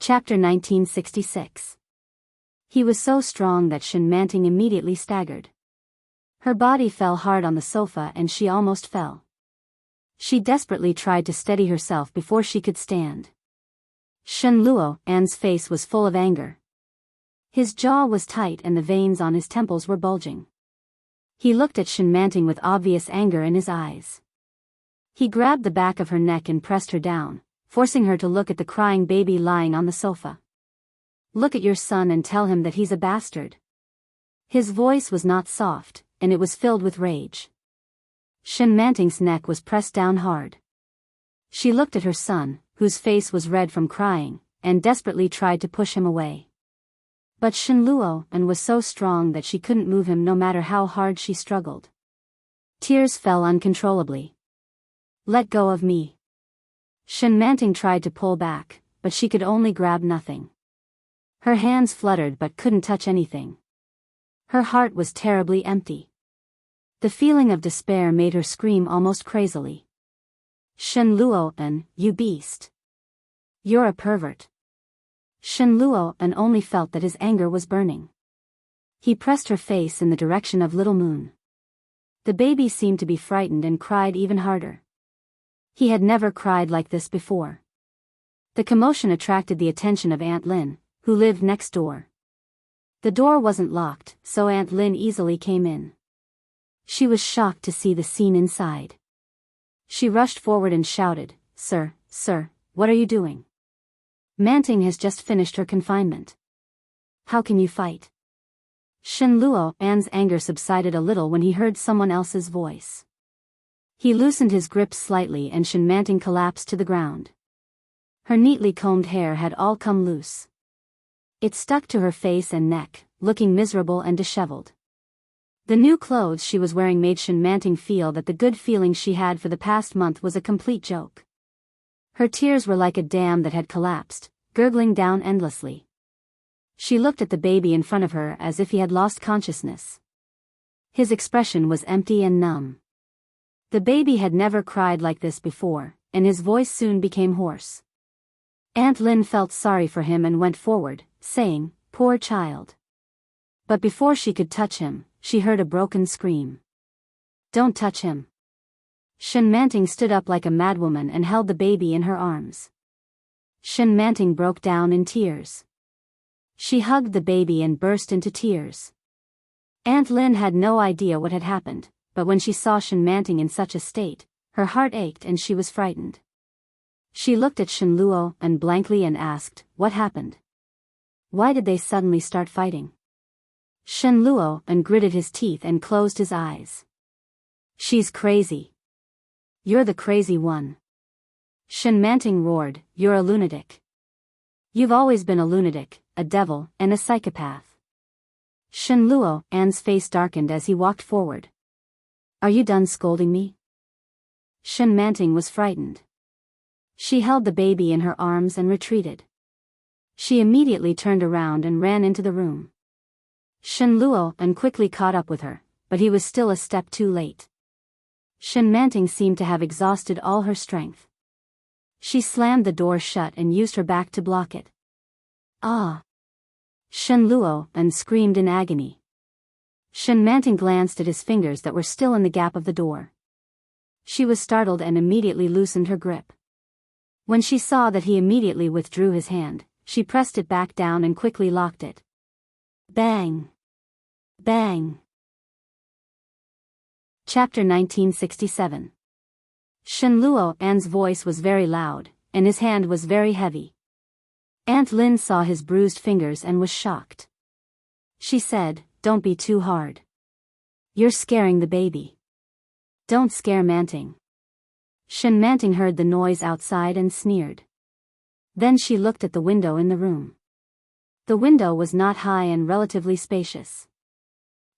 Chapter 1966. He was so strong that Enchanting immediately staggered. Her body fell hard on the sofa and she almost fell. She desperately tried to steady herself before she could stand. An's face was full of anger. His jaw was tight and the veins on his temples were bulging. He looked at Enchanting with obvious anger in his eyes. He grabbed the back of her neck and pressed her down, forcing her to look at the crying baby lying on the sofa. "Look at your son and tell him that he's a bastard." His voice was not soft, and it was filled with rage. Enchanting's neck was pressed down hard. She looked at her son, whose face was red from crying, and desperately tried to push him away. But An was so strong that she couldn't move him no matter how hard she struggled. Tears fell uncontrollably. "Let go of me." Enchanting tried to pull back, but she could only grab nothing. Her hands fluttered but couldn't touch anything. Her heart was terribly empty. The feeling of despair made her scream almost crazily. "An, you beast. You're a pervert." An only felt that his anger was burning. He pressed her face in the direction of Little Moon. The baby seemed to be frightened and cried even harder. He had never cried like this before. The commotion attracted the attention of Aunt Lin, who lived next door. The door wasn't locked, so Aunt Lin easily came in. She was shocked to see the scene inside. She rushed forward and shouted, Sir, what are you doing? Manting has just finished her confinement. How can you fight?" An's anger subsided a little when he heard someone else's voice. He loosened his grip slightly and Enchanting collapsed to the ground. Her neatly combed hair had all come loose. It stuck to her face and neck, looking miserable and disheveled. The new clothes she was wearing made Enchanting feel that the good feeling she had for the past month was a complete joke. Her tears were like a dam that had collapsed, gurgling down endlessly. She looked at the baby in front of her as if he had lost consciousness. His expression was empty and numb. The baby had never cried like this before, and his voice soon became hoarse. Aunt Lin felt sorry for him and went forward, saying, "Poor child." But before she could touch him, she heard a broken scream. "Don't touch him." Enchanting stood up like a madwoman and held the baby in her arms. Enchanting broke down in tears. She hugged the baby and burst into tears. Aunt Lin had no idea what had happened, but when she saw Enchanting in such a state, her heart ached and she was frightened. She looked at and blankly and asked, "What happened? Why did they suddenly start fighting?" And gritted his teeth and closed his eyes. "She's crazy. You're the crazy one." Enchanting roared, "You're a lunatic. You've always been a lunatic, a devil, and a psychopath." An's face darkened as he walked forward. "Are you done scolding me?" Enchanting was frightened. She held the baby in her arms and retreated. She immediately turned around and ran into the room. And quickly caught up with her, but he was still a step too late. Enchanting seemed to have exhausted all her strength. She slammed the door shut and used her back to block it. "Ah!" And screamed in agony. Enchanting glanced at his fingers that were still in the gap of the door. She was startled and immediately loosened her grip. When she saw that he immediately withdrew his hand, she pressed it back down and quickly locked it. Bang! Bang! Chapter 1967. An's voice was very loud, and his hand was very heavy. Aunt Lin saw his bruised fingers and was shocked. She said, "Don't be too hard. You're scaring the baby. Don't scare Manting." Manting heard the noise outside and sneered. Then she looked at the window in the room. The window was not high and relatively spacious.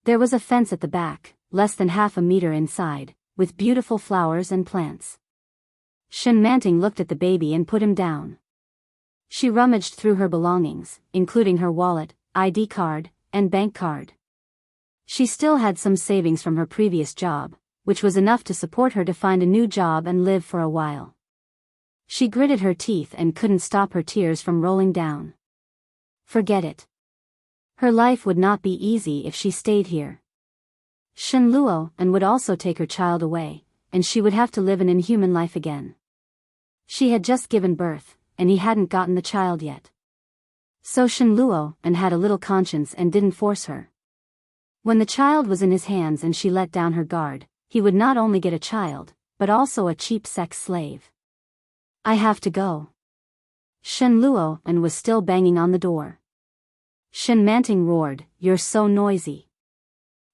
There was a fence at the back, less than half a meter inside, with beautiful flowers and plants. Manting looked at the baby and put him down. She rummaged through her belongings, including her wallet, ID card, and bank card. She still had some savings from her previous job, which was enough to support her to find a new job and live for a while. She gritted her teeth and couldn't stop her tears from rolling down. Forget it. Her life would not be easy if she stayed here. Shen Luo and would also take her child away, and she would have to live an inhuman life again. She had just given birth, and he hadn't gotten the child yet. So Shen Luo and had a little conscience and didn't force her. When the child was in his hands and she let down her guard, he would not only get a child, but also a cheap sex slave. I have to go. Shen Luo and was still banging on the door. Shen Manting roared, "You're so noisy.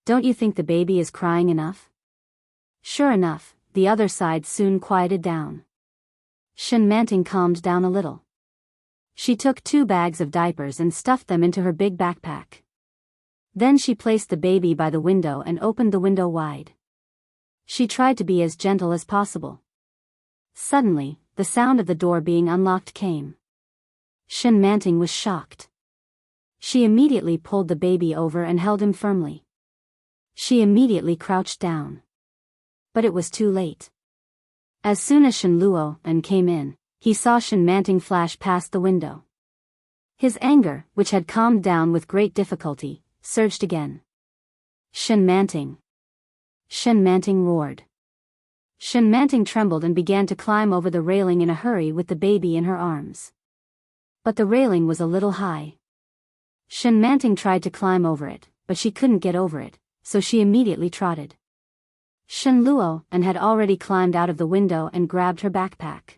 Don't you think the baby is crying enough?" Sure enough, the other side soon quieted down. Shen Manting calmed down a little. She took 2 bags of diapers and stuffed them into her big backpack. Then she placed the baby by the window and opened the window wide. She tried to be as gentle as possible. Suddenly, the sound of the door being unlocked came. Shen Manting was shocked. She immediately pulled the baby over and held him firmly. She immediately crouched down. But it was too late. As soon as Shen Luo and came in, he saw Shen Manting flash past the window. His anger, which had calmed down with great difficulty, surged again. Shen Manting! Shen Manting roared. Shen Manting trembled and began to climb over the railing in a hurry with the baby in her arms. But the railing was a little high. Shen Manting tried to climb over it, but she couldn't get over it, so she immediately trotted. Shen Luo and had already climbed out of the window and grabbed her backpack.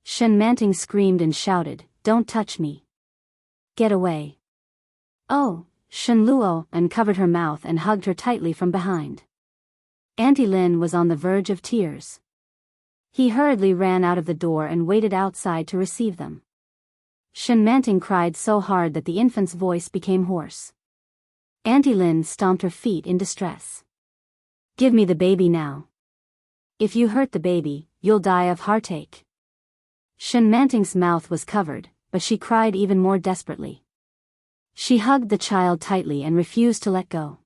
Shen Manting screamed and shouted, "Don't touch me. Get away." "Oh!" Shen Luo and covered her mouth and hugged her tightly from behind. Auntie Lin was on the verge of tears. He hurriedly ran out of the door and waited outside to receive them. Shen Manting cried so hard that the infant's voice became hoarse. Auntie Lin stomped her feet in distress. "Give me the baby now. If you hurt the baby, you'll die of heartache." Shen Manting's mouth was covered, but she cried even more desperately. She hugged the child tightly and refused to let go.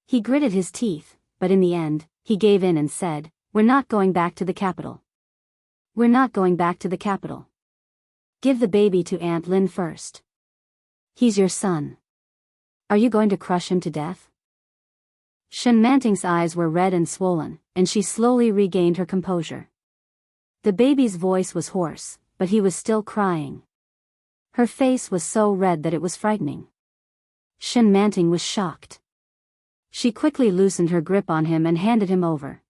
He gritted his teeth, but in the end, he gave in and said, "We're not going back to the capital. We're not going back to the capital. Give the baby to Aunt Lin first. He's your son. Are you going to crush him to death?" Shen Manting's eyes were red and swollen, and she slowly regained her composure. The baby's voice was hoarse, but he was still crying. Her face was so red that it was frightening. Shen Manting was shocked. She quickly loosened her grip on him and handed him over.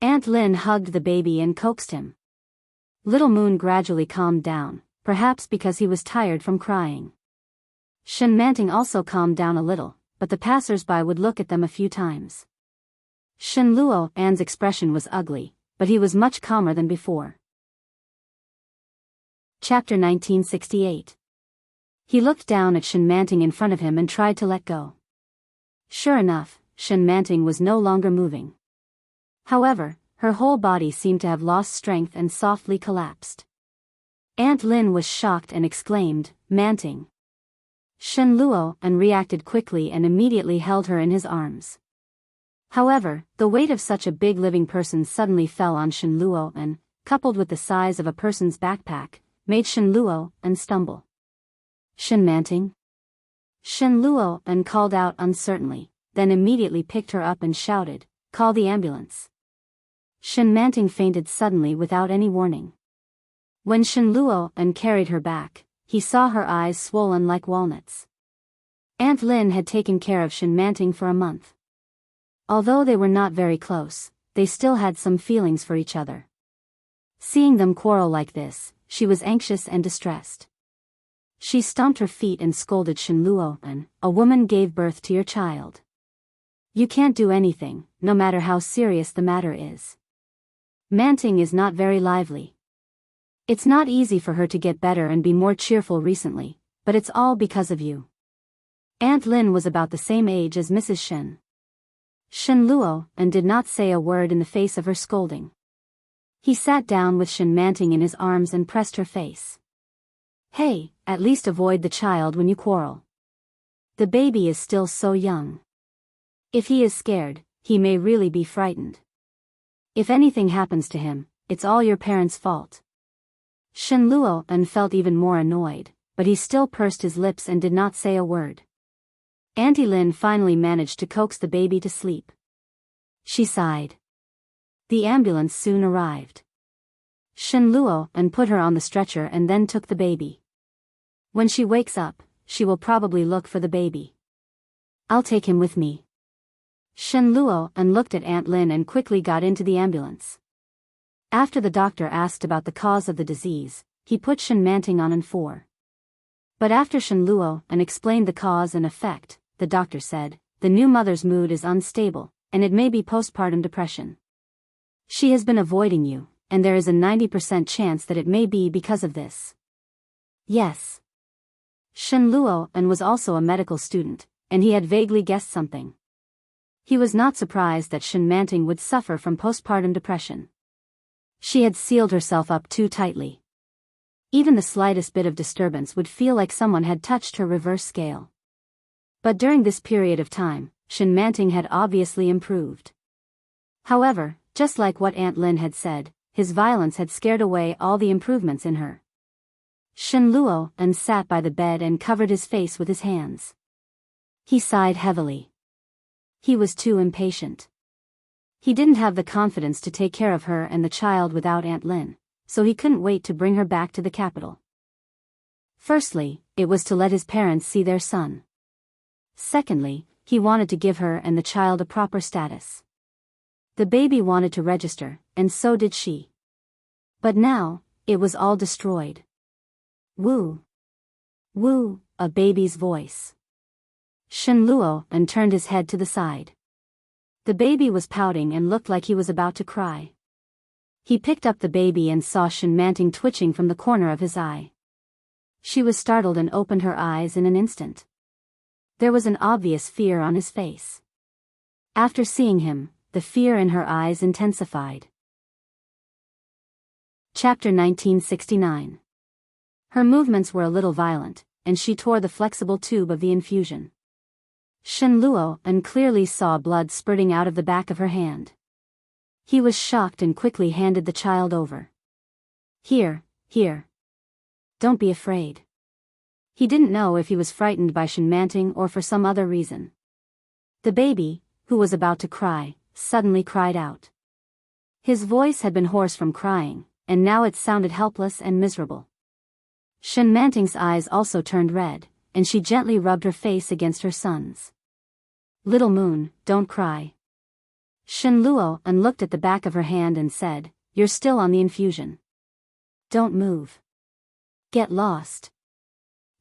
Aunt Lin hugged the baby and coaxed him. Little Moon gradually calmed down, perhaps because he was tired from crying. Shen Manting also calmed down a little, but the passers-by would look at them a few times. Shen Luo An's expression was ugly, but he was much calmer than before. Chapter 1968. He looked down at Shen Manting in front of him and tried to let go. Sure enough, Shen Manting was no longer moving. However, her whole body seemed to have lost strength and softly collapsed. Aunt Lin was shocked and exclaimed, "Manting." Shen Luo and reacted quickly and immediately held her in his arms. However, the weight of such a big living person suddenly fell on Shen Luo and, coupled with the size of a person's backpack, made Shen Luo and stumble. "Shen Manting?" Shen Luo and called out uncertainly, then immediately picked her up and shouted, "Call the ambulance." Shen Manting fainted suddenly without any warning. When Shen Luo and carried her back, he saw her eyes swollen like walnuts. Aunt Lin had taken care of Shen Manting for a month. Although they were not very close, they still had some feelings for each other. Seeing them quarrel like this, she was anxious and distressed. She stomped her feet and scolded Shen Luo and, "A woman gave birth to your child. You can't do anything, no matter how serious the matter is. Manting is not very lively. It's not easy for her to get better and be more cheerful recently, but it's all because of you." Aunt Lin was about the same age as Mrs. Shen. Shen Luo and did not say a word in the face of her scolding. He sat down with Shen Manting in his arms and pressed her face. "Hey, at least avoid the child when you quarrel. The baby is still so young. If he is scared, he may really be frightened. If anything happens to him, it's all your parents' fault. Shen Luo felt even more annoyed, but he still pursed his lips and did not say a word. Auntie Lin finally managed to coax the baby to sleep. She sighed. The ambulance soon arrived. Shen Luo put her on the stretcher and then took the baby. When she wakes up, she will probably look for the baby. I'll take him with me. Shen Luo looked at Aunt Lin and quickly got into the ambulance. After the doctor asked about the cause of the disease, he put Enchanting on N4. But after Shen Luo explained the cause and effect, the doctor said, the new mother's mood is unstable, and it may be postpartum depression. She has been avoiding you, and there is a 90% chance that it may be because of this. Yes. Shen Luo was also a medical student, and he had vaguely guessed something. He was not surprised that Enchanting would suffer from postpartum depression. She had sealed herself up too tightly. Even the slightest bit of disturbance would feel like someone had touched her reverse scale. But during this period of time, Enchanting had obviously improved. However, just like what Aunt Lin had said, his violence had scared away all the improvements in her. Shen Luo sat by the bed and covered his face with his hands. He sighed heavily. He was too impatient. He didn't have the confidence to take care of her and the child without Aunt Lin, so he couldn't wait to bring her back to the capital. Firstly, it was to let his parents see their son. Secondly, he wanted to give her and the child a proper status. The baby wanted to register, and so did she. But now, it was all destroyed. Woo! Woo! A baby's voice. Shen Luo turned his head to the side. The baby was pouting and looked like he was about to cry. He picked up the baby and saw Enchanting twitching from the corner of his eye. She was startled and opened her eyes in an instant. There was an obvious fear on his face. After seeing him, the fear in her eyes intensified. Chapter 1969. Her movements were a little violent, and she tore the flexible tube of the infusion. Shen Luo clearly saw blood spurting out of the back of her hand. He was shocked and quickly handed the child over. Here. Don't be afraid. He didn't know if he was frightened by Enchanting or for some other reason. The baby, who was about to cry, suddenly cried out. His voice had been hoarse from crying, and now it sounded helpless and miserable. Enchanting's eyes also turned red, and she gently rubbed her face against her son's. Little Moon, don't cry. Shen Luo looked at the back of her hand and said, you're still on the infusion. Don't move. Get lost.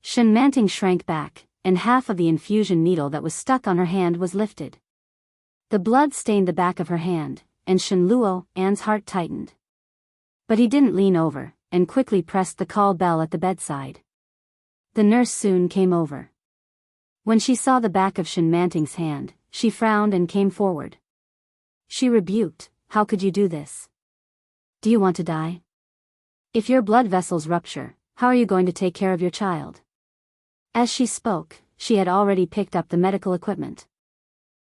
Enchanting shrank back, and half of the infusion needle that was stuck on her hand was lifted. The blood stained the back of her hand, and Shen Luo's heart tightened. But he didn't lean over, and quickly pressed the call bell at the bedside. The nurse soon came over. When she saw the back of Enchanting's hand, she frowned and came forward. She rebuked, how could you do this? Do you want to die? If your blood vessels rupture, how are you going to take care of your child? As she spoke, she had already picked up the medical equipment.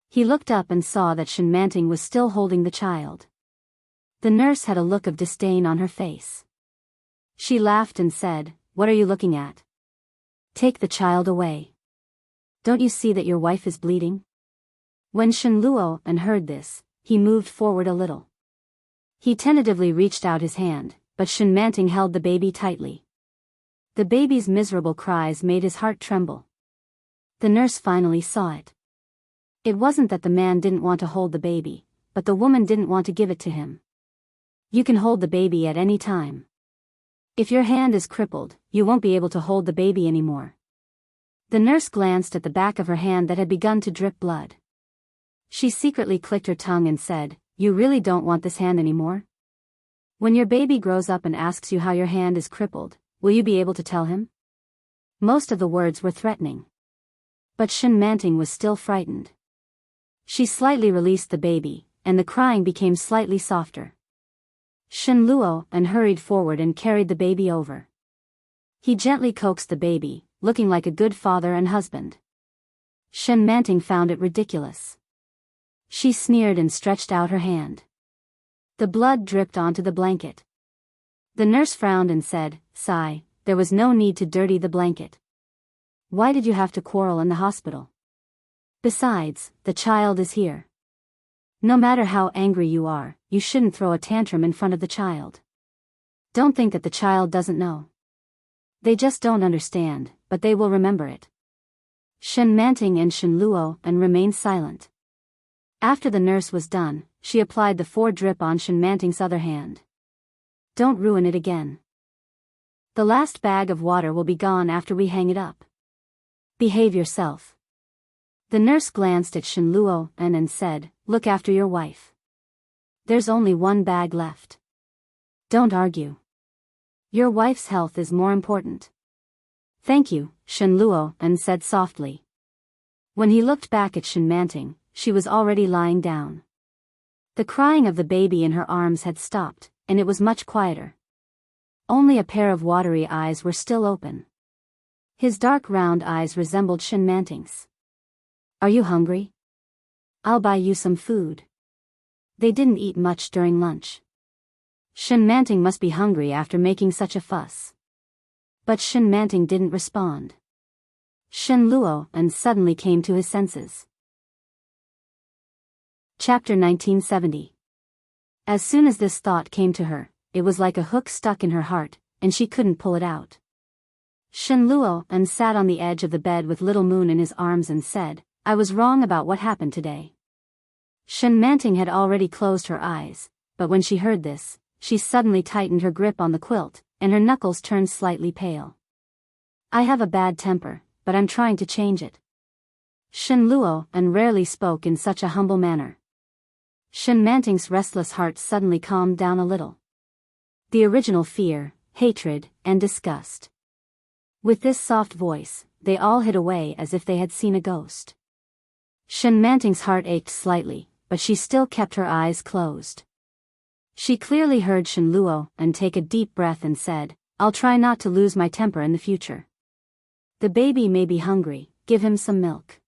He looked up and saw that Enchanting was still holding the child. The nurse had a look of disdain on her face. She laughed and said, what are you looking at? Take the child away. Don't you see that your wife is bleeding? When Shen Luo heard this, he moved forward a little. He tentatively reached out his hand, but Enchanting held the baby tightly. The baby's miserable cries made his heart tremble. The nurse finally saw it. It wasn't that the man didn't want to hold the baby, but the woman didn't want to give it to him. You can hold the baby at any time. If your hand is crippled, you won't be able to hold the baby anymore. The nurse glanced at the back of her hand that had begun to drip blood. She secretly clicked her tongue and said, you really don't want this hand anymore? When your baby grows up and asks you how your hand is crippled, will you be able to tell him? Most of the words were threatening. But Enchanting was still frightened. She slightly released the baby, and the crying became slightly softer. Shen Luo hurried forward and carried the baby over. He gently coaxed the baby, looking like a good father and husband. Enchanting found it ridiculous. She sneered and stretched out her hand. The blood dripped onto the blanket. The nurse frowned and said, "Sigh, there was no need to dirty the blanket. Why did you have to quarrel in the hospital? Besides, the child is here. No matter how angry you are, you shouldn't throw a tantrum in front of the child. Don't think that the child doesn't know. They just don't understand, but they will remember it." Enchanting and Luo remained silent. After the nurse was done, she applied the 4-drip on Enchanting's other hand. "Don't ruin it again. The last bag of water will be gone after we hang it up. Behave yourself." The nurse glanced at Luo and said, "Look after your wife. There's only 1 bag left. Don't argue. Your wife's health is more important." "Thank you," Luo said softly. When he looked back at Enchanting, she was already lying down. The crying of the baby in her arms had stopped, and it was much quieter. Only a pair of watery eyes were still open. His dark round eyes resembled Enchanting's. "Are you hungry? I'll buy you some food." They didn't eat much during lunch. Enchanting must be hungry after making such a fuss. But Enchanting didn't respond. Luo suddenly came to his senses. Chapter 1970. As soon as this thought came to her, it was like a hook stuck in her heart, and she couldn't pull it out. Luo sat on the edge of the bed with Little Moon in his arms and said, "I was wrong about what happened today." Enchanting had already closed her eyes, but when she heard this, she suddenly tightened her grip on the quilt, and her knuckles turned slightly pale. "I have a bad temper, but I'm trying to change it." Luo rarely spoke in such a humble manner. Enchanting's restless heart suddenly calmed down a little. The original fear, hatred, and disgust. With this soft voice, they all hid away as if they had seen a ghost. Enchanting's heart ached slightly, but she still kept her eyes closed. She clearly heard Luo take a deep breath and said, "I'll try not to lose my temper in the future. The baby may be hungry, give him some milk."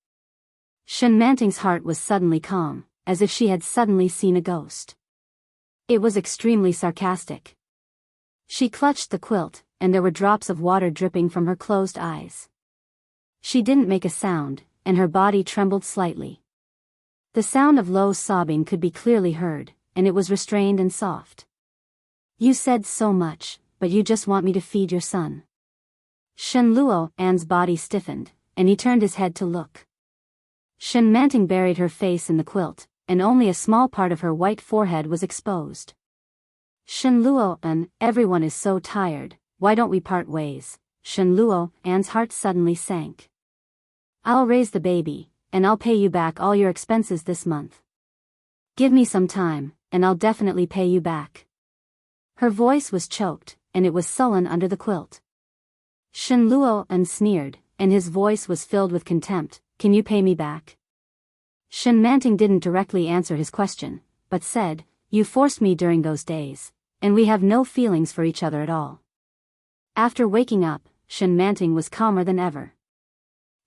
Enchanting's heart was suddenly calm, as if she had suddenly seen a ghost. It was extremely sarcastic. She clutched the quilt, and there were drops of water dripping from her closed eyes. She didn't make a sound, and her body trembled slightly. The sound of low sobbing could be clearly heard, and it was restrained and soft. "You said so much, but you just want me to feed your son." Luo's body stiffened, and he turned his head to look. Enchanting buried her face in the quilt, and only a small part of her white forehead was exposed. "Luo, everyone is so tired, why don't we part ways?" Luo's heart suddenly sank. "I'll raise the baby, and I'll pay you back all your expenses this month. Give me some time, and I'll definitely pay you back." Her voice was choked, and it was sullen under the quilt. Luo sneered, and his voice was filled with contempt. "Can you pay me back?" Enchanting didn't directly answer his question, but said, "You forced me during those days, and we have no feelings for each other at all." After waking up, Enchanting was calmer than ever.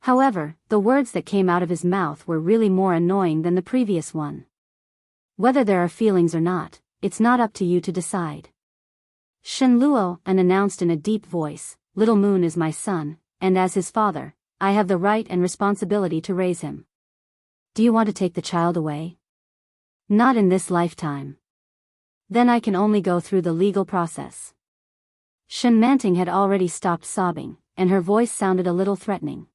However, the words that came out of his mouth were really more annoying than the previous one. "Whether there are feelings or not, it's not up to you to decide." Luo announced in a deep voice, "Little Moon is my son, and as his father, I have the right and responsibility to raise him. Do you want to take the child away?" "Not in this lifetime." "Then I can only go through the legal process." Enchanting had already stopped sobbing, and her voice sounded a little threatening.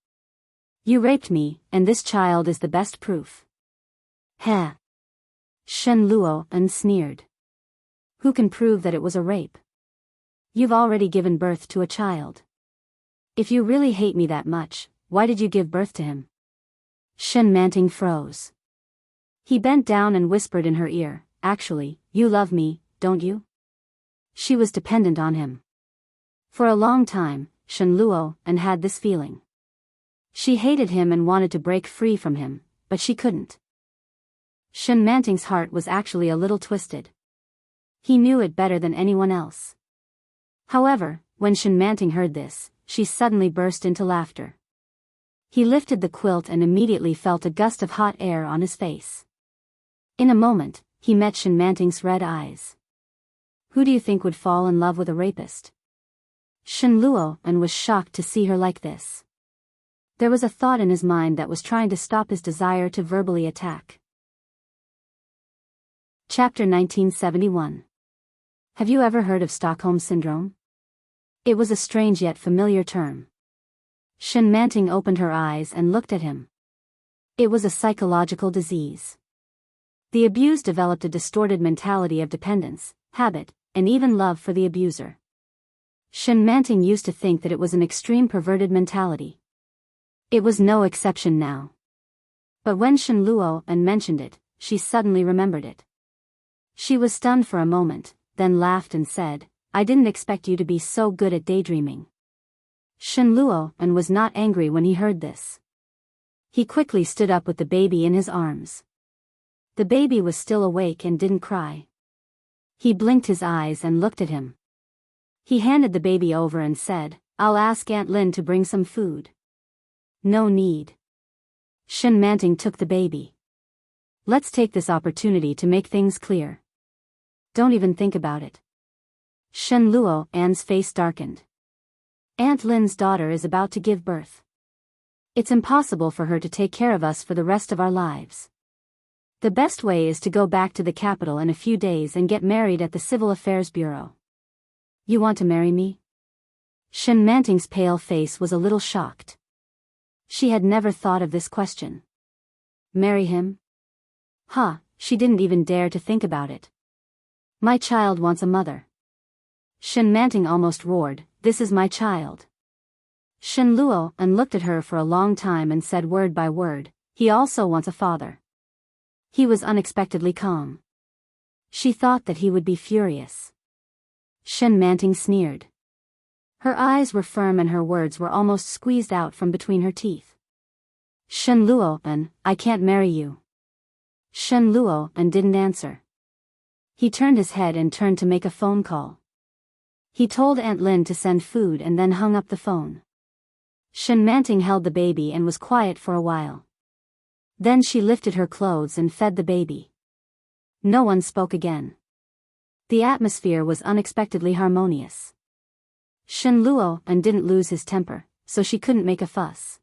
"You raped me, and this child is the best proof." "Heh." Luo sneered. "Who can prove that it was a rape? You've already given birth to a child. If you really hate me that much, why did you give birth to him?" Enchanting froze. He bent down and whispered in her ear, "Actually, you love me, don't you?" She was dependent on him. For a long time, Luo had this feeling. She hated him and wanted to break free from him, but she couldn't. Enchanting's heart was actually a little twisted. He knew it better than anyone else. However, when Enchanting heard this, she suddenly burst into laughter. He lifted the quilt and immediately felt a gust of hot air on his face. In a moment, he met Shen Manting's red eyes. Who do you think would fall in love with a rapist? Shen Luo was shocked to see her like this. There was a thought in his mind that was trying to stop his desire to verbally attack. Chapter 1971. Have you ever heard of Stockholm Syndrome? It was a strange yet familiar term. Shen Manting opened her eyes and looked at him. It was a psychological disease. The abused developed a distorted mentality of dependence, habit, and even love for the abuser. Shen Manting used to think that it was an extreme perverted mentality. It was no exception now. But when Shen Luo mentioned it, she suddenly remembered it. She was stunned for a moment, then laughed and said, I didn't expect you to be so good at daydreaming. Shen Luo was not angry when he heard this. He quickly stood up with the baby in his arms. The baby was still awake and didn't cry. He blinked his eyes and looked at him. He handed the baby over and said, I'll ask Aunt Lin to bring some food. No need. Shen Manting took the baby. Let's take this opportunity to make things clear. Don't even think about it. Shen Luo's face darkened. Aunt Lin's daughter is about to give birth. It's impossible for her to take care of us for the rest of our lives. The best way is to go back to the capital in a few days and get married at the Civil Affairs Bureau. You want to marry me? Shen Manting's pale face was a little shocked. She had never thought of this question. Marry him? She didn't even dare to think about it. My child wants a mother. Shen Manting almost roared, this is my child. Shen Luo looked at her for a long time and said word by word, he also wants a father. He was unexpectedly calm. She thought that he would be furious. Shen Manting sneered. Her eyes were firm and her words were almost squeezed out from between her teeth. Shen Luo, I can't marry you. Shen Luo didn't answer. He turned his head and turned to make a phone call. He told Aunt Lin to send food and then hung up the phone. Shen Manting held the baby and was quiet for a while. Then she lifted her clothes and fed the baby. No one spoke again. The atmosphere was unexpectedly harmonious. Shen Luo didn't lose his temper, so she couldn't make a fuss.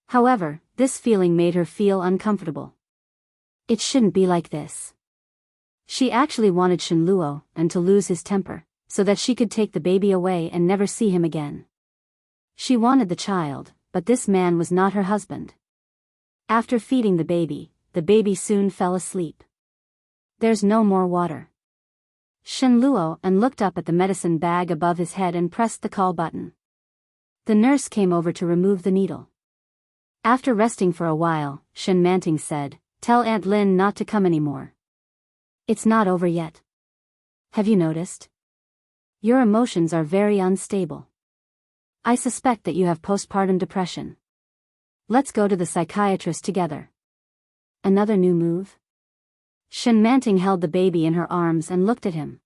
However, this feeling made her feel uncomfortable. It shouldn't be like this. She actually wanted Shen Luo to lose his temper, so that she could take the baby away and never see him again. She wanted the child, but this man was not her husband. After feeding the baby soon fell asleep. There's no more water. Shen Luo looked up at the medicine bag above his head and pressed the call button. The nurse came over to remove the needle. After resting for a while, Shen Manting said, tell Aunt Lin not to come anymore. It's not over yet. Have you noticed? Your emotions are very unstable. I suspect that you have postpartum depression. Let's go to the psychiatrist together. Another new move? Shen Manting held the baby in her arms and looked at him.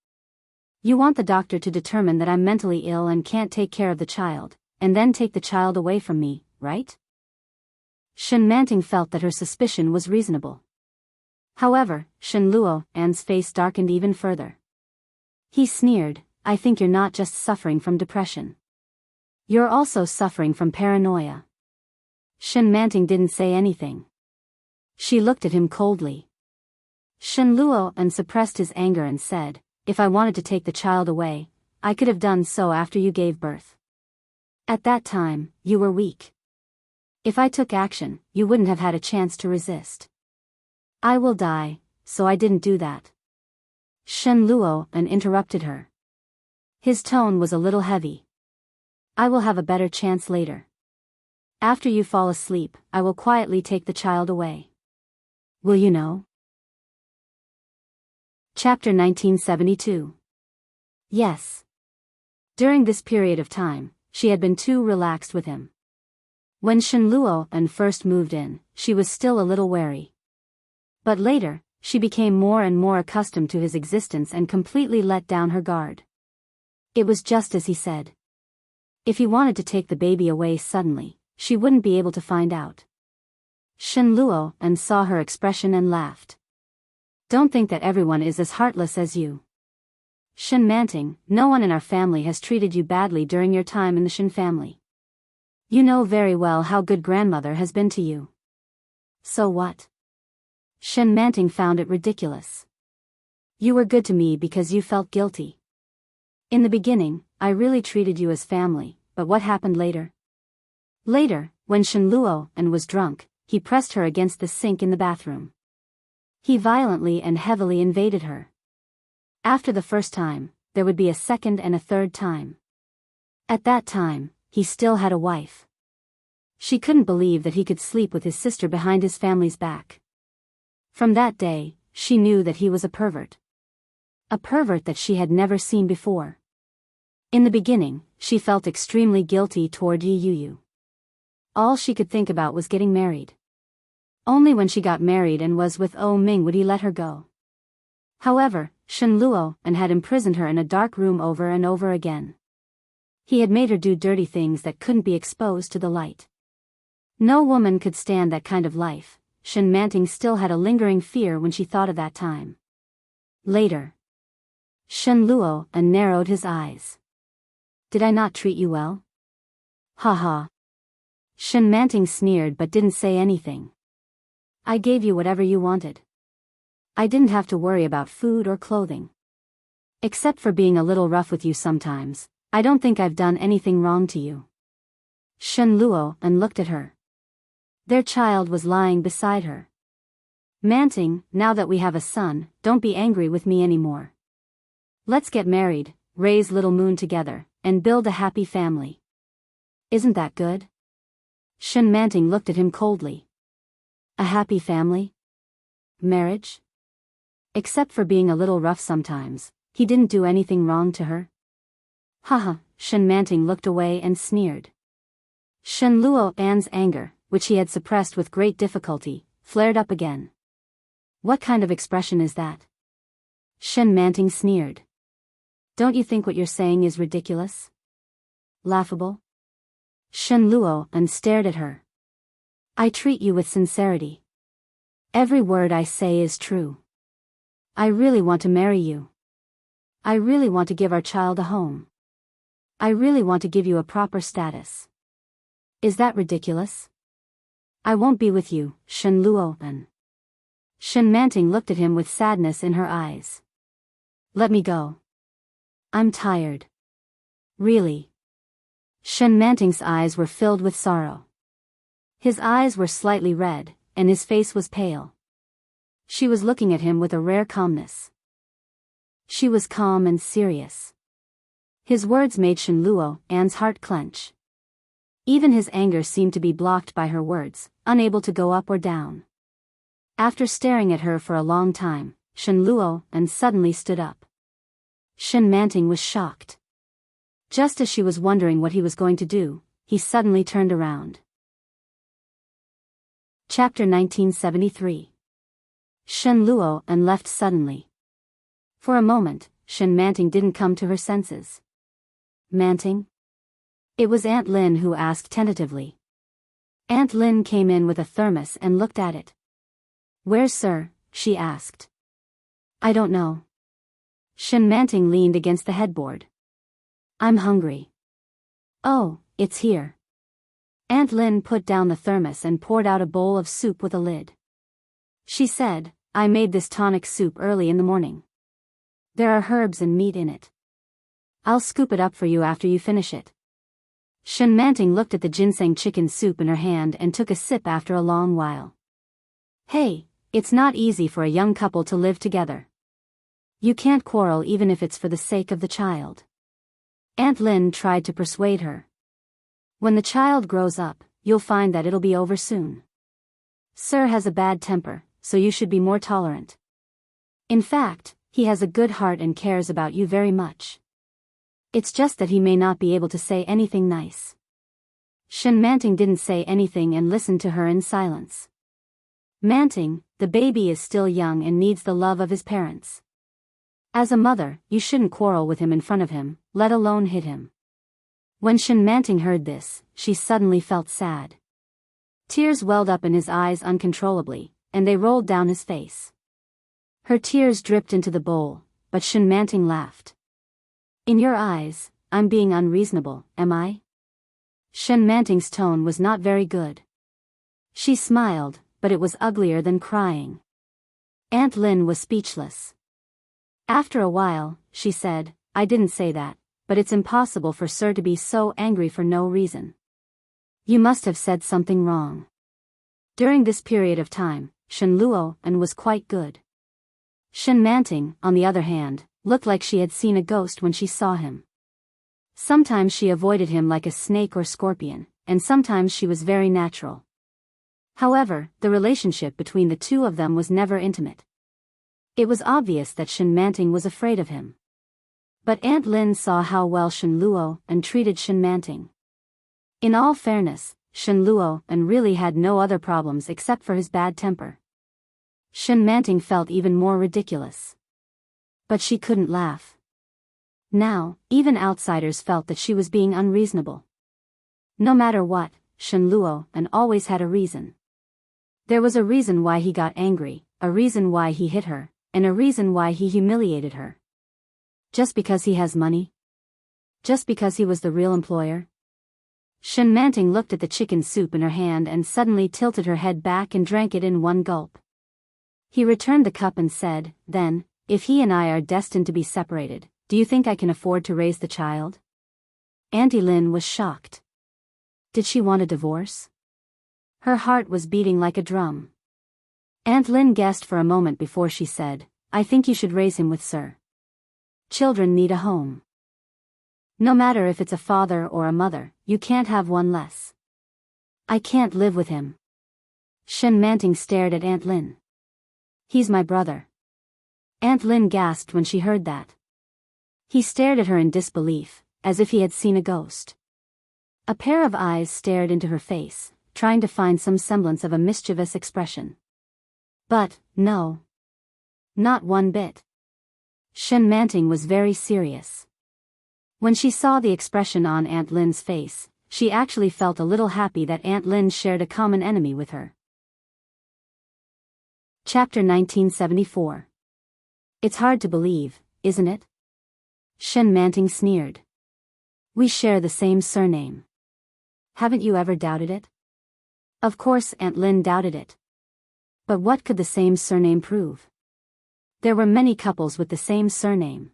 You want the doctor to determine that I'm mentally ill and can't take care of the child, and then take the child away from me, right? Shen Manting felt that her suspicion was reasonable. However, Shen Luo's face darkened even further. He sneered, I think you're not just suffering from depression. You're also suffering from paranoia. Shen Manting didn't say anything. She looked at him coldly. Shen Luo suppressed his anger and said, if I wanted to take the child away, I could have done so after you gave birth. At that time, you were weak. If I took action, you wouldn't have had a chance to resist. I will die, so I didn't do that. Shen Luo interrupted her. His tone was a little heavy. I will have a better chance later. After you fall asleep, I will quietly take the child away. Will you know? Chapter 1972. Yes. During this period of time, she had been too relaxed with him. When Shen Luo first moved in, she was still a little wary. But later, she became more and more accustomed to his existence and completely let down her guard. It was just as he said. If he wanted to take the baby away suddenly, she wouldn't be able to find out. Shen Luo saw her expression and laughed. Don't think that everyone is as heartless as you. Shen Manting, no one in our family has treated you badly during your time in the Shen family. You know very well how good grandmother has been to you. So what? Shen Manting found it ridiculous. You were good to me because you felt guilty. In the beginning, I really treated you as family, but what happened later? Later, when Shen Luo and was drunk, he pressed her against the sink in the bathroom. He violently and heavily invaded her. After the first time, there would be a second and a third time. At that time, he still had a wife. She couldn't believe that he could sleep with his sister behind his family's back. From that day, she knew that he was a pervert. A pervert that she had never seen before. In the beginning, she felt extremely guilty toward Yi Yu. All she could think about was getting married. Only when she got married and was with Oh Ming would he let her go. However, Shen Luo and had imprisoned her in a dark room over and over again. He had made her do dirty things that couldn't be exposed to the light. No woman could stand that kind of life. Shen Manting still had a lingering fear when she thought of that time. Later. Shen Luo narrowed his eyes. Did I not treat you well? Ha ha. Shen Manting sneered but didn't say anything. I gave you whatever you wanted. I didn't have to worry about food or clothing. Except for being a little rough with you sometimes, I don't think I've done anything wrong to you. Shen Luo looked at her. Their child was lying beside her. Manting, now that we have a son, don't be angry with me anymore. Let's get married, raise little Moon together, and build a happy family. Isn't that good? Shen Manting looked at him coldly. A happy family? Marriage? Except for being a little rough sometimes, he didn't do anything wrong to her. Haha, Shen Manting looked away and sneered. Shen Luo's anger, which he had suppressed with great difficulty, flared up again. What kind of expression is that? Shen Manting sneered. Don't you think what you're saying is ridiculous? Laughable? Shen Luo stared at her. I treat you with sincerity. Every word I say is true. I really want to marry you. I really want to give our child a home. I really want to give you a proper status. Is that ridiculous? I won't be with you, Shen Luo. Shen Manting looked at him with sadness in her eyes. Let me go. I'm tired. Really? Shen Manting's eyes were filled with sorrow. His eyes were slightly red, and his face was pale. She was looking at him with a rare calmness. She was calm and serious. His words made Shen Luo's heart clench. Even his anger seemed to be blocked by her words, unable to go up or down. After staring at her for a long time, Shen Luo suddenly stood up. Shen Manting was shocked. Just as she was wondering what he was going to do, he suddenly turned around. Chapter 1973. Shen Luo left suddenly. For a moment, Shen Manting didn't come to her senses. Manting? It was Aunt Lin who asked tentatively. Aunt Lin came in with a thermos and looked at it. Where's Sir? She asked. I don't know. Shen Manting leaned against the headboard. I'm hungry. Oh, it's here. Aunt Lin put down the thermos and poured out a bowl of soup with a lid. She said, I made this tonic soup early in the morning. There are herbs and meat in it. I'll scoop it up for you after you finish it. Shen Manting looked at the ginseng chicken soup in her hand and took a sip after a long while. Hey, it's not easy for a young couple to live together. You can't quarrel even if it's for the sake of the child. Aunt Lin tried to persuade her. When the child grows up, you'll find that it'll be over soon. Sir has a bad temper, so you should be more tolerant. In fact, he has a good heart and cares about you very much. It's just that he may not be able to say anything nice. Shen Manting didn't say anything and listened to her in silence. Manting, the baby is still young and needs the love of his parents. As a mother, you shouldn't quarrel with him in front of him, let alone hit him. When Shen Manting heard this, she suddenly felt sad. Tears welled up in his eyes uncontrollably, and they rolled down his face. Her tears dripped into the bowl, but Shenmanting laughed. In your eyes, I'm being unreasonable, am I? Shenmanting's tone was not very good. She smiled, but it was uglier than crying. Aunt Lin was speechless. After a while, she said, I didn't say that, but it's impossible for Sir to be so angry for no reason. You must have said something wrong. During this period of time, Shen Luoan was quite good. Shenmanting, on the other hand, looked like she had seen a ghost when she saw him. Sometimes she avoided him like a snake or scorpion, and sometimes she was very natural. However, the relationship between the two of them was never intimate. It was obvious that Shenmanting was afraid of him. But Aunt Lin saw how well Shen Luoan treated Shenmanting. In all fairness, Shen Luoan really had no other problems except for his bad temper. Shenmanting felt even more ridiculous. But she couldn't laugh. Now, even outsiders felt that she was being unreasonable. No matter what, Shen Luoan always had a reason. There was a reason why he got angry, a reason why he hit her, and a reason why he humiliated her. Just because he has money? Just because he was the real employer? Shenmanting looked at the chicken soup in her hand and suddenly tilted her head back and drank it in one gulp. He returned the cup and said, then, if he and I are destined to be separated, do you think I can afford to raise the child? Auntie Lin was shocked. Did she want a divorce? Her heart was beating like a drum. Aunt Lin guessed for a moment before she said, I think you should raise him with Sir. Children need a home. No matter if it's a father or a mother, you can't have one less. I can't live with him. Shenmanting stared at Aunt Lin. He's my brother. Aunt Lin gasped when she heard that. He stared at her in disbelief, as if he had seen a ghost. A pair of eyes stared into her face, trying to find some semblance of a mischievous expression. But, no. Not one bit. Shenmanting was very serious. When she saw the expression on Aunt Lin's face, she actually felt a little happy that Aunt Lin shared a common enemy with her. Chapter 1974. It's hard to believe, isn't it? Shenmanting sneered. We share the same surname. Haven't you ever doubted it? Of course Aunt Lin doubted it. But what could the same surname prove? There were many couples with the same surname.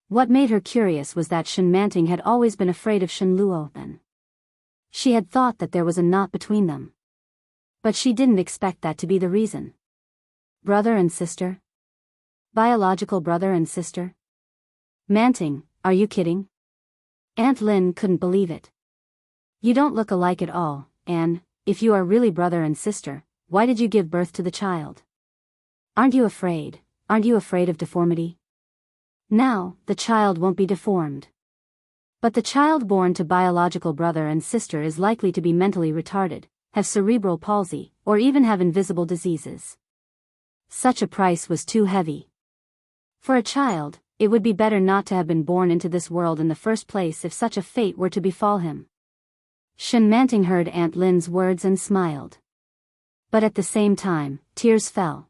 What made her curious was that Shenmanting had always been afraid of Shen Luoan. She had thought that there was a knot between them. But she didn't expect that to be the reason. Brother and sister? Biological brother and sister? Manting, are you kidding? Aunt Lin couldn't believe it. You don't look alike at all, and, if you are really brother and sister, why did you give birth to the child? Aren't you afraid? Aren't you afraid of deformity? Now, the child won't be deformed. But the child born to biological brother and sister is likely to be mentally retarded, have cerebral palsy, or even have invisible diseases. Such a price was too heavy. For a child, it would be better not to have been born into this world in the first place if such a fate were to befall him. Shenmanting heard Aunt Lin's words and smiled. But at the same time, tears fell.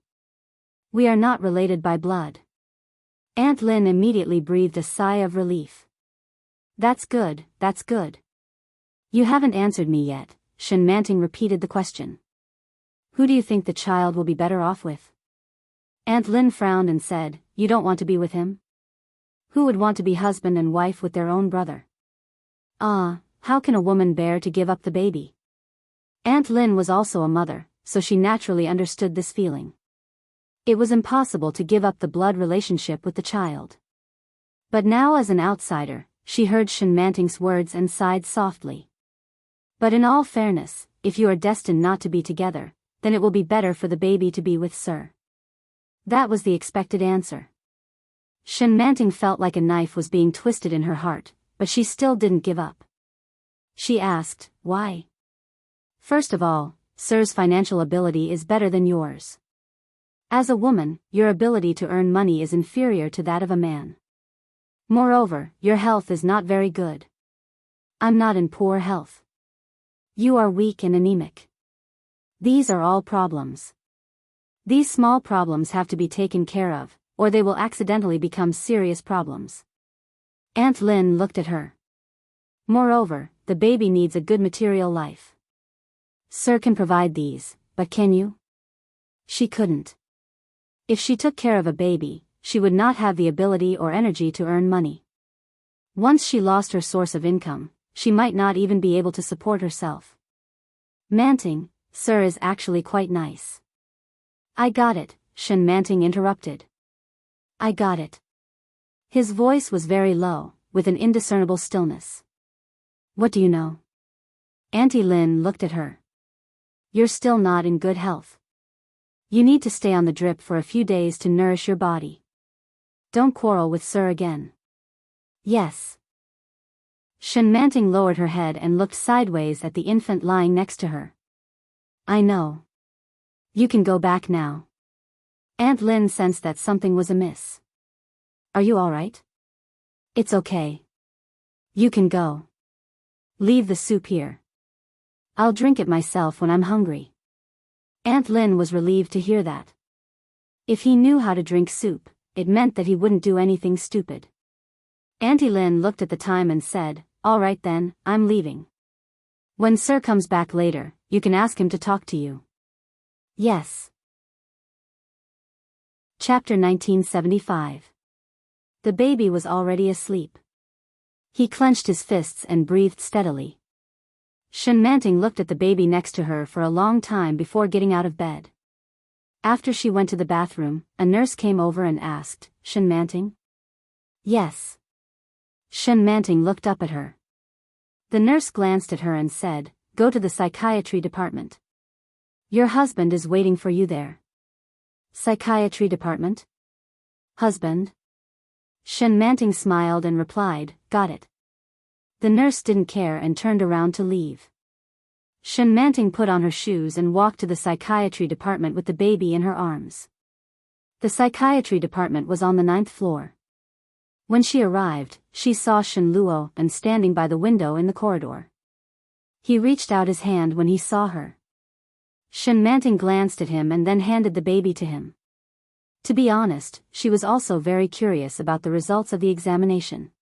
We are not related by blood. Aunt Lin immediately breathed a sigh of relief. That's good, that's good. You haven't answered me yet, Shenmanting repeated the question. Who do you think the child will be better off with? Aunt Lin frowned and said, you don't want to be with him? Who would want to be husband and wife with their own brother? Ah, how can a woman bear to give up the baby? Aunt Lin was also a mother, so she naturally understood this feeling. It was impossible to give up the blood relationship with the child. But now as an outsider, she heard Shenmanting's words and sighed softly. But in all fairness, if you are destined not to be together, then it will be better for the baby to be with Sir. That was the expected answer. Shenmanting felt like a knife was being twisted in her heart, but she still didn't give up. She asked, why? First of all, Sir's financial ability is better than yours. As a woman, your ability to earn money is inferior to that of a man. Moreover, your health is not very good. I'm not in poor health. You are weak and anemic. These are all problems. These small problems have to be taken care of, or they will accidentally become serious problems. Aunt Lin looked at her. Moreover, the baby needs a good material life. Sir can provide these, but can you? She couldn't. If she took care of a baby, she would not have the ability or energy to earn money. Once she lost her source of income, she might not even be able to support herself. Manting, sir, is actually quite nice. I got it, Shen Manting interrupted. I got it. His voice was very low, with an indiscernible stillness. What do you know? Auntie Lin looked at her. You're still not in good health. You need to stay on the drip for a few days to nourish your body. Don't quarrel with Sir again. Yes. Shen Manting lowered her head and looked sideways at the infant lying next to her. I know. You can go back now. Aunt Lin sensed that something was amiss. Are you all right? It's okay. You can go. Leave the soup here. I'll drink it myself when I'm hungry. Aunt Lin was relieved to hear that. If he knew how to drink soup, it meant that he wouldn't do anything stupid. Auntie Lin looked at the time and said, all right then, I'm leaving. When Sir comes back later, you can ask him to talk to you. Yes. Chapter 1975. The baby was already asleep. He clenched his fists and breathed steadily. Shen Manting looked at the baby next to her for a long time before getting out of bed. After she went to the bathroom, a nurse came over and asked, Shen Manting? Yes. Shen Manting looked up at her. The nurse glanced at her and said, go to the psychiatry department. Your husband is waiting for you there. Psychiatry department? Husband? Shen Manting smiled and replied, got it. The nurse didn't care and turned around to leave. Shen Manting put on her shoes and walked to the psychiatry department with the baby in her arms. The psychiatry department was on the 9th floor. When she arrived, she saw Shen Luo and standing by the window in the corridor. He reached out his hand when he saw her. Shen Manting glanced at him and then handed the baby to him. To be honest, she was also very curious about the results of the examination.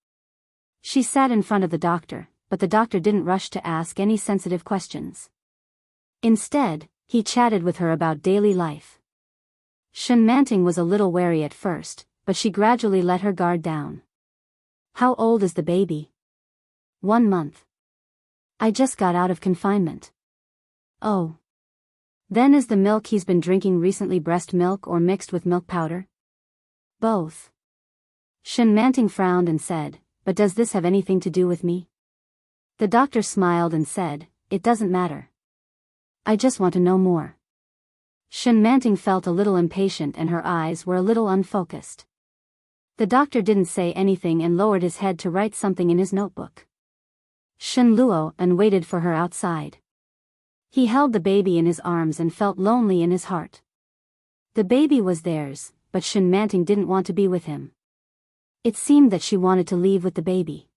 She sat in front of the doctor, but the doctor didn't rush to ask any sensitive questions. Instead, he chatted with her about daily life. Shen Manting was a little wary at first, but she gradually let her guard down. How old is the baby? 1 month. I just got out of confinement. Oh. Then is the milk he's been drinking recently breast milk or mixed with milk powder? Both. Shen Manting frowned and said, but does this have anything to do with me? The doctor smiled and said, it doesn't matter. I just want to know more. Shen Manting felt a little impatient and her eyes were a little unfocused. The doctor didn't say anything and lowered his head to write something in his notebook. Shen Luo and waited for her outside. He held the baby in his arms and felt lonely in his heart. The baby was theirs, but Shen Manting didn't want to be with him. It seemed that she wanted to leave with the baby.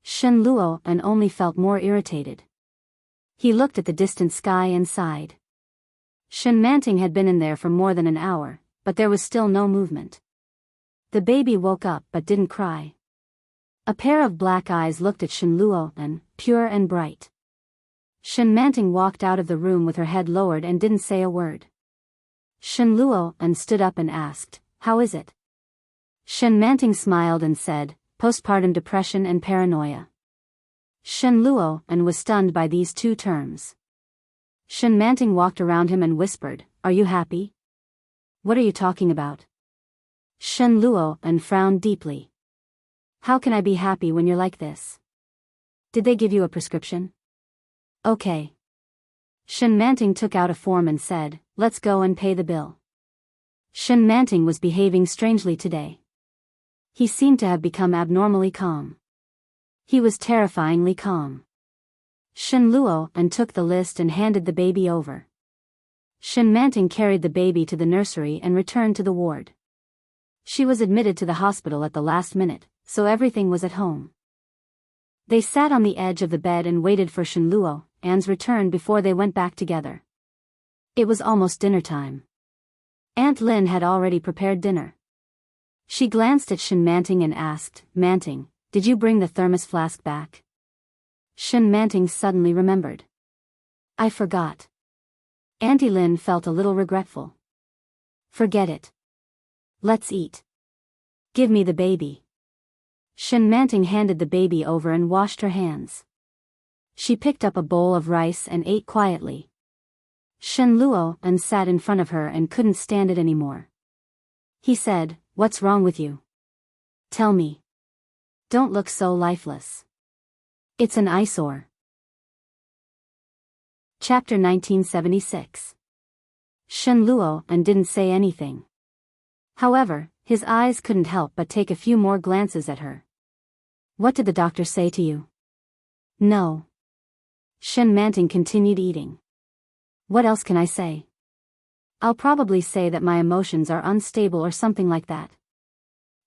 Shen Luo and only felt more irritated. He looked at the distant sky and sighed. Shen Manting had been in there for more than an hour, but there was still no movement. The baby woke up but didn't cry. A pair of black eyes looked at Shen Luo and, pure and bright. Shen Manting walked out of the room with her head lowered and didn't say a word. Shen Luo and stood up and asked, how is it? Shen Manting smiled and said, postpartum depression and paranoia. Shen Luo and was stunned by these two terms. Shen Manting walked around him and whispered, are you happy? What are you talking about? Shen Luo and frowned deeply. How can I be happy when you're like this? Did they give you a prescription? Okay. Shen Manting took out a form and said, let's go and pay the bill. Shen Manting was behaving strangely today. He seemed to have become abnormally calm. He was terrifyingly calm. Shen Luo and took the list and handed the baby over. Shen Manting carried the baby to the nursery and returned to the ward. She was admitted to the hospital at the last minute, so everything was at home. They sat on the edge of the bed and waited for Shen Luo Anne's return before they went back together. It was almost dinner time. Aunt Lin had already prepared dinner. She glanced at Shenmanting and asked, "Manting, did you bring the thermos flask back?" Shenmanting suddenly remembered. "I forgot." Auntie Lin felt a little regretful. "Forget it. Let's eat. Give me the baby." Shenmanting handed the baby over and washed her hands. She picked up a bowl of rice and ate quietly. Shen Luo and sat in front of her and couldn't stand it anymore. He said, "What's wrong with you? Tell me. Don't look so lifeless. It's an eyesore." Chapter 1976. Shen Luo and didn't say anything. However, his eyes couldn't help but take a few more glances at her. "What did the doctor say to you?" "No." Shenmanting continued eating. "What else can I say? I'll probably say that my emotions are unstable or something like that."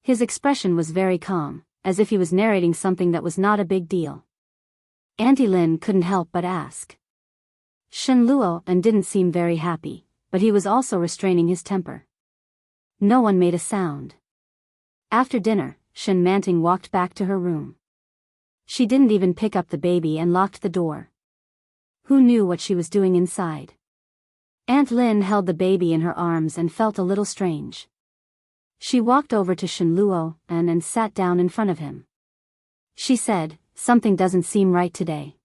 His expression was very calm, as if he was narrating something that was not a big deal. Auntie Lin couldn't help but ask. Shen Luo and didn't seem very happy, but he was also restraining his temper. No one made a sound. After dinner, Shenmanting walked back to her room. She didn't even pick up the baby and locked the door. Who knew what she was doing inside? Aunt Lin held the baby in her arms and felt a little strange. She walked over to Shen Luo and sat down in front of him. She said, "Something doesn't seem right today."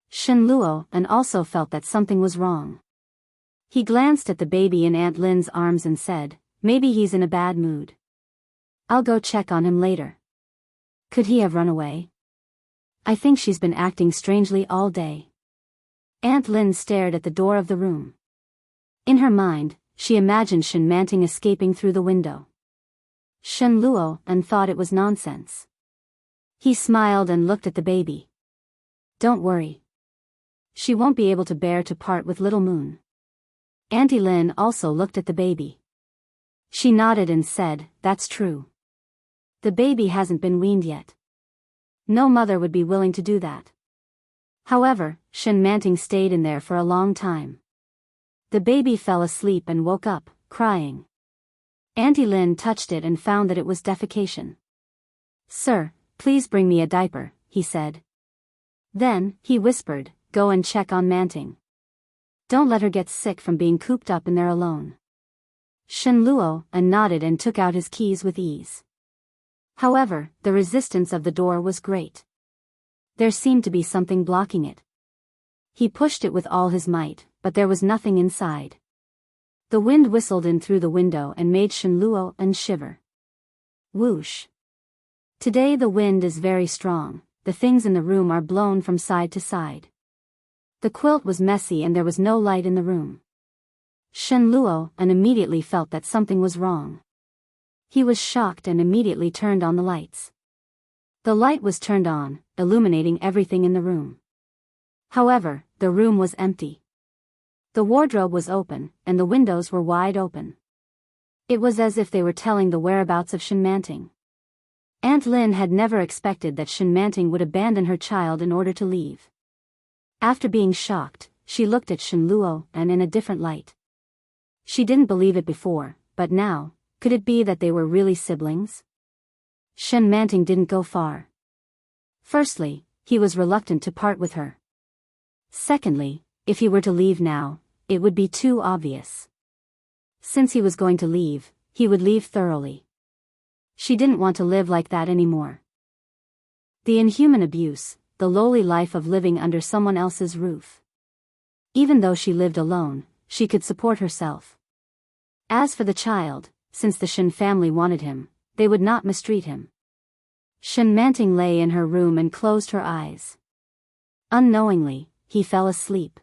Shen Luo and also felt that something was wrong. He glanced at the baby in Aunt Lin's arms and said, "Maybe he's in a bad mood. I'll go check on him later." Could he have run away? "I think she's been acting strangely all day." Aunt Lin stared at the door of the room. In her mind, she imagined Shenmanting escaping through the window. Shen Luo and thought it was nonsense. He smiled and looked at the baby. "Don't worry. She won't be able to bear to part with little Moon." Auntie Lin also looked at the baby. She nodded and said, "That's true. The baby hasn't been weaned yet. No mother would be willing to do that." However, Shenmanting stayed in there for a long time. The baby fell asleep and woke up, crying. Auntie Lin touched it and found that it was defecation. "Sir, please bring me a diaper," he said. Then, he whispered, "Go and check on Manting. Don't let her get sick from being cooped up in there alone." Shen Luo nodded and took out his keys with ease. However, the resistance of the door was great. There seemed to be something blocking it. He pushed it with all his might, but there was nothing inside. The wind whistled in through the window and made Shen Luo shiver. Whoosh. Today the wind is very strong, the things in the room are blown from side to side. The quilt was messy and there was no light in the room. Shen Luo immediately felt that something was wrong. He was shocked and immediately turned on the lights. The light was turned on, illuminating everything in the room. However, the room was empty. The wardrobe was open, and the windows were wide open. It was as if they were telling the whereabouts of Shenmanting. Aunt Lin had never expected that Shenmanting would abandon her child in order to leave. After being shocked, she looked at Shen Luo in a different light. She didn't believe it before, but now, could it be that they were really siblings? Shenmanting didn't go far. Firstly, he was reluctant to part with her. Secondly, if he were to leave now, it would be too obvious. Since he was going to leave, he would leave thoroughly. She didn't want to live like that anymore. The inhuman abuse, the lowly life of living under someone else's roof. Even though she lived alone, she could support herself. As for the child, since the Shen family wanted him, they would not mistreat him. Shenmanting lay in her room and closed her eyes. Unknowingly, he fell asleep.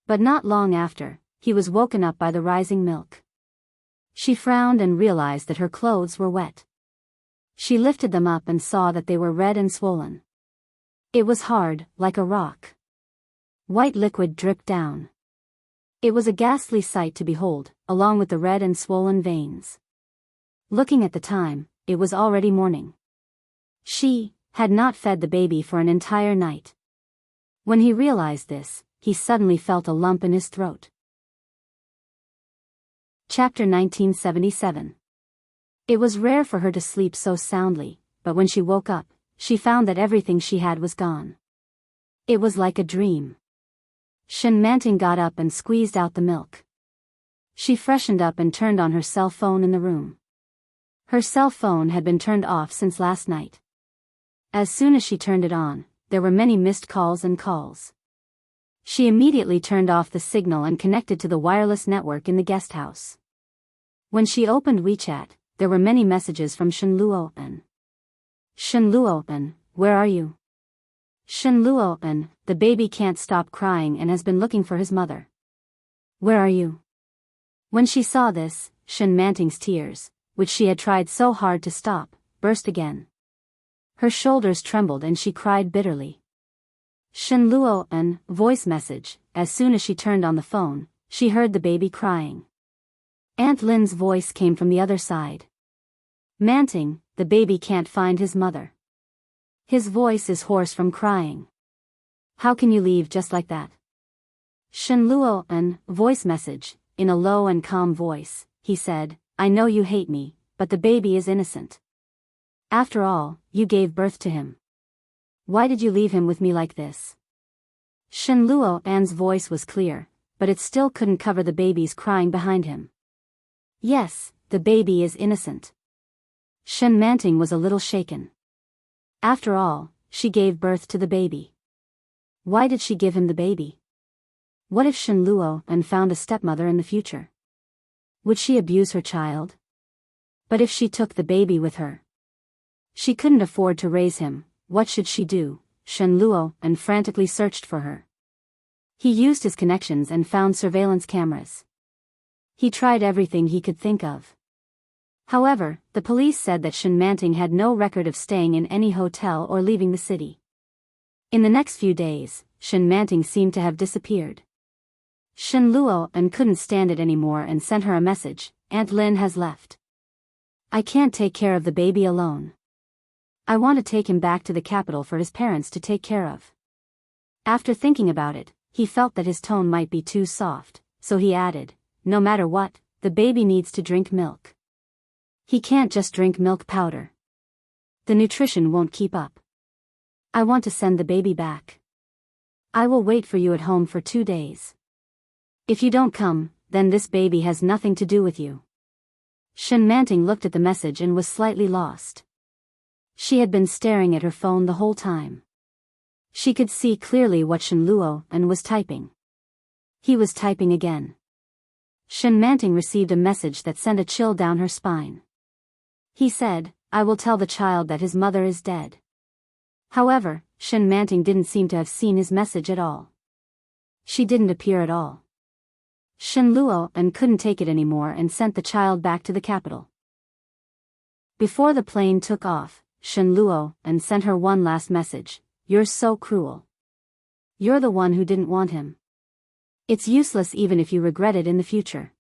But not long after, he was woken up by the rising milk. She frowned and realized that her clothes were wet. She lifted them up and saw that they were red and swollen. It was hard, like a rock. White liquid dripped down. It was a ghastly sight to behold, along with the red and swollen veins. Looking at the time, it was already morning. She had not fed the baby for an entire night. When he realized this, he suddenly felt a lump in his throat. Chapter 1977. It was rare for her to sleep so soundly, but when she woke up, she found that everything she had was gone. It was like a dream. Enchanting got up and squeezed out the milk. She freshened up and turned on her cell phone in the room. Her cell phone had been turned off since last night. As soon as she turned it on, there were many missed calls and calls. She immediately turned off the signal and connected to the wireless network in the guest house. When she opened WeChat, there were many messages from Shenluo-en. Shenluo-en, where are you? Shenluo-en, the baby can't stop crying and has been looking for his mother. Where are you? When she saw this, Enchanting's tears, which she had tried so hard to stop, burst again. Her shoulders trembled and she cried bitterly. Shenluo-en, voice message. As soon as she turned on the phone, she heard the baby crying. Aunt Lin's voice came from the other side. Manting, the baby can't find his mother. His voice is hoarse from crying. How can you leave just like that? Shenluo-en, voice message. In a low and calm voice, he said, I know you hate me, but the baby is innocent. After all, you gave birth to him. Why did you leave him with me like this? Shenluo-en's voice was clear, but it still couldn't cover the baby's crying behind him. Yes, the baby is innocent. Enchanting was a little shaken. After all, she gave birth to the baby. Why did she give him the baby? What if Shenluo-en found a stepmother in the future? Would she abuse her child? But if she took the baby with her? She couldn't afford to raise him. What should she do? Shenluo-en frantically searched for her. He used his connections and found surveillance cameras. He tried everything he could think of. However, the police said that Enchanting had no record of staying in any hotel or leaving the city. In the next few days, Enchanting seemed to have disappeared. Shenluo-en couldn't stand it anymore and sent her a message. Aunt Lin has left. I can't take care of the baby alone. I want to take him back to the capital for his parents to take care of. After thinking about it, he felt that his tone might be too soft, so he added, no matter what, the baby needs to drink milk. He can't just drink milk powder. The nutrition won't keep up. I want to send the baby back. I will wait for you at home for 2 days. If you don't come, then this baby has nothing to do with you. Enchanting looked at the message and was slightly lost. She had been staring at her phone the whole time. She could see clearly what Shenluo-en was typing. He was typing again. Enchanting received a message that sent a chill down her spine. He said, I will tell the child that his mother is dead. However, Enchanting didn't seem to have seen his message at all. She didn't appear at all. Shenluo-en couldn't take it anymore and sent the child back to the capital. Before the plane took off, Shenluo-en sent her one last message. You're so cruel. You're the one who didn't want him. It's useless even if you regret it in the future.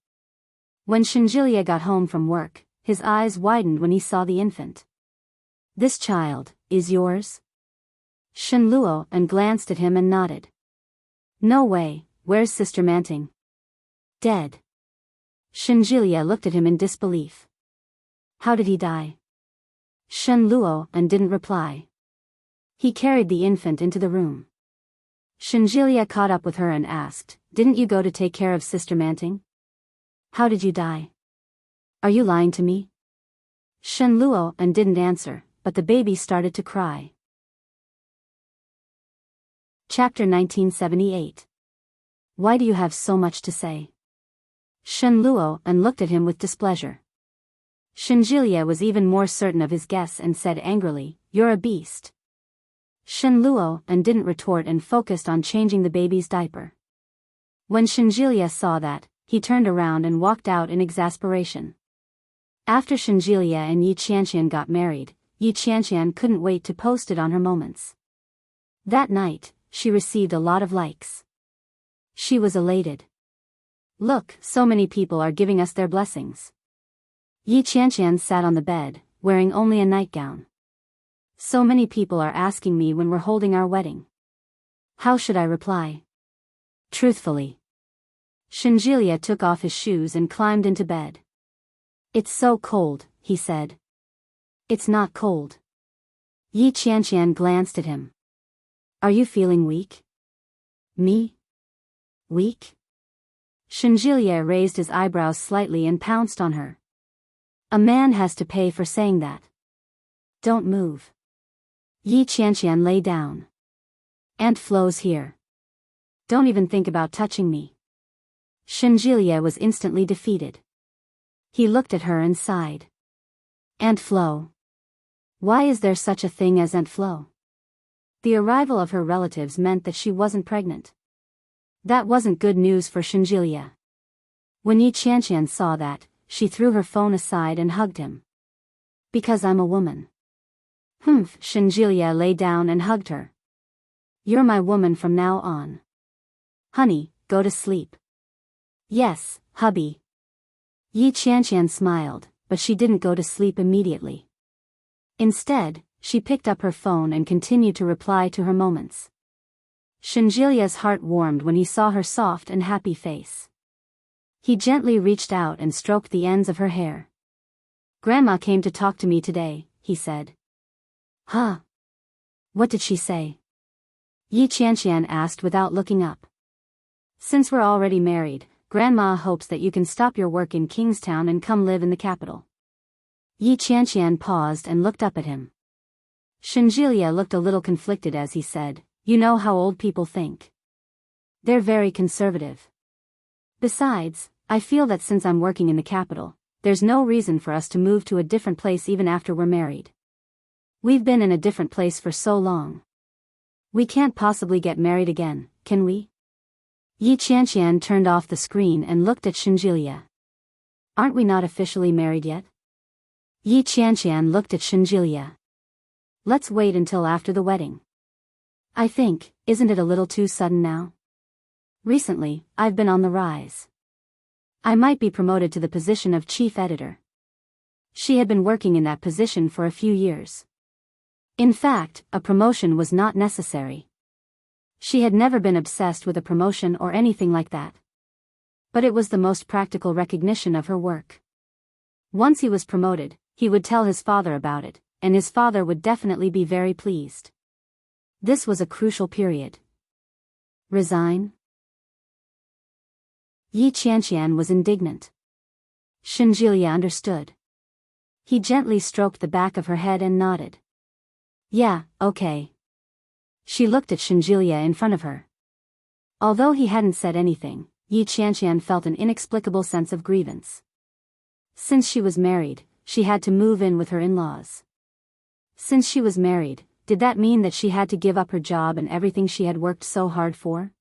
When Shenjilia got home from work, his eyes widened when he saw the infant. This child is yours? Shenluo-en glanced at him and nodded. No way, where's Sister Manting? Dead. Shenjilia looked at him in disbelief. How did he die? Shenluo-en didn't reply. He carried the infant into the room. Shenjilia caught up with her and asked, didn't you go to take care of Sister Manting? How did you die? Are you lying to me? Shenluo-en didn't answer, but the baby started to cry. Chapter 1978. Why do you have so much to say? Shenluo-en looked at him with displeasure. Shenjilia was even more certain of his guess and said angrily, you're a beast. Shenluo-en didn't retort and focused on changing the baby's diaper. When Shenjilia saw that, he turned around and walked out in exasperation. After Shenjilia and Yi Qianqian got married, Yi Qianqian couldn't wait to post it on her moments. That night, she received a lot of likes. She was elated. Look, so many people are giving us their blessings. Yi Qianqian sat on the bed, wearing only a nightgown. So many people are asking me when we're holding our wedding. How should I reply? Truthfully. Shinjilia took off his shoes and climbed into bed. It's so cold, he said. It's not cold. Yi Qianqian glanced at him. Are you feeling weak? Me? Weak? Shinjilia raised his eyebrows slightly and pounced on her. A man has to pay for saying that. Don't move. Yi Qianqian lay down. Aunt Flo's here. Don't even think about touching me. Shinjilia was instantly defeated. He looked at her and sighed. Aunt Flo. Why is there such a thing as Aunt Flo? The arrival of her relatives meant that she wasn't pregnant. That wasn't good news for Shinjilia. When Yi Qianqian saw that, she threw her phone aside and hugged him. Because I'm a woman. Humph, Shinjilia lay down and hugged her. You're my woman from now on. Honey, go to sleep. Yes, hubby. Yi Qianqian smiled, but she didn't go to sleep immediately. Instead, she picked up her phone and continued to reply to her moments. Shinjilia's heart warmed when he saw her soft and happy face. He gently reached out and stroked the ends of her hair. Grandma came to talk to me today, he said. Huh? What did she say? Yi Qianqian asked without looking up. Since we're already married, Grandma hopes that you can stop your work in Kingstown and come live in the capital. Yi Qianqian paused and looked up at him. Shinjilia looked a little conflicted as he said, You know how old people think. They're very conservative. Besides, I feel that since I'm working in the capital, there's no reason for us to move to a different place even after we're married. We've been in a different place for so long. We can't possibly get married again, can we? Yi Qianqian turned off the screen and looked at Shinjilia. Aren't we not officially married yet? Yi Qianqian looked at Shinjilia. Let's wait until after the wedding. I think, isn't it a little too sudden now? Recently, I've been on the rise. I might be promoted to the position of chief editor. She had been working in that position for a few years. In fact, a promotion was not necessary. She had never been obsessed with a promotion or anything like that. But it was the most practical recognition of her work. Once he was promoted, he would tell his father about it, and his father would definitely be very pleased. This was a crucial period. Resign? Yi Qianqian was indignant. Shinjilia understood. He gently stroked the back of her head and nodded. Yeah, okay. She looked at Shinjilia in front of her. Although he hadn't said anything, Yi Qianqian felt an inexplicable sense of grievance. Since she was married, she had to move in with her in-laws. Since she was married, did that mean that she had to give up her job and everything she had worked so hard for?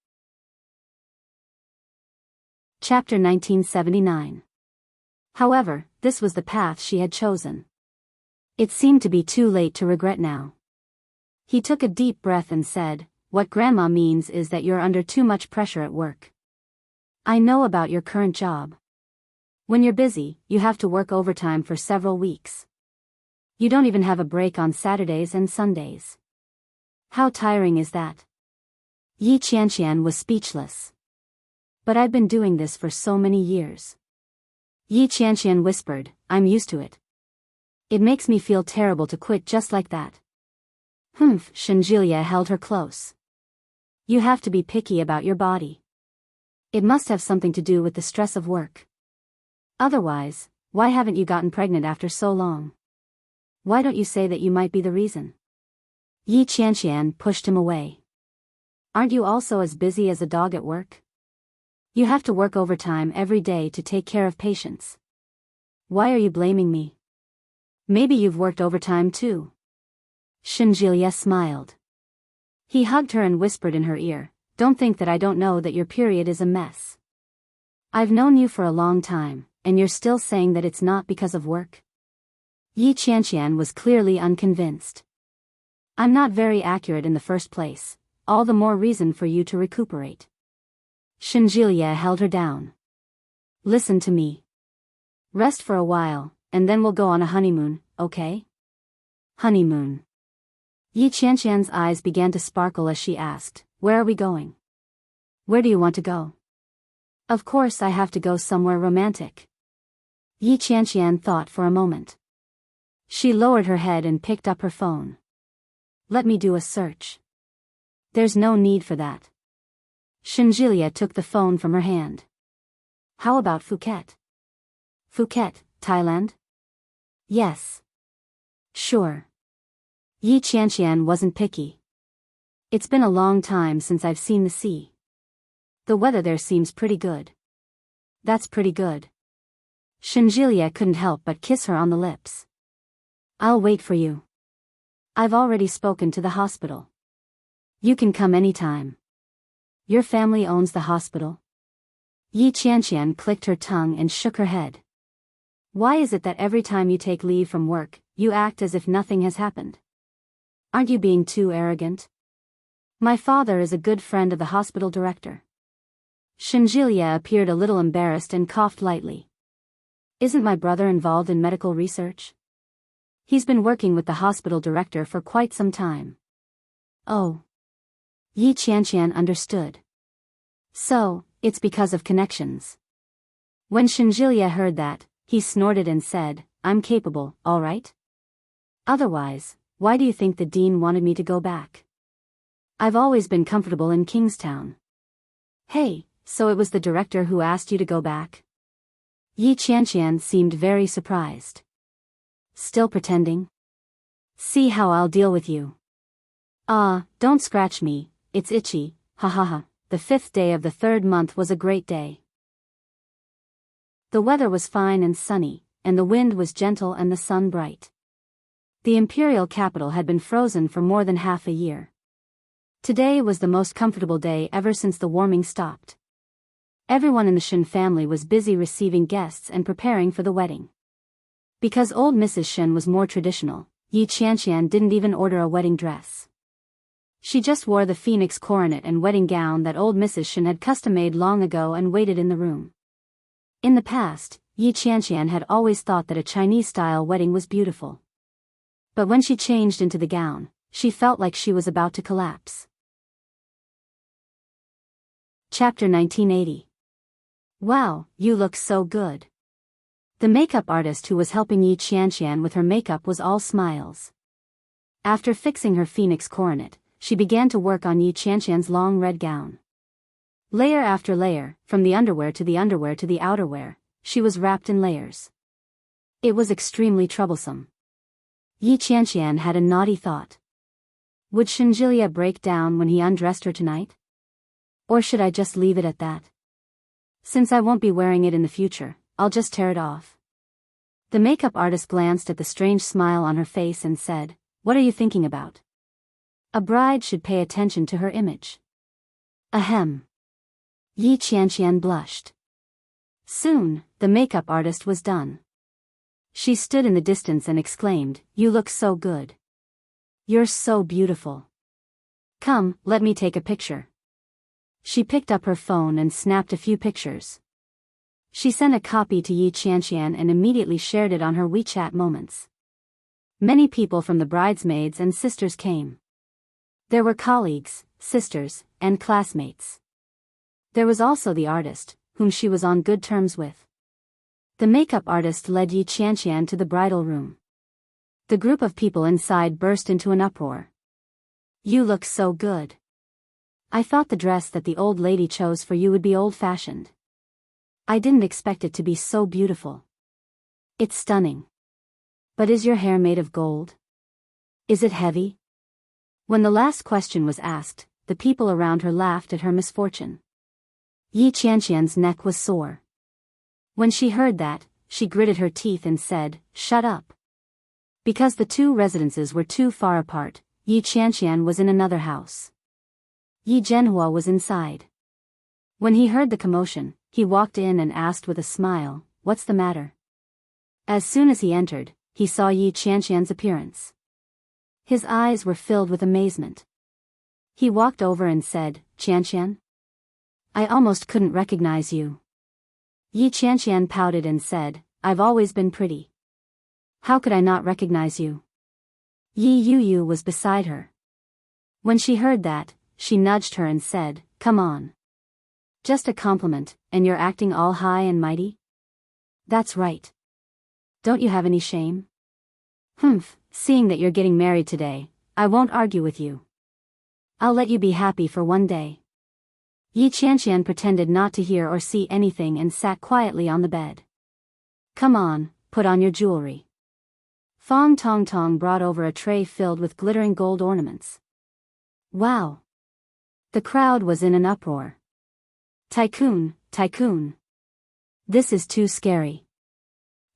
Chapter 1979. However, this was the path she had chosen. It seemed to be too late to regret now. He took a deep breath and said, What Grandma means is that you're under too much pressure at work. I know about your current job. When you're busy, you have to work overtime for several weeks. You don't even have a break on Saturdays and Sundays. How tiring is that? Yi Qianqian was speechless. But I've been doing this for so many years. Yi Qianqian whispered, I'm used to it. It makes me feel terrible to quit just like that. Humph, Shinjilia held her close. You have to be picky about your body. It must have something to do with the stress of work. Otherwise, why haven't you gotten pregnant after so long? Why don't you say that you might be the reason? Yi Qianqian pushed him away. Aren't you also as busy as a dog at work? You have to work overtime every day to take care of patients. Why are you blaming me? Maybe you've worked overtime too. Shinjilia smiled. He hugged her and whispered in her ear, Don't think that I don't know that your period is a mess. I've known you for a long time, and you're still saying that it's not because of work? Yi Qianqian was clearly unconvinced. I'm not very accurate in the first place, all the more reason for you to recuperate. Shinjilia held her down. Listen to me. Rest for a while, and then we'll go on a honeymoon, okay? Honeymoon. Yi Qianqian's eyes began to sparkle as she asked, Where are we going? Where do you want to go? Of course I have to go somewhere romantic. Yi Qianqian thought for a moment. She lowered her head and picked up her phone. Let me do a search. There's no need for that. Shinjilia took the phone from her hand. How about Phuket? Phuket, Thailand? Yes. Sure. Yi Qianqian wasn't picky. It's been a long time since I've seen the sea. The weather there seems pretty good. That's pretty good. Shinjilia couldn't help but kiss her on the lips. I'll wait for you. I've already spoken to the hospital. You can come anytime. Your family owns the hospital? Yi Qianqian clicked her tongue and shook her head. Why is it that every time you take leave from work, you act as if nothing has happened? Aren't you being too arrogant? My father is a good friend of the hospital director. Shinjilia appeared a little embarrassed and coughed lightly. Isn't my brother involved in medical research? He's been working with the hospital director for quite some time. Oh. Yi Qianqian understood. So, it's because of connections. When Shinjilia heard that, he snorted and said, I'm capable, all right? Otherwise, why do you think the dean wanted me to go back? I've always been comfortable in Kingstown. Hey, so it was the director who asked you to go back? Yi Qianqian seemed very surprised. Still pretending? See how I'll deal with you. Don't scratch me, it's itchy, ha ha ha. The 5th day of the 3rd month was a great day. The weather was fine and sunny, and the wind was gentle and the sun bright. The imperial capital had been frozen for more than half a year. Today was the most comfortable day ever since the warming stopped. Everyone in the Shen family was busy receiving guests and preparing for the wedding. Because old Mrs. Shen was more traditional, Yi Qianqian didn't even order a wedding dress. She just wore the phoenix coronet and wedding gown that old Mrs. Shen had custom-made long ago and waited in the room. In the past, Yi Qianqian had always thought that a Chinese-style wedding was beautiful. But when she changed into the gown, she felt like she was about to collapse. Chapter 1980. Wow, you look so good. The makeup artist who was helping Yi Qianqian with her makeup was all smiles. After fixing her phoenix coronet, she began to work on Yi Qianqian's long red gown. Layer after layer, from the underwear to the underwear to the outerwear, she was wrapped in layers. It was extremely troublesome. Yi Qianqian had a naughty thought. Would Shinjilia break down when he undressed her tonight? Or should I just leave it at that? Since I won't be wearing it in the future, I'll just tear it off. The makeup artist glanced at the strange smile on her face and said, What are you thinking about? A bride should pay attention to her image. Ahem. Yi Qianqian blushed. Soon, the makeup artist was done. She stood in the distance and exclaimed, You look so good. You're so beautiful. Come, let me take a picture. She picked up her phone and snapped a few pictures. She sent a copy to Yi Qianqian and immediately shared it on her WeChat Moments. Many people from the bridesmaids and sisters came. There were colleagues, sisters, and classmates. There was also the artist, whom she was on good terms with. The makeup artist led Yi Qianqian to the bridal room. The group of people inside burst into an uproar. You look so good. I thought the dress that the old lady chose for you would be old-fashioned. I didn't expect it to be so beautiful. It's stunning. But is your hair made of gold? Is it heavy? When the last question was asked, the people around her laughed at her misfortune. Yi Qianqian's neck was sore. When she heard that, she gritted her teeth and said, Shut up. Because the two residences were too far apart, Yi Qianqian was in another house. Yi Zhenhua was inside. When he heard the commotion, he walked in and asked with a smile, What's the matter? As soon as he entered, he saw Yi Qianqian's appearance. His eyes were filled with amazement. He walked over and said, Qianqian? I almost couldn't recognize you. Yi Qianqian pouted and said, I've always been pretty. How could I not recognize you? Yi Yuyu was beside her. When she heard that, she nudged her and said, Come on. Just a compliment, and you're acting all high and mighty? That's right. Don't you have any shame? Humph, seeing that you're getting married today, I won't argue with you. I'll let you be happy for one day. Yi Qianqian pretended not to hear or see anything and sat quietly on the bed. Come on, put on your jewelry. Fong Tong Tong brought over a tray filled with glittering gold ornaments. Wow! The crowd was in an uproar. Tycoon, tycoon. This is too scary.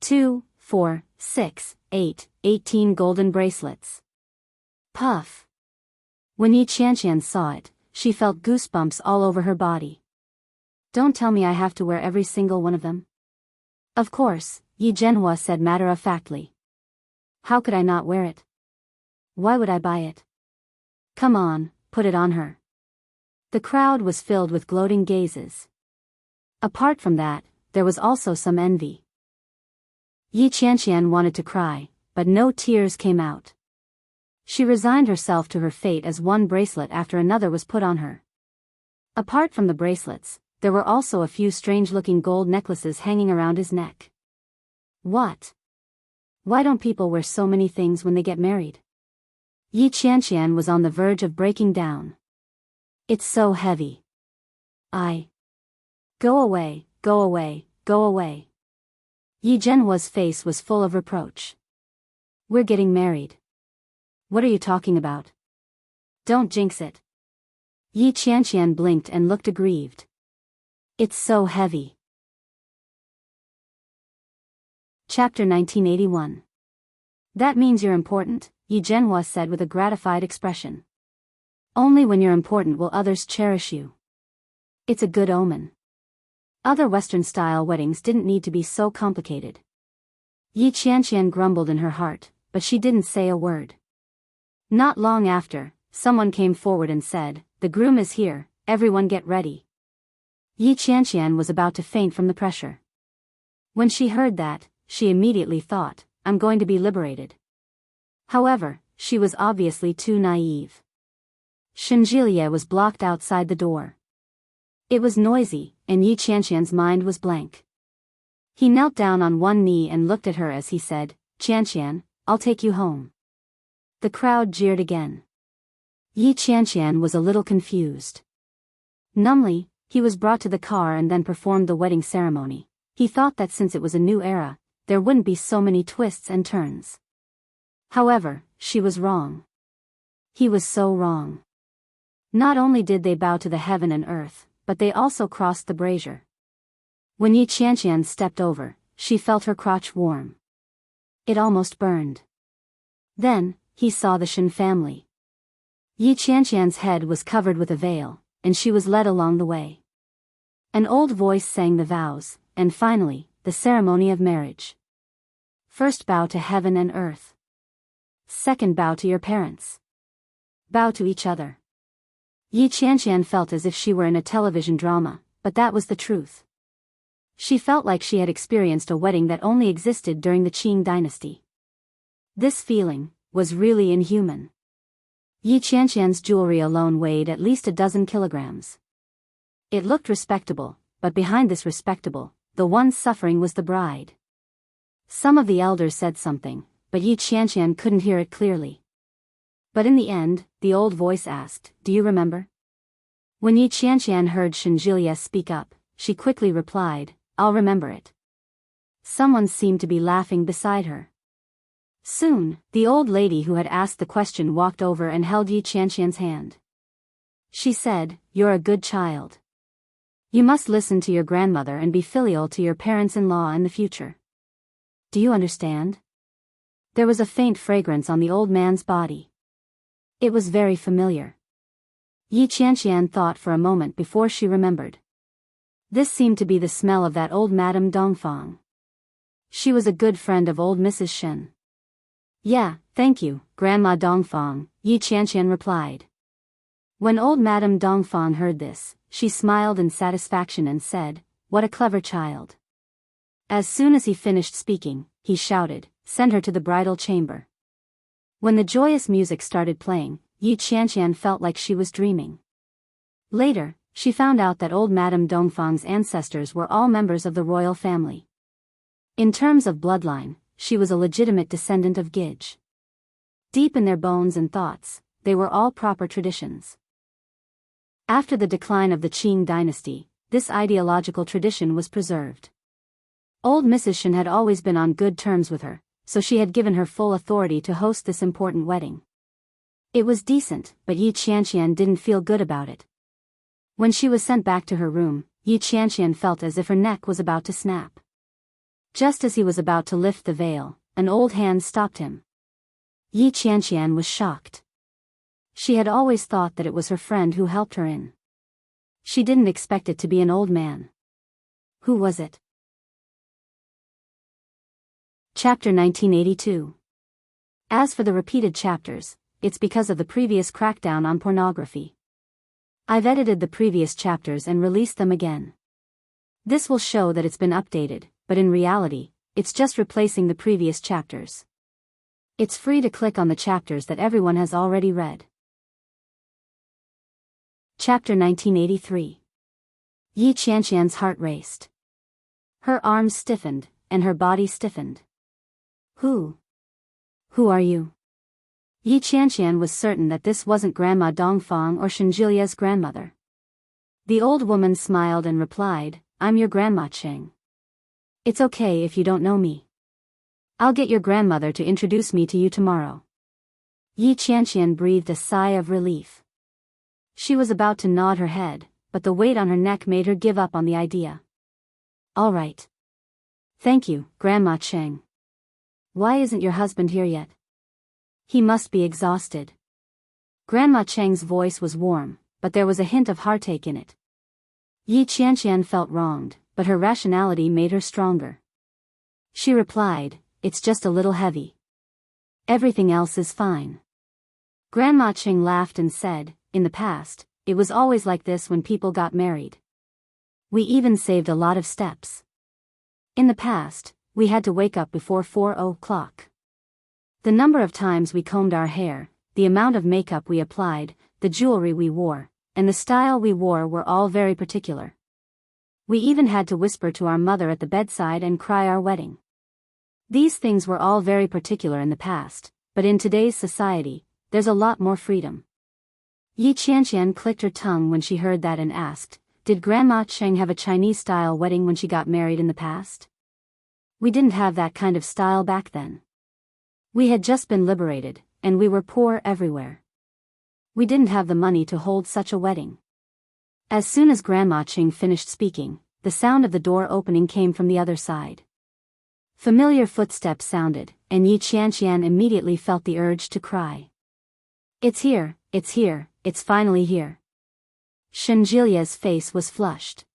2, 4, 6, 8, 18 golden bracelets. Puff. When Yi Qianqian saw it, she felt goosebumps all over her body. Don't tell me I have to wear every single one of them. Of course, Yi Zhenhua said matter-of-factly. How could I not wear it? Why would I buy it? Come on, put it on her. The crowd was filled with gloating gazes. Apart from that, there was also some envy. Yi Qianqian wanted to cry, but no tears came out. She resigned herself to her fate as one bracelet after another was put on her. Apart from the bracelets, there were also a few strange-looking gold necklaces hanging around his neck. What? Why don't people wear so many things when they get married? Yi Qianqian was on the verge of breaking down. It's so heavy. Go away, go away, go away. Yi Zhenhua's face was full of reproach. We're getting married. What are you talking about? Don't jinx it. Yi Qianqian blinked and looked aggrieved. It's so heavy. Chapter 1981. That means you're important, Yi Zhenhua said with a gratified expression. Only when you're important will others cherish you. It's a good omen. Other Western-style weddings didn't need to be so complicated. Yi Qianqian grumbled in her heart, but she didn't say a word. Not long after, someone came forward and said, "The groom is here, everyone get ready." Yi Qianqian was about to faint from the pressure. When she heard that, she immediately thought, I'm going to be liberated. However, she was obviously too naive. Shenjilie was blocked outside the door. It was noisy, and Yi Qianqian's mind was blank. He knelt down on one knee and looked at her as he said, "Qianqian, I'll take you home." The crowd jeered again. Yi Qianqian was a little confused. Numbly, he was brought to the car and then performed the wedding ceremony. He thought that since it was a new era, there wouldn't be so many twists and turns. However, she was wrong. He was so wrong. Not only did they bow to the heaven and earth, but they also crossed the brazier. When Yi Qianqian stepped over, she felt her crotch warm. It almost burned. Then, he saw the Shen family. Yi Qianqian's head was covered with a veil, and she was led along the way. An old voice sang the vows, and finally, the ceremony of marriage. First bow to heaven and earth. Second bow to your parents. Bow to each other. Yi Qianqian felt as if she were in a television drama, but that was the truth. She felt like she had experienced a wedding that only existed during the Qing dynasty. This feeling was really inhuman. Yi Qianqian's jewelry alone weighed at least a dozen kilograms. It looked respectable, but behind this respectable, the one suffering was the bride. Some of the elders said something, but Yi Qianqian couldn't hear it clearly. But in the end, the old voice asked, "Do you remember?" When Yi Qianqian heard Shenjilie speak up, she quickly replied, "I'll remember it." Someone seemed to be laughing beside her. Soon, the old lady who had asked the question walked over and held Yi Qianqian's hand. She said, "You're a good child. You must listen to your grandmother and be filial to your parents-in-law in the future. Do you understand?" There was a faint fragrance on the old man's body. It was very familiar. Yi Qianqian thought for a moment before she remembered. This seemed to be the smell of that old Madame Dongfang. She was a good friend of old Mrs. Shen. "Yeah, thank you, Grandma Dongfang," Yi Qianqian replied. When old Madame Dongfang heard this, she smiled in satisfaction and said, "What a clever child." As soon as he finished speaking, he shouted, "Send her to the bridal chamber." When the joyous music started playing, Yi Qianqian felt like she was dreaming. Later, she found out that old Madame Dongfang's ancestors were all members of the royal family. In terms of bloodline, she was a legitimate descendant of Gij. Deep in their bones and thoughts, they were all proper traditions. After the decline of the Qing dynasty, this ideological tradition was preserved. Old Mrs. Shen had always been on good terms with her, so she had given her full authority to host this important wedding. It was decent, but Yi Qianqian didn't feel good about it. When she was sent back to her room, Yi Qianqian felt as if her neck was about to snap. Just as he was about to lift the veil, an old hand stopped him. Yi Qianqian was shocked. She had always thought that it was her friend who helped her in. She didn't expect it to be an old man. Who was it? Chapter 1982. As for the repeated chapters, it's because of the previous crackdown on pornography. I've edited the previous chapters and released them again. This will show that it's been updated, but in reality, it's just replacing the previous chapters. It's free to click on the chapters that everyone has already read. Chapter 1983. Yi Qianqian's heart raced. Her arms stiffened, and her body stiffened. Who are you? Yi Qianqian was certain that this wasn't Grandma Dongfang or Shenjilia's grandmother. The old woman smiled and replied, I'm your Grandma Cheng. It's okay if you don't know me. I'll get your grandmother to introduce me to you tomorrow. Yi Qianqian breathed a sigh of relief. She was about to nod her head, but the weight on her neck made her give up on the idea. All right. Thank you, Grandma Cheng. Why isn't your husband here yet? He must be exhausted. Grandma Cheng's voice was warm, but there was a hint of heartache in it. Yi Qianqian felt wronged, but her rationality made her stronger. She replied, it's just a little heavy. Everything else is fine. Grandma Cheng laughed and said, in the past, it was always like this when people got married. We even saved a lot of steps. In the past, we had to wake up before 4 o'clock. The number of times we combed our hair, the amount of makeup we applied, the jewelry we wore, and the style we wore were all very particular. We even had to whisper to our mother at the bedside and cry our wedding. These things were all very particular in the past, but in today's society, there's a lot more freedom. Yi Qianqian clicked her tongue when she heard that and asked, did Grandma Cheng have a Chinese-style wedding when she got married in the past? We didn't have that kind of style back then. We had just been liberated, and we were poor everywhere. We didn't have the money to hold such a wedding. As soon as Grandma Cheng finished speaking, the sound of the door opening came from the other side. Familiar footsteps sounded, and Yi Qianqian immediately felt the urge to cry. It's here, it's finally here. Shenjilia's face was flushed.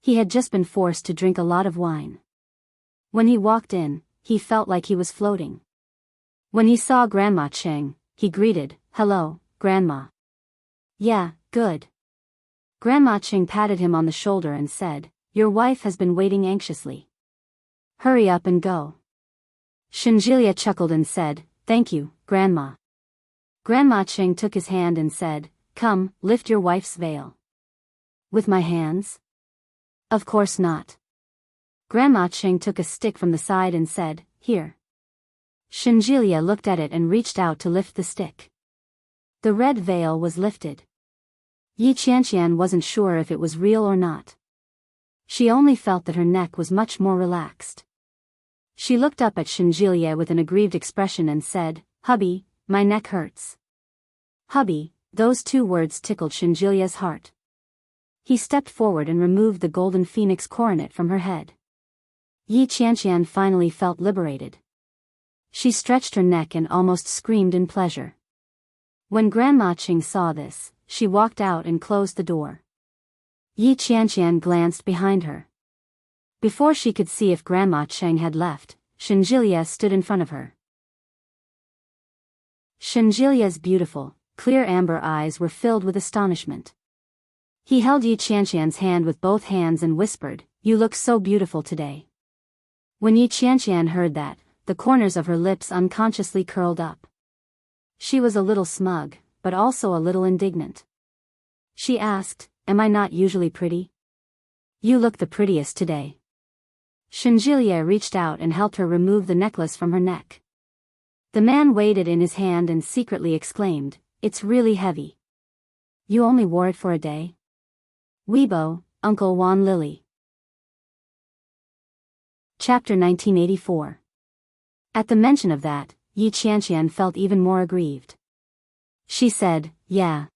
He had just been forced to drink a lot of wine. When he walked in, he felt like he was floating. When he saw Grandma Cheng, he greeted, hello, Grandma. Yeah, good. Grandma Cheng patted him on the shoulder and said, your wife has been waiting anxiously. Hurry up and go. Shenjilia chuckled and said, thank you, Grandma. Grandma Cheng took his hand and said, come, lift your wife's veil. With my hands? Of course not. Grandma Cheng took a stick from the side and said, here. Shenjilia looked at it and reached out to lift the stick. The red veil was lifted. Yi Qianqian wasn't sure if it was real or not. She only felt that her neck was much more relaxed. She looked up at Shenjilia with an aggrieved expression and said, hubby, my neck hurts. Hubby, those two words tickled Shenjilia's heart. He stepped forward and removed the golden phoenix coronet from her head. Yi Qianqian finally felt liberated. She stretched her neck and almost screamed in pleasure. When Grandma Cheng saw this, she walked out and closed the door. Yi Qianqian glanced behind her. Before she could see if Grandma Cheng had left, Shenjilia stood in front of her. Shenjilia's beautiful, clear amber eyes were filled with astonishment. He held Yi Qianqian's hand with both hands and whispered, you look so beautiful today. When Yi Qianqian heard that, the corners of her lips unconsciously curled up. She was a little smug, but also a little indignant. She asked, am I not usually pretty? You look the prettiest today. Shenjilie reached out and helped her remove the necklace from her neck. The man weighed it in his hand and secretly exclaimed, "It's really heavy. You only wore it for a day?" Weibo, Uncle Wan Lily. Chapter 1984. At the mention of that, Yi Qianqian felt even more aggrieved. She said, "Yeah.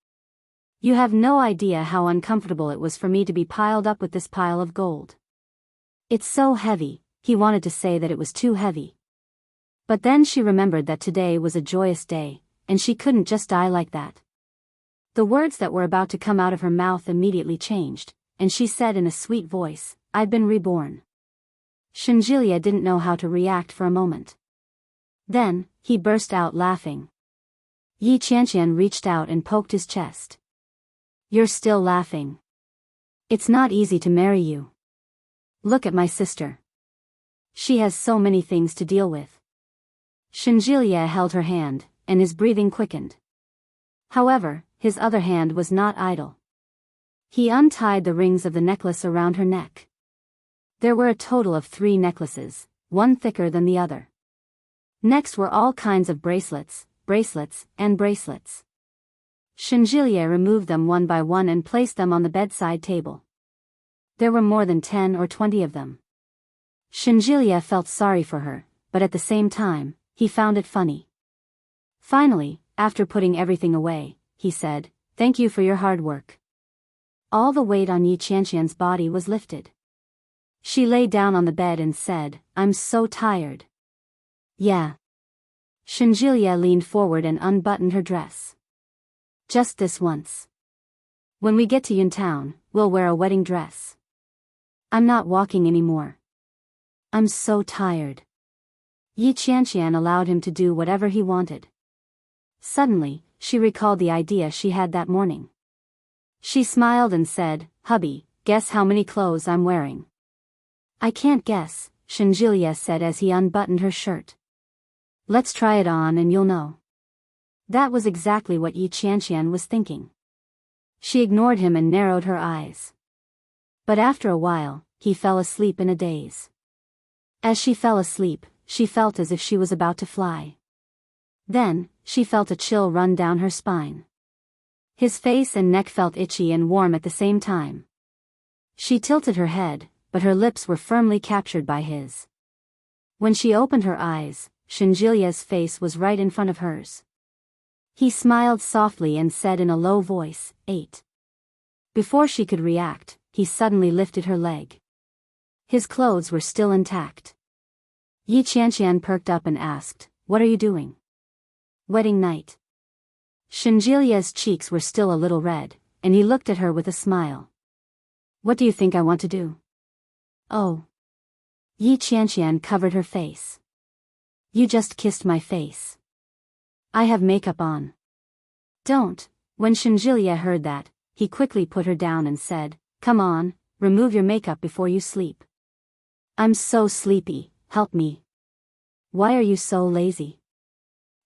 You have no idea how uncomfortable it was for me to be piled up with this pile of gold. It's so heavy." He wanted to say that it was too heavy. But then she remembered that today was a joyous day, and she couldn't just die like that. The words that were about to come out of her mouth immediately changed, and she said in a sweet voice, "I've been reborn." Shenjilie didn't know how to react for a moment. Then, he burst out laughing. Yi Qianqian reached out and poked his chest. "You're still laughing. It's not easy to marry you. Look at my sister. She has so many things to deal with." Shenjilie held her hand, and his breathing quickened. However, his other hand was not idle. He untied the rings of the necklace around her neck. There were a total of 3 necklaces, one thicker than the other. Next were all kinds of bracelets, and bracelets. Shenjilie removed them one by one and placed them on the bedside table. There were more than 10 or 20 of them. Shenjilie felt sorry for her, but at the same time, he found it funny. Finally, after putting everything away, he said, "Thank you for your hard work." All the weight on Yi Qianqian's body was lifted. She lay down on the bed and said, "I'm so tired." "Yeah." Shenjilie leaned forward and unbuttoned her dress. "Just this once. When we get to Yuntown, we'll wear a wedding dress. I'm not walking anymore. I'm so tired." Yi Qianqian allowed him to do whatever he wanted. Suddenly, she recalled the idea she had that morning. She smiled and said, "Hubby, guess how many clothes I'm wearing." "I can't guess," Shenjilie said as he unbuttoned her shirt. "Let's try it on and you'll know." That was exactly what Yi Qianqian was thinking. She ignored him and narrowed her eyes. But after a while, he fell asleep in a daze. As she fell asleep, she felt as if she was about to fly. Then, she felt a chill run down her spine. His face and neck felt itchy and warm at the same time. She tilted her head, but her lips were firmly captured by his. When she opened her eyes, Shenjilie's face was right in front of hers. He smiled softly and said in a low voice, "8." Before she could react, he suddenly lifted her leg. His clothes were still intact. Yi Qianqian perked up and asked, "What are you doing?" "Wedding night." Shenjilie's cheeks were still a little red, and he looked at her with a smile. "What do you think I want to do?" "Oh." Yi Qianqian covered her face. "You just kissed my face. I have makeup on." "Don't." When Shenjilie heard that, he quickly put her down and said, "Come on, remove your makeup before you sleep." "I'm so sleepy, help me." "Why are you so lazy?"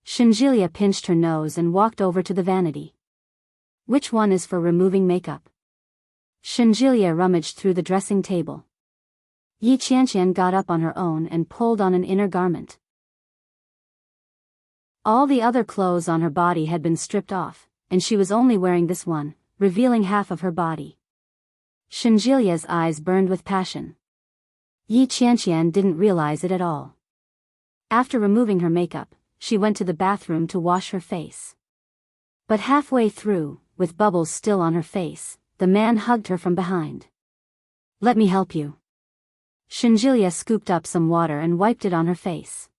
Shenjilie pinched her nose and walked over to the vanity. "Which one is for removing makeup?" Shenjilie rummaged through the dressing table. Yi Qianqian got up on her own and pulled on an inner garment. All the other clothes on her body had been stripped off, and she was only wearing this one, revealing half of her body. Shenjilie's eyes burned with passion. Yi Qianqian didn't realize it at all. After removing her makeup, she went to the bathroom to wash her face. But halfway through, with bubbles still on her face, the man hugged her from behind. "Let me help you." Shenjilie scooped up some water and wiped it on her face.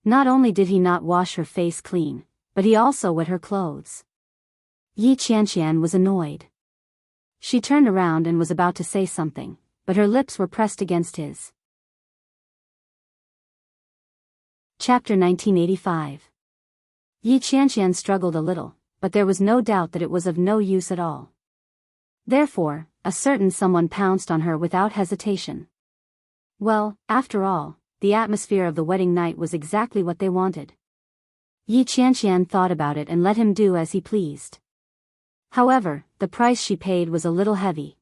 Not only did he not wash her face clean, but he also wet her clothes. Yi Qianqian was annoyed. She turned around and was about to say something, but her lips were pressed against his. Chapter 1985. Yi Qianqian struggled a little, but there was no doubt that it was of no use at all. Therefore, a certain someone pounced on her without hesitation. Well, after all, the atmosphere of the wedding night was exactly what they wanted. Yi Qianqian thought about it and let him do as he pleased. However, the price she paid was a little heavy.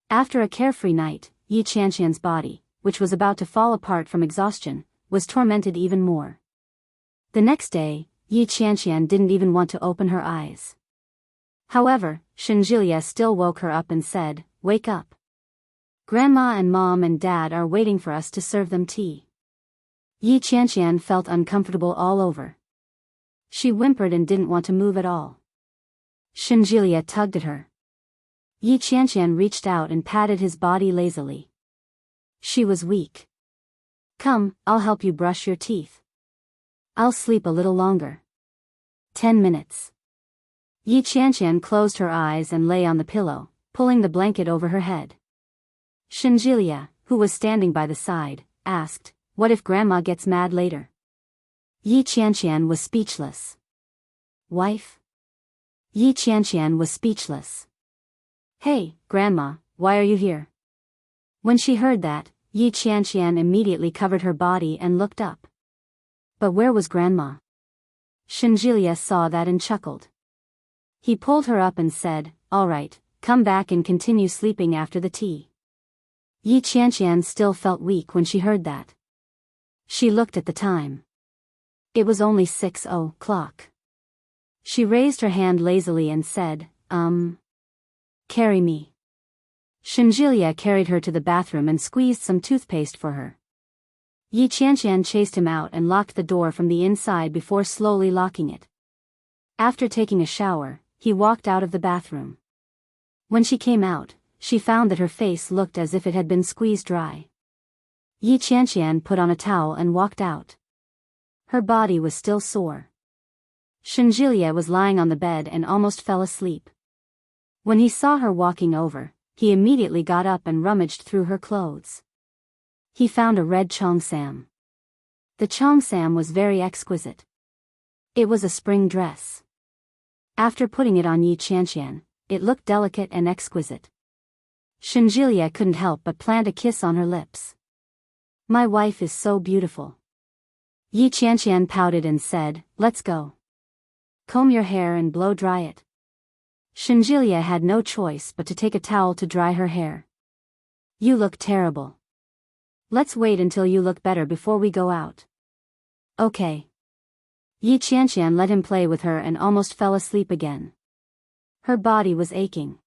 After a carefree night, Yi Qianqian's body, which was about to fall apart from exhaustion, was tormented even more. The next day, Yi Qianqian didn't even want to open her eyes. However, Shenjilia still woke her up and said, "Wake up. Grandma and Mom and Dad are waiting for us to serve them tea." Yi Qianqian felt uncomfortable all over. She whimpered and didn't want to move at all. Shenjilia tugged at her. Yi Qianqian reached out and patted his body lazily. She was weak. "Come, I'll help you brush your teeth. I'll sleep a little longer." 10 minutes. Yi Qianqian closed her eyes and lay on the pillow, pulling the blanket over her head. Shenjilia, who was standing by the side, asked, "What if Grandma gets mad later?" Yi Qianqian was speechless. "Wife?" Yi Qianqian was speechless. "Hey, Grandma, why are you here?" When she heard that, Yi Qianqian immediately covered her body and looked up. But where was Grandma? Shenjilia saw that and chuckled. He pulled her up and said, "All right, come back and continue sleeping after the tea." Yi Qianqian still felt weak when she heard that. She looked at the time. It was only 6 o'clock. She raised her hand lazily and said, Carry me." Shenjilia carried her to the bathroom and squeezed some toothpaste for her. Yi Qianqian chased him out and locked the door from the inside before slowly locking it. After taking a shower, he walked out of the bathroom. When she came out, she found that her face looked as if it had been squeezed dry. Yi Qianqian put on a towel and walked out. Her body was still sore. Shenjilia was lying on the bed and almost fell asleep. When he saw her walking over, he immediately got up and rummaged through her clothes. He found a red cheongsam. The cheongsam was very exquisite. It was a spring dress. After putting it on Yi Qianqian, it looked delicate and exquisite. Shenjilia couldn't help but plant a kiss on her lips. "My wife is so beautiful." Yi Qianqian pouted and said, "Let's go. Comb your hair and blow dry it." Shenjilia had no choice but to take a towel to dry her hair. "You look terrible. Let's wait until you look better before we go out." "Okay." Yi Qianqian let him play with her and almost fell asleep again. Her body was aching.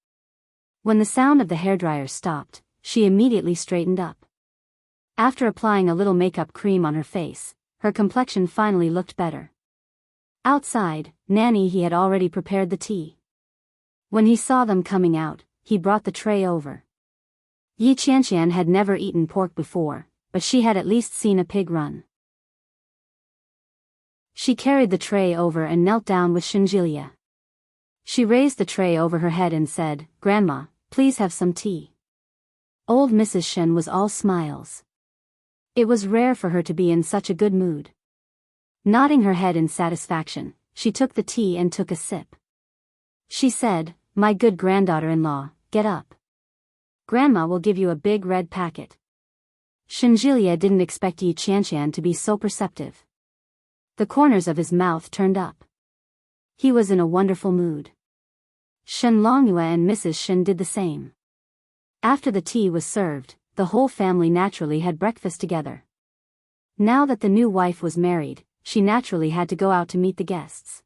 When the sound of the hairdryer stopped, she immediately straightened up. After applying a little makeup cream on her face, her complexion finally looked better. Outside, Nanny he had already prepared the tea. When he saw them coming out, he brought the tray over. Yi Qianqian had never eaten pork before, but she had at least seen a pig run. She carried the tray over and knelt down with Shenjilia. She raised the tray over her head and said, "Grandma, please have some tea." Old Mrs. Shen was all smiles. It was rare for her to be in such a good mood. Nodding her head in satisfaction, she took the tea and took a sip. She said, "My good granddaughter-in-law, get up. Grandma will give you a big red packet." Shenjilia didn't expect Yi Qianqian to be so perceptive. The corners of his mouth turned up. He was in a wonderful mood. Shen Longyue and Mrs. Shen did the same. After the tea was served, the whole family naturally had breakfast together. Now that the new wife was married, she naturally had to go out to meet the guests.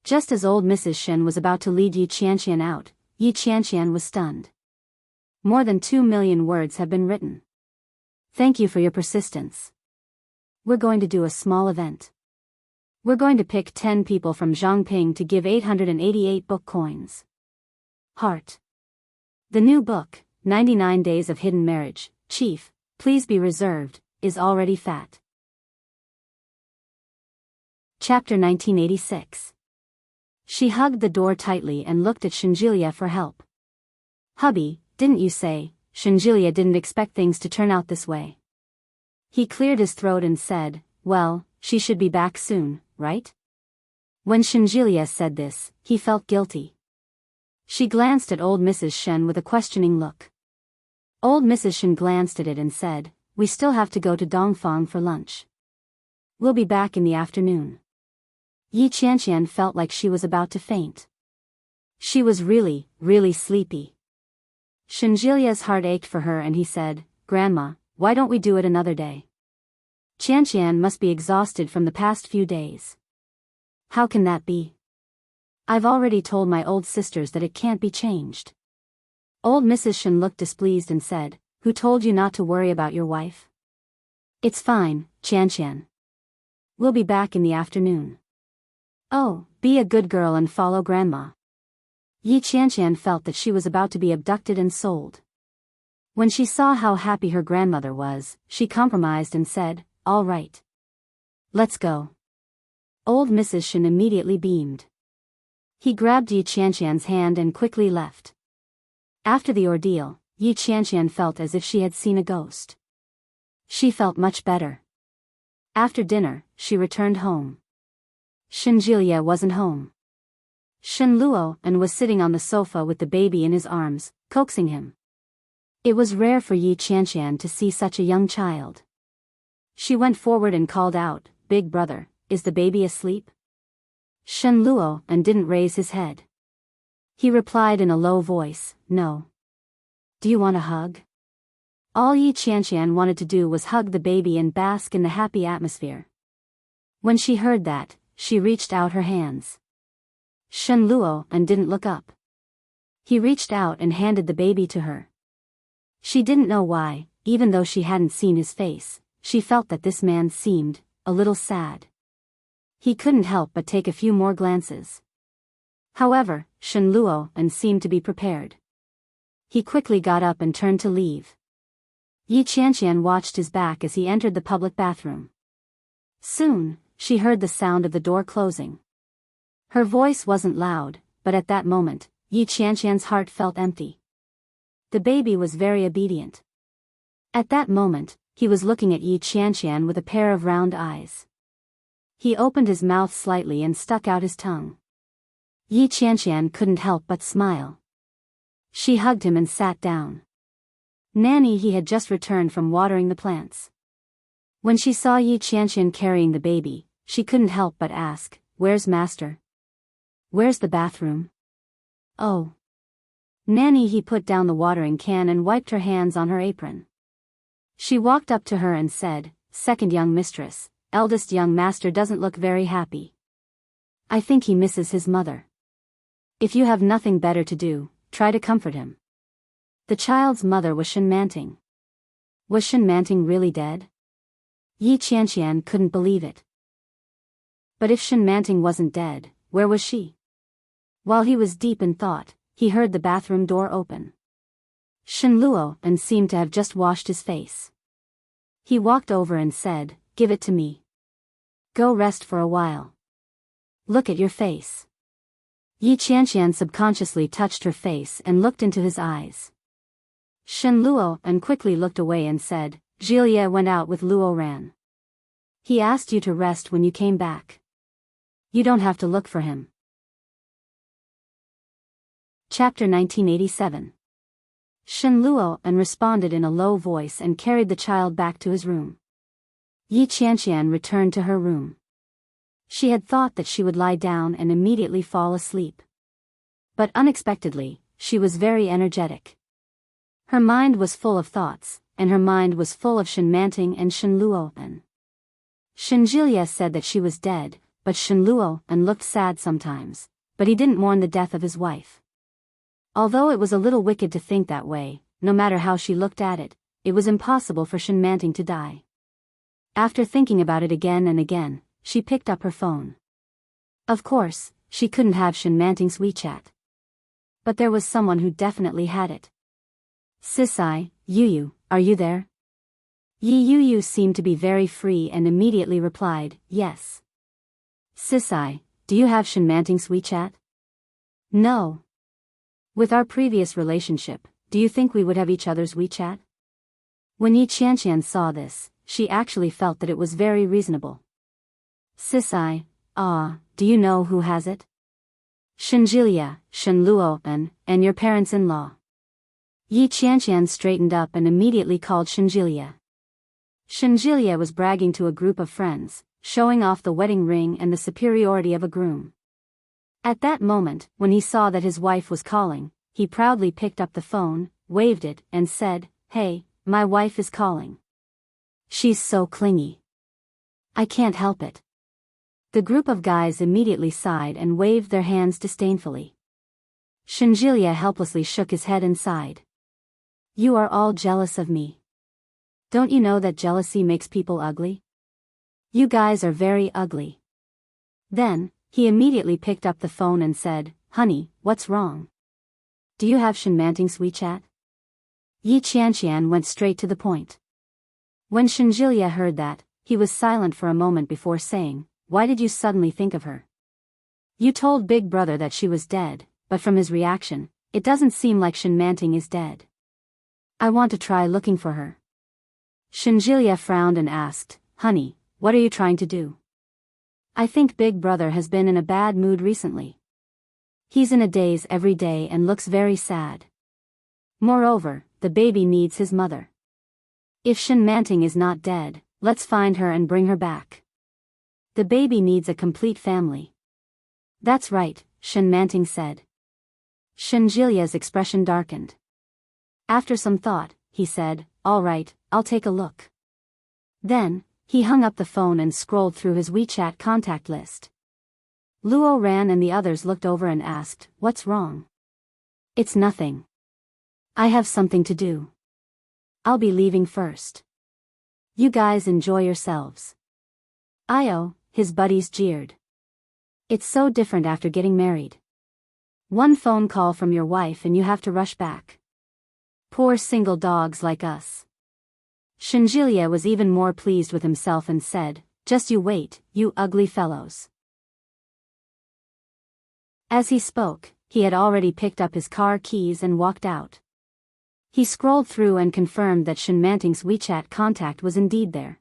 Just as old Mrs. Shen was about to lead Yi Qianqian out, Yi Qianqian was stunned. More than 2 million words have been written. Thank you for your persistence. We're going to do a small event. We're going to pick 10 people from Zhangping to give 888 book coins. Heart. The new book, 99 Days of Hidden Marriage, Chief, Please Be Reserved, is already fat. Chapter 1986. She hugged the door tightly and looked at Shenjilia for help. "Hubby, didn't you say?" Shenjilia didn't expect things to turn out this way. He cleared his throat and said, "Well, she should be back soon, right?" When Shenjilia said this, he felt guilty. She glanced at old Mrs. Shen with a questioning look. Old Mrs. Shen glanced at it and said, "We still have to go to Dongfang for lunch. We'll be back in the afternoon." Yi Qianqian felt like she was about to faint. She was really, really sleepy. Shinjilia's heart ached for her and he said, "Grandma, why don't we do it another day? Qianqian must be exhausted from the past few days." "How can that be? I've already told my old sisters that it can't be changed." Old Mrs. Shin looked displeased and said, "Who told you not to worry about your wife?" "It's fine, Qianqian. We'll be back in the afternoon." "Oh, be a good girl and follow Grandma." Yi Qianqian felt that she was about to be abducted and sold. When she saw how happy her grandmother was, she compromised and said, "All right. Let's go." Old Mrs. Shin immediately beamed. He grabbed Yi Qianqian's hand and quickly left. After the ordeal, Yi Qianqian felt as if she had seen a ghost. She felt much better. After dinner, she returned home. Shinjilia wasn't home. Shin Luo and was sitting on the sofa with the baby in his arms, coaxing him. It was rare for Yi Qianqian to see such a young child. She went forward and called out, "Big brother, is the baby asleep?" Shin Luo and didn't raise his head. He replied in a low voice, "No." "Do you want a hug?" All Yi Qianqian wanted to do was hug the baby and bask in the happy atmosphere. When she heard that, she reached out her hands. Shin Luo and didn't look up. He reached out and handed the baby to her. She didn't know why, even though she hadn't seen his face, she felt that this man seemed a little sad. He couldn't help but take a few more glances. However, Shin Luo and seemed to be prepared. He quickly got up and turned to leave. Yi Qianqian watched his back as he entered the public bathroom. Soon, she heard the sound of the door closing. Her voice wasn't loud, but at that moment, Yi Qianqian's heart felt empty. The baby was very obedient. At that moment, he was looking at Yi Qianqian with a pair of round eyes. He opened his mouth slightly and stuck out his tongue. Yi Qianqian couldn't help but smile. She hugged him and sat down. Nanny he had just returned from watering the plants. When she saw Yi Qianqian carrying the baby, she couldn't help but ask, "Where's Master? Where's the bathroom?" "Oh." Nanny he put down the watering can and wiped her hands on her apron. She walked up to her and said, "Second young mistress, eldest young master doesn't look very happy. I think he misses his mother. If you have nothing better to do, try to comfort him." The child's mother was Shinmanting. Was Shinmanting really dead? Yi Qianqian couldn't believe it. But if Shinmanting wasn't dead, where was she? While he was deep in thought, he heard the bathroom door open. Shin Luo and seemed to have just washed his face. He walked over and said, "Give it to me. Go rest for a while. Look at your face." Yi Qianqian subconsciously touched her face and looked into his eyes. Shin Luo and quickly looked away and said, "Jilie went out with Luo Ran. He asked you to rest when you came back. You don't have to look for him." Chapter 1987. Shin Luo and responded in a low voice and carried the child back to his room. Yi Qianqian returned to her room. She had thought that she would lie down and immediately fall asleep. But unexpectedly, she was very energetic. Her mind was full of thoughts, and her mind was full of Shinmanting and Shin Luo. Shinjilia said that she was dead, but Shin Luo looked sad sometimes, but he didn't mourn the death of his wife. Although it was a little wicked to think that way, no matter how she looked at it, it was impossible for Shinmanting to die. After thinking about it again and again, she picked up her phone. Of course, she couldn't have Shinmanting's WeChat. But there was someone who definitely had it. "Sisai, Yuyu, are you there?" Yi Yuyu seemed to be very free and immediately replied, "Yes." "Sisai, do you have Shinmanting's WeChat?" "No." "With our previous relationship, do you think we would have each other's WeChat?" When Yi Qianqian saw this, she actually felt that it was very reasonable. "Sisai, do you know who has it?" "Shinjilia, Shin Luo and your parents-in-law." Yi Qianqian straightened up and immediately called Shinjilia. Shinjilia was bragging to a group of friends, showing off the wedding ring and the superiority of a groom. At that moment, when he saw that his wife was calling, he proudly picked up the phone, waved it, and said, "Hey, my wife is calling. She's so clingy. I can't help it." The group of guys immediately sighed and waved their hands disdainfully. Shinjilia helplessly shook his head and sighed. "You are all jealous of me. Don't you know that jealousy makes people ugly? You guys are very ugly." Then, he immediately picked up the phone and said, "Honey, what's wrong? Do you have Shinmanting's WeChat?" Yi Qianqian went straight to the point. When Shinjilia heard that, he was silent for a moment before saying, "Why did you suddenly think of her? You told Big Brother that she was dead, but from his reaction, it doesn't seem like Shinmanting is dead. I want to try looking for her." Shinjilia frowned and asked, "Honey, what are you trying to do?" "I think Big Brother has been in a bad mood recently. He's in a daze every day and looks very sad. Moreover, the baby needs his mother. If Shinmanting is not dead, let's find her and bring her back. The baby needs a complete family." "That's right," Shinmanting said. Shinjilia's expression darkened. After some thought, he said, "All right, I'll take a look." Then, he hung up the phone and scrolled through his WeChat contact list. Luo Ran and the others looked over and asked, "What's wrong?" "It's nothing. I have something to do. I'll be leaving first. You guys enjoy yourselves." "Io," his buddies jeered. "It's so different after getting married. One phone call from your wife and you have to rush back. Poor single dogs like us." Shinjilia was even more pleased with himself and said, "Just you wait, you ugly fellows." As he spoke, he had already picked up his car keys and walked out. He scrolled through and confirmed that Shinmanting's WeChat contact was indeed there.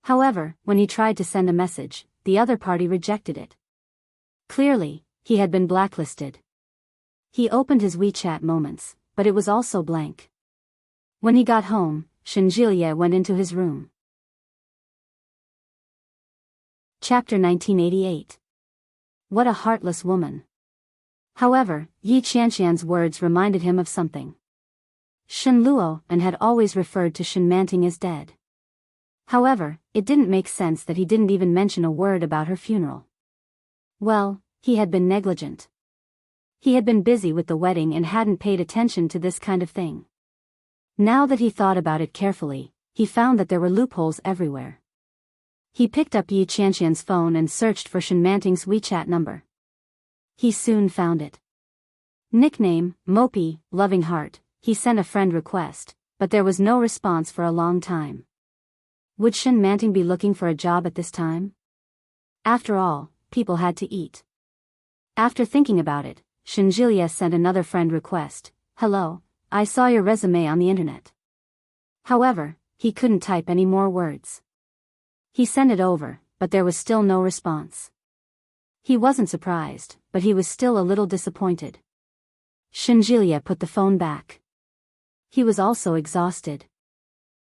However, when he tried to send a message, the other party rejected it. Clearly, he had been blacklisted. He opened his WeChat moments, but it was also blank. When he got home, Shinjilia went into his room. Chapter 1988. What a heartless woman. However, Yi Qianqian's words reminded him of something. Shin Luo and had always referred to Shinmanting as dead. However, it didn't make sense that he didn't even mention a word about her funeral. Well, he had been negligent. He had been busy with the wedding and hadn't paid attention to this kind of thing. Now that he thought about it carefully, he found that there were loopholes everywhere. He picked up Yi Qianqian's phone and searched for Shinmanting's WeChat number. He soon found it. Nickname, Mopey, Loving Heart. He sent a friend request, but there was no response for a long time. Would Shinmanting be looking for a job at this time? After all, people had to eat. After thinking about it, Shinjilia sent another friend request. "Hello, I saw your resume on the internet." However, he couldn't type any more words. He sent it over, but there was still no response. He wasn't surprised, but he was still a little disappointed. Shinjilia put the phone back. He was also exhausted.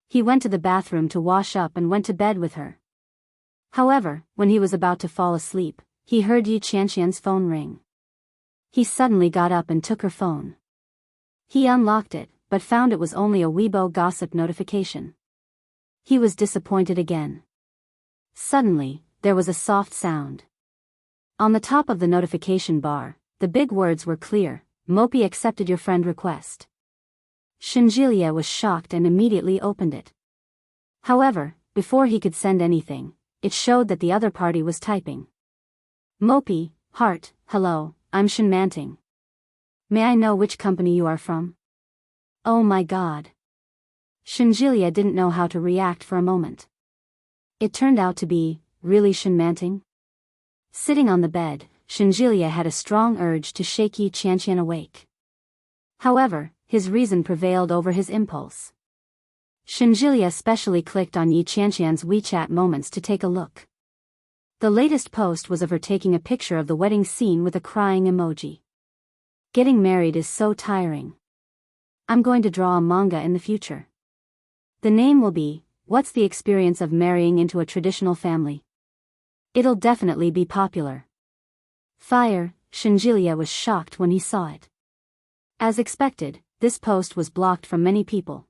He went to the bathroom to wash up and went to bed with her. However, when he was about to fall asleep, he heard Yi Qianqian's phone ring. He suddenly got up and took her phone. He unlocked it, but found it was only a Weibo gossip notification. He was disappointed again. Suddenly, there was a soft sound. On the top of the notification bar, the big words were clear: "Mopey accepted your friend request." Shinjilia was shocked and immediately opened it. However, before he could send anything, it showed that the other party was typing. "Mopey, heart, hello, I'm Shinmanting. May I know which company you are from?" Oh my god. Shinjilia didn't know how to react for a moment. It turned out to be, really Shinmanting? Sitting on the bed, Shinjilia had a strong urge to shake Yi Qianqian awake. However, his reason prevailed over his impulse. Shinjilia specially clicked on Yi Qianqian's WeChat moments to take a look. The latest post was of her taking a picture of the wedding scene with a crying emoji. Getting married is so tiring. I'm going to draw a manga in the future. The name will be, "What's the Experience of Marrying into a Traditional Family?" It'll definitely be popular. Fire, Shinjilia was shocked when he saw it. As expected, this post was blocked from many people.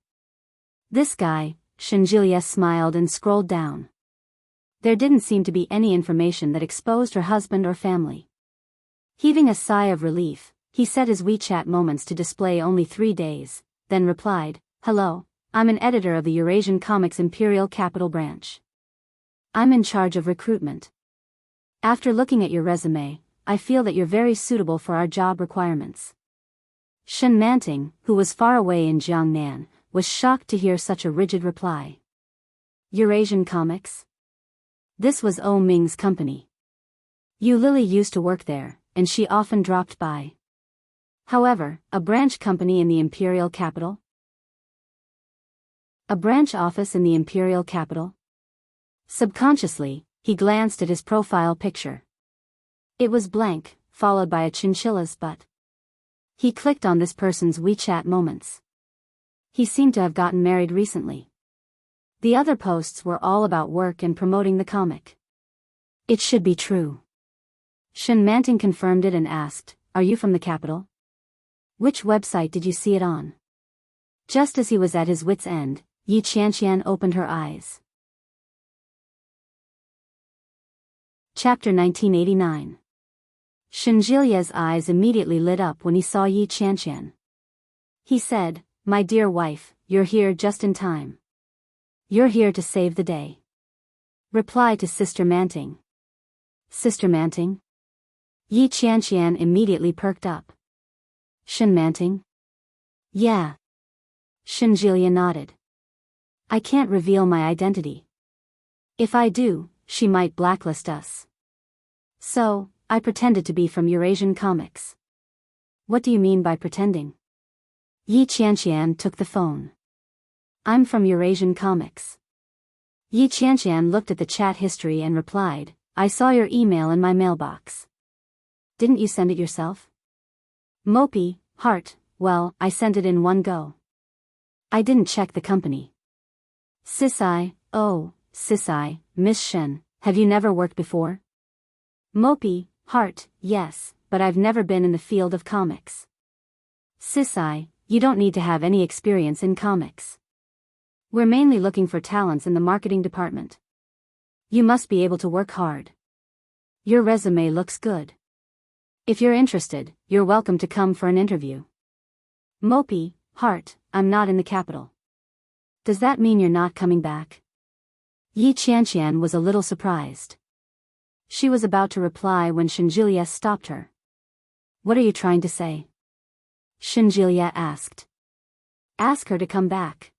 This guy, Shinjilia smiled and scrolled down. There didn't seem to be any information that exposed her husband or family. Heaving a sigh of relief, he set his WeChat moments to display only 3 days, then replied, "Hello, I'm an editor of the Eurasian Comics Imperial Capital Branch. I'm in charge of recruitment. After looking at your resume, I feel that you're very suitable for our job requirements." Enchanting, who was far away in Jiangnan, was shocked to hear such a rigid reply. Eurasian Comics? This was O Ming's company. Yu Lily used to work there, and she often dropped by. However, a branch company in the imperial capital? A branch office in the imperial capital? Subconsciously, he glanced at his profile picture. It was blank, followed by a chinchilla's butt. He clicked on this person's WeChat moments. He seemed to have gotten married recently. The other posts were all about work and promoting the comic. It should be true. Enchanting confirmed it and asked, "Are you from the capital? Which website did you see it on?" Just as he was at his wit's end, Yi Qianqian opened her eyes. Chapter 1989. Shinjilia's eyes immediately lit up when he saw Yi Qianqian. He said, "My dear wife, you're here just in time. You're here to save the day." Reply to Sister Manting. Sister Manting? Yi Qianqian immediately perked up. Enchanting? Yeah. Shinjilia nodded. I can't reveal my identity. If I do, she might blacklist us. So, I pretended to be from Eurasian Comics. What do you mean by pretending? Yi Qianqian took the phone. I'm from Eurasian Comics. Yi Qianqian looked at the chat history and replied, I saw your email in my mailbox. Didn't you send it yourself? Mopey, heart, well, I sent it in one go. I didn't check the company. Sisai, oh, Sisai, Miss Shen, have you never worked before? Mopey, heart, yes, but I've never been in the field of comics. Sisai, you don't need to have any experience in comics. We're mainly looking for talents in the marketing department. You must be able to work hard. Your resume looks good. If you're interested, you're welcome to come for an interview. Mopey, heart, I'm not in the capital. Does that mean you're not coming back? Yi Qianqian was a little surprised. She was about to reply when Shinjilia stopped her. What are you trying to say? Shinjilia asked. Ask her to come back.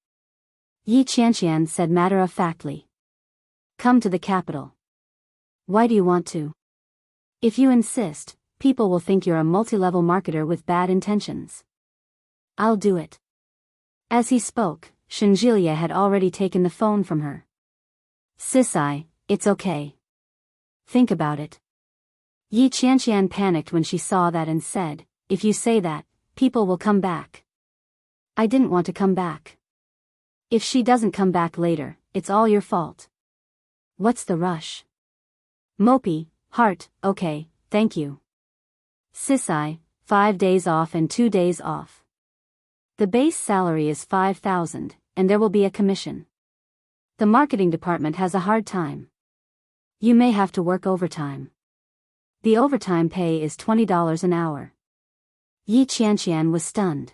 Yi Qianqian said matter-of-factly. Come to the capital. Why do you want to? If you insist, people will think you're a multi-level marketer with bad intentions. I'll do it. As he spoke, Shinjilia had already taken the phone from her. Sisai, it's okay. Think about it. Yi Qianqian panicked when she saw that and said, if you say that, people will come back. I didn't want to come back. If she doesn't come back later, it's all your fault. What's the rush? Mopey, heart, okay, thank you. Sisai, 5 days off and 2 days off. The base salary is 5,000, and there will be a commission. The marketing department has a hard time. You may have to work overtime. The overtime pay is $20 an hour. Yi Qianqian was stunned.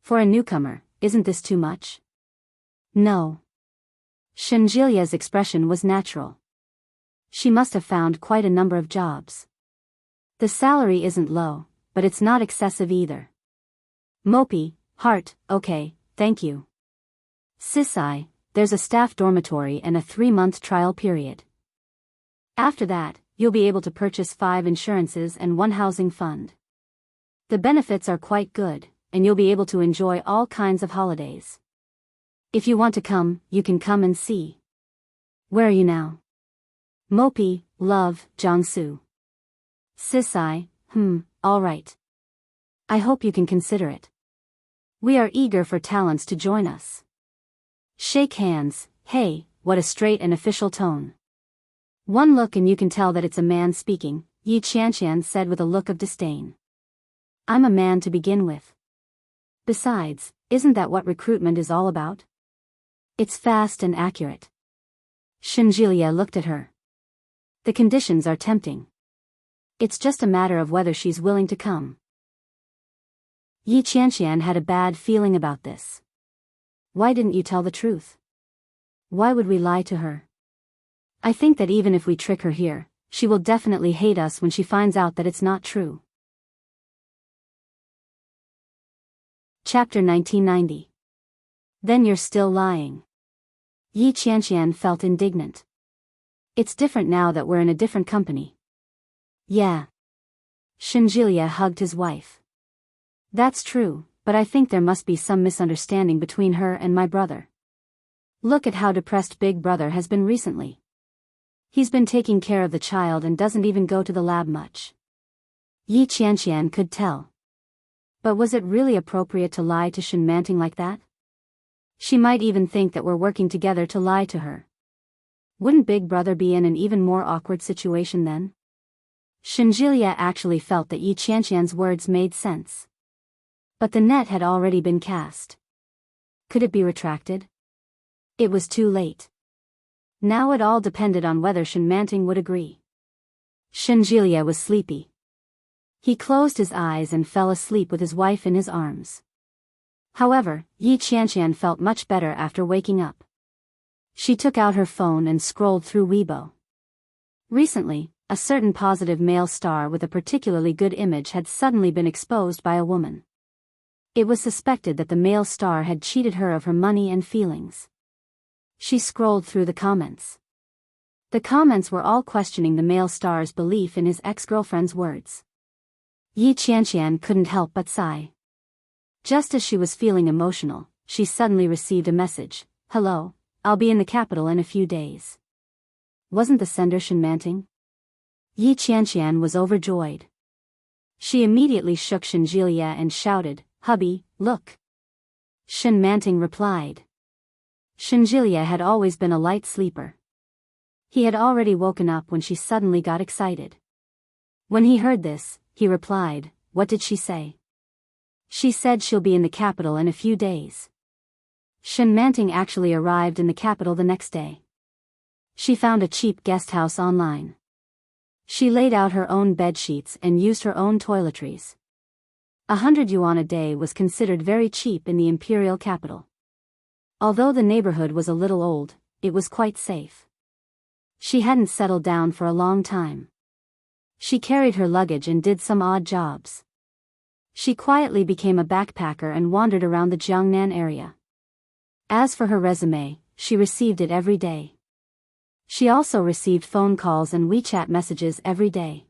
For a newcomer, isn't this too much? No. Shinjilia's expression was natural. She must have found quite a number of jobs. The salary isn't low, but it's not excessive either. Mopey, heart, okay, thank you. Sisai, there's a staff dormitory and a 3-month trial period. After that, you'll be able to purchase 5 insurances and 1 housing fund. The benefits are quite good, and you'll be able to enjoy all kinds of holidays. If you want to come, you can come and see. Where are you now? Mopey, love, Jiangsu. Sisai, all right. I hope you can consider it. We are eager for talents to join us. Shake hands, hey, what a straight and official tone. One look and you can tell that it's a man speaking, Yi Qianqian said with a look of disdain. I'm a man to begin with. Besides, isn't that what recruitment is all about? It's fast and accurate. Shinjilia looked at her. The conditions are tempting. It's just a matter of whether she's willing to come. Yi Qianqian had a bad feeling about this. Why didn't you tell the truth? Why would we lie to her? I think that even if we trick her here, she will definitely hate us when she finds out that it's not true. Chapter 1990. Then you're still lying. Yi Qianqian felt indignant. It's different now that we're in a different company. Yeah. Shinjilia hugged his wife. That's true, but I think there must be some misunderstanding between her and my brother. Look at how depressed Big Brother has been recently. He's been taking care of the child and doesn't even go to the lab much. Yi Qianqian could tell. But was it really appropriate to lie to Enchanting like that? She might even think that we're working together to lie to her. Wouldn't Big Brother be in an even more awkward situation then? Shinjilia actually felt that Yi Qianqian's words made sense. But the net had already been cast. Could it be retracted? It was too late. Now it all depended on whether Enchanting would agree. Shinjilia was sleepy. He closed his eyes and fell asleep with his wife in his arms. However, Yi Qianqian felt much better after waking up. She took out her phone and scrolled through Weibo. Recently, a certain positive male star with a particularly good image had suddenly been exposed by a woman. It was suspected that the male star had cheated her of her money and feelings. She scrolled through the comments. The comments were all questioning the male star's belief in his ex-girlfriend's words. Yi Qianqian couldn't help but sigh. Just as she was feeling emotional, she suddenly received a message. Hello, I'll be in the capital in a few days. Wasn't the sender Enchanting? Yi Qianqian was overjoyed. She immediately shook Shinjilia and shouted, Hubby, look. Enchanting replied. Shinjilia had always been a light sleeper. He had already woken up when she suddenly got excited. When he heard this, he replied, What did she say? She said she'll be in the capital in a few days. Enchanting actually arrived in the capital the next day. She found a cheap guest house online. She laid out her own bed sheets and used her own toiletries. 100 yuan a day was considered very cheap in the imperial capital. Although the neighborhood was a little old, it was quite safe. She hadn't settled down for a long time. She carried her luggage and did some odd jobs. She quietly became a backpacker and wandered around the Jiangnan area. As for her resume, she received it every day. She also received phone calls and WeChat messages every day.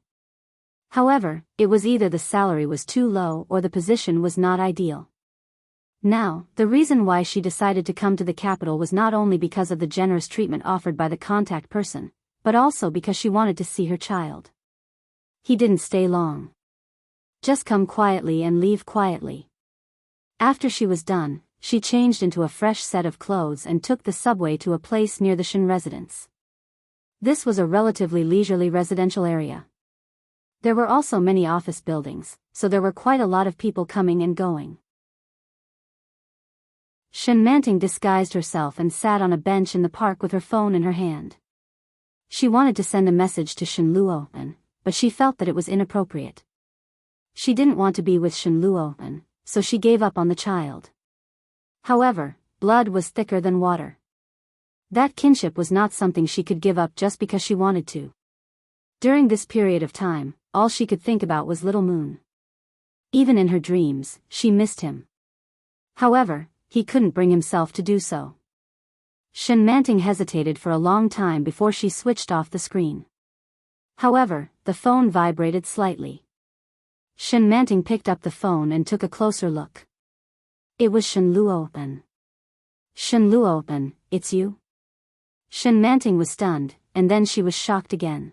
However, it was either the salary was too low or the position was not ideal. Now, the reason why she decided to come to the capital was not only because of the generous treatment offered by the contact person, but also because she wanted to see her child. He didn't stay long. Just come quietly and leave quietly. After she was done, she changed into a fresh set of clothes and took the subway to a place near the Shen residence. This was a relatively leisurely residential area. There were also many office buildings, so there were quite a lot of people coming and going. Enchanting disguised herself and sat on a bench in the park with her phone in her hand. She wanted to send a message to Shenluo, but she felt that it was inappropriate. She didn't want to be with Shenluo, so she gave up on the child. However, blood was thicker than water. That kinship was not something she could give up just because she wanted to. During this period of time, all she could think about was Little Moon. Even in her dreams, she missed him. However, he couldn't bring himself to do so. Enchanting hesitated for a long time before she switched off the screen. However, the phone vibrated slightly. Enchanting picked up the phone and took a closer look. It was Shenluo. Shenluo, it's you? Enchanting was stunned, and then she was shocked again.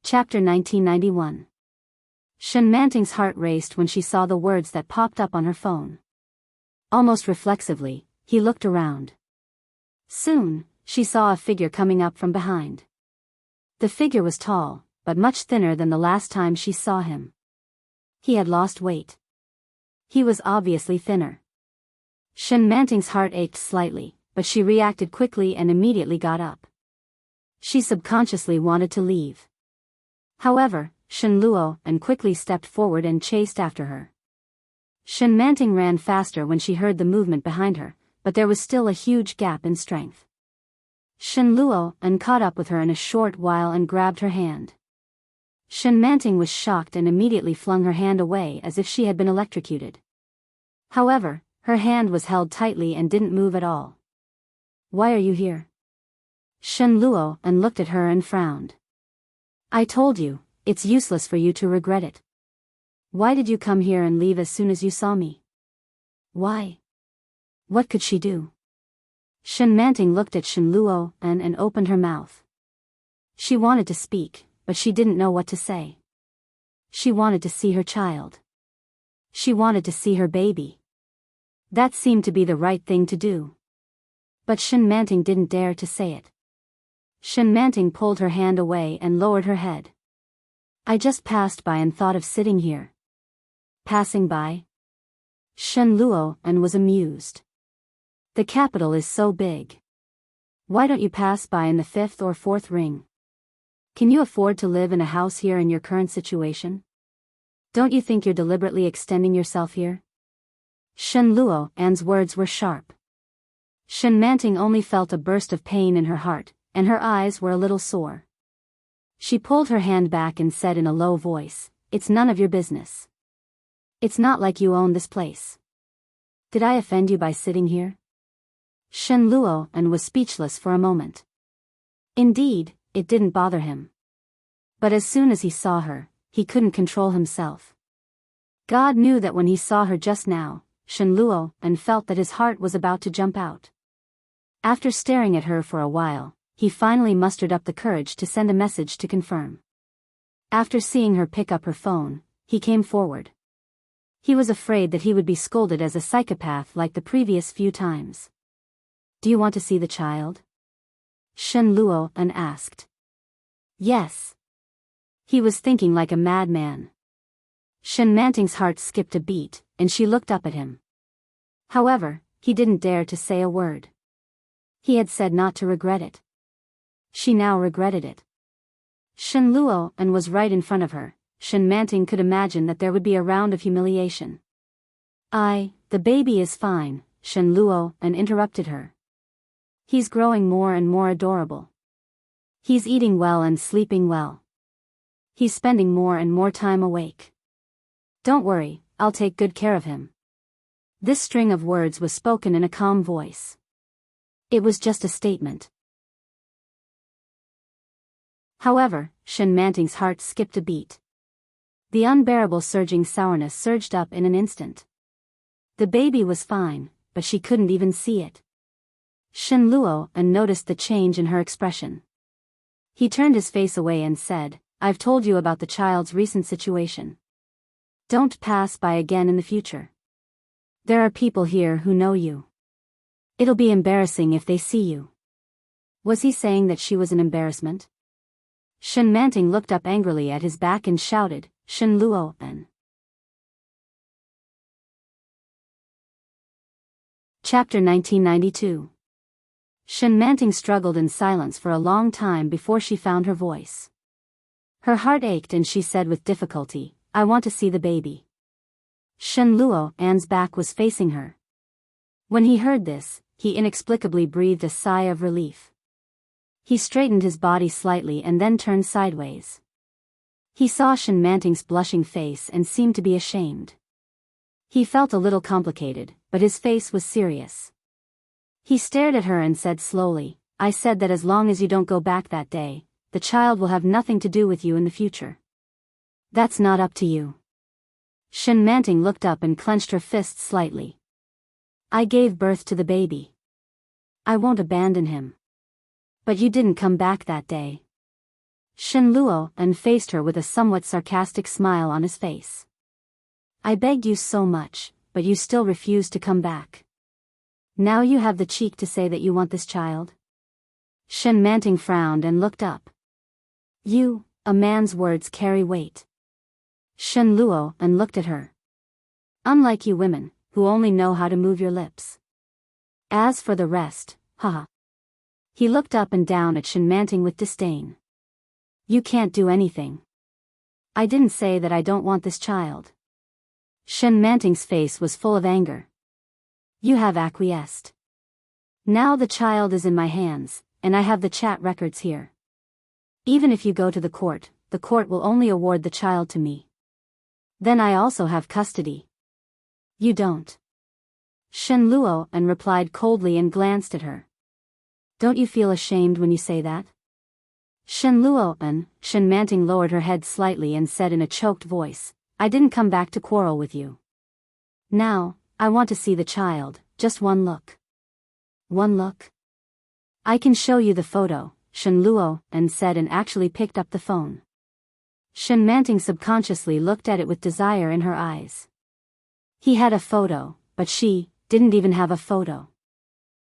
Chapter 1991. Enchanting's heart raced when she saw the words that popped up on her phone. Almost reflexively, he looked around. Soon, she saw a figure coming up from behind. The figure was tall, but much thinner than the last time she saw him. He had lost weight. He was obviously thinner. Enchantting's heart ached slightly, but she reacted quickly and immediately got up. She subconsciously wanted to leave. However, Enrich quickly stepped forward and chased after her. Enchanting ran faster when she heard the movement behind her, but there was still a huge gap in strength. Enrich caught up with her in a short while and grabbed her hand. Enchanting was shocked and immediately flung her hand away as if she had been electrocuted. However, her hand was held tightly and didn't move at all. "Why are you here?" Enrich looked at her and frowned. "I told you, it's useless for you to regret it. Why did you come here and leave as soon as you saw me?" "Why?" What could she do? Enchanting looked at Enrich and opened her mouth. She wanted to speak, but she didn't know what to say. She wanted to see her child. She wanted to see her baby. That seemed to be the right thing to do. But Enchanting didn't dare to say it. Enchanting pulled her hand away and lowered her head. "I just passed by and thought of sitting here." "Passing by?" Enrich was amused. "The capital is so big. Why don't you pass by in the 5th or 4th ring? Can you afford to live in a house here in your current situation? Don't you think you're deliberately extending yourself here?" Enrich's words were sharp. Enchanting only felt a burst of pain in her heart, and her eyes were a little sore. She pulled her hand back and said in a low voice, "It's none of your business. It's not like you own this place. Did I offend you by sitting here?" Enrich was speechless for a moment. Indeed, it didn't bother him. But as soon as he saw her, he couldn't control himself. God knew that when he saw her just now, Enrich felt that his heart was about to jump out. After staring at her for a while, he finally mustered up the courage to send a message to confirm. After seeing her pick up her phone, he came forward. He was afraid that he would be scolded as a psychopath like the previous few times. "Do you want to see the child?" Enrich asked. "Yes." He was thinking like a madman. Enchanting's heart skipped a beat, and she looked up at him. However, he didn't dare to say a word. He had said not to regret it. She now regretted it. Enrich was right in front of her. Enchanting could imagine that there would be a round of humiliation. The baby is fine," Enrich interrupted her. "He's growing more and more adorable. He's eating well and sleeping well. He's spending more and more time awake. Don't worry, I'll take good care of him." This string of words was spoken in a calm voice. It was just a statement. However, Enchanting's heart skipped a beat. The unbearable surging sourness surged up in an instant. The baby was fine, but she couldn't even see it. Enrich noticed the change in her expression. He turned his face away and said, "I've told you about the child's recent situation. Don't pass by again in the future. There are people here who know you. It'll be embarrassing if they see you." Was he saying that she was an embarrassment? Enchanting looked up angrily at his back and shouted, "Enrich!" Chapter 1992. Enchanting struggled in silence for a long time before she found her voice. Her heart ached and she said with difficulty, "I want to see the baby." Enrich's back was facing her. When he heard this, he inexplicably breathed a sigh of relief. He straightened his body slightly and then turned sideways. He saw Enchanting's blushing face and seemed to be ashamed. He felt a little complicated, but his face was serious. He stared at her and said slowly, "I said that as long as you don't go back that day, the child will have nothing to do with you in the future. That's not up to you." Enchanting looked up and clenched her fists slightly. "I gave birth to the baby. I won't abandon him. But you didn't come back that day." Enrich faced her with a somewhat sarcastic smile on his face. "I begged you so much, but you still refused to come back. Now you have the cheek to say that you want this child?" Shen Manting frowned and looked up. You, a man's words carry weight. Shen Luo and looked at her. Unlike you women, who only know how to move your lips. As for the rest, haha. He looked up and down at Shen Manting with disdain. You can't do anything. I didn't say that I don't want this child. Shen Manting's face was full of anger. You have acquiesced. Now the child is in my hands, and I have the chat records here. Even if you go to the court will only award the child to me. Then I also have custody. You don't. Shen Luo and replied coldly and glanced at her. Don't you feel ashamed when you say that? Shen Luo and Shen Manting lowered her head slightly and said in a choked voice, I didn't come back to quarrel with you. Now, I want to see the child, just one look. One look? I can show you the photo, Shen Luo and said and actually picked up the phone. Shen Manting subconsciously looked at it with desire in her eyes. He had a photo, but she didn't even have a photo.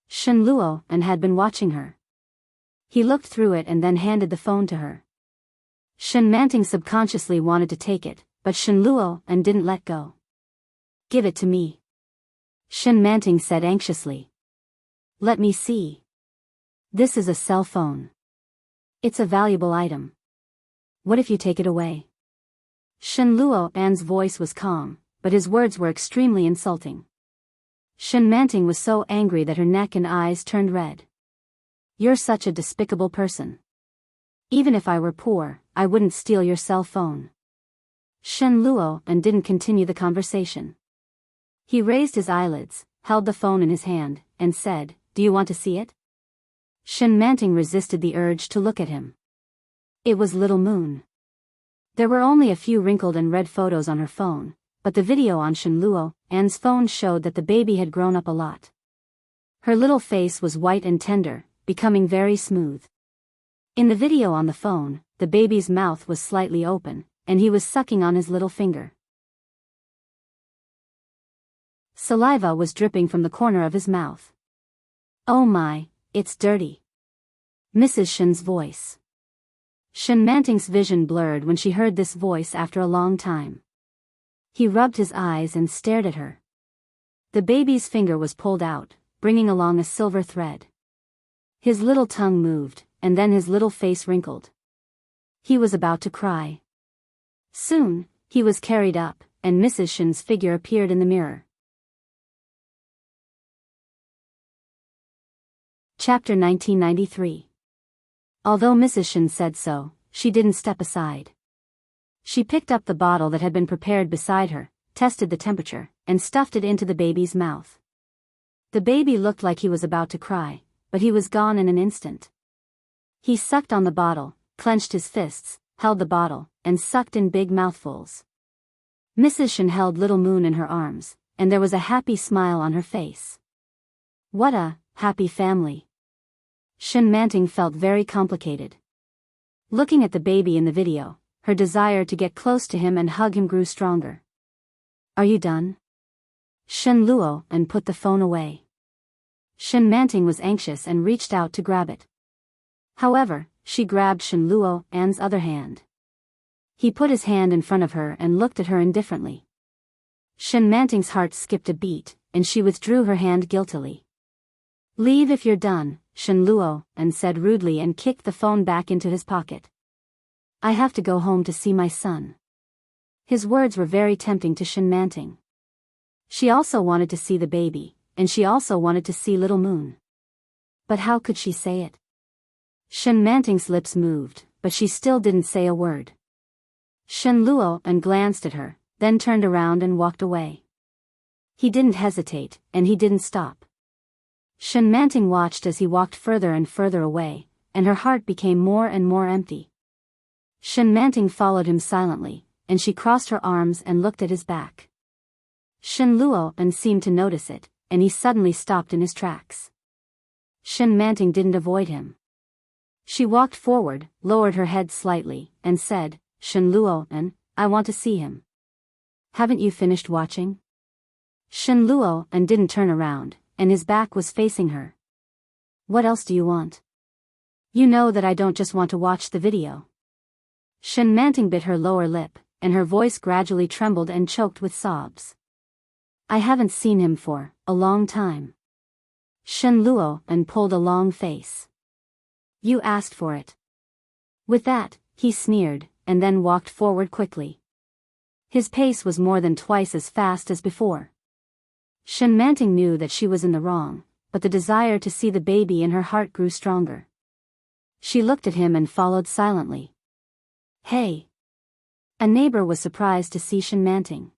Shen Luo and had been watching her. He looked through it and then handed the phone to her. Shen Manting subconsciously wanted to take it, but Shen Luo and didn't let go. Give it to me. Shen Manting said anxiously. Let me see. This is a cell phone. It's a valuable item. What if you take it away? Shen Luo An's voice was calm, but his words were extremely insulting. Shen Manting was so angry that her neck and eyes turned red. You're such a despicable person. Even if I were poor, I wouldn't steal your cell phone. Shen Luo and didn't continue the conversation. He raised his eyelids, held the phone in his hand, and said, Do you want to see it? Shen Manting resisted the urge to look at him. It was Little Moon. There were only a few wrinkled and red photos on her phone, but the video on Shen Luo An's phone showed that the baby had grown up a lot. Her little face was white and tender, becoming very smooth. In the video on the phone, the baby's mouth was slightly open, and he was sucking on his little finger. Saliva was dripping from the corner of his mouth. Oh my, it's dirty. Mrs. Shen's voice. Shen Manting's vision blurred when she heard this voice after a long time. He rubbed his eyes and stared at her. The baby's finger was pulled out, bringing along a silver thread. His little tongue moved, and then his little face wrinkled. He was about to cry. Soon, he was carried up, and Mrs. Shen's figure appeared in the mirror. Chapter 1993. Although Mrs. Shen said so, she didn't step aside. She picked up the bottle that had been prepared beside her, tested the temperature, and stuffed it into the baby's mouth. The baby looked like he was about to cry, but he was gone in an instant. He sucked on the bottle, clenched his fists, held the bottle, and sucked in big mouthfuls. Mrs. Shen held Little Moon in her arms, and there was a happy smile on her face. What a happy family. Shen Manting felt very complicated. Looking at the baby in the video, her desire to get close to him and hug him grew stronger. Are you done? Shen Luo and put the phone away. Shen Manting was anxious and reached out to grab it. However, she grabbed Shen Luo An's other hand. He put his hand in front of her and looked at her indifferently. Shen Manting's heart skipped a beat, and she withdrew her hand guiltily. Leave if you're done, Shen Luo An said rudely and kicked the phone back into his pocket. I have to go home to see my son. His words were very tempting to Shen Manting. She also wanted to see the baby, and she also wanted to see Little Moon. But how could she say it? Shen Manting's lips moved, but she still didn't say a word. Shen Luo An glanced at her, then turned around and walked away. He didn't hesitate, and he didn't stop. Shen Manting watched as he walked further and further away, and her heart became more and more empty. Shen Manting followed him silently, and she crossed her arms and looked at his back. Shen Luo An seemed to notice it, and he suddenly stopped in his tracks. Shen Manting didn't avoid him. She walked forward, lowered her head slightly, and said, Shen Luo An, I want to see him. Haven't you finished watching? Shen Luo An didn't turn around, and his back was facing her. What else do you want? You know that I don't just want to watch the video. Enchanting bit her lower lip, and her voice gradually trembled and choked with sobs. I haven't seen him for a long time. Enrich pulled a long face. You asked for it. With that, he sneered, and then walked forward quickly. His pace was more than twice as fast as before. Enchantting knew that she was in the wrong, but the desire to see the baby in her heart grew stronger. She looked at him and followed silently. Hey! A neighbor was surprised to see Enchanting.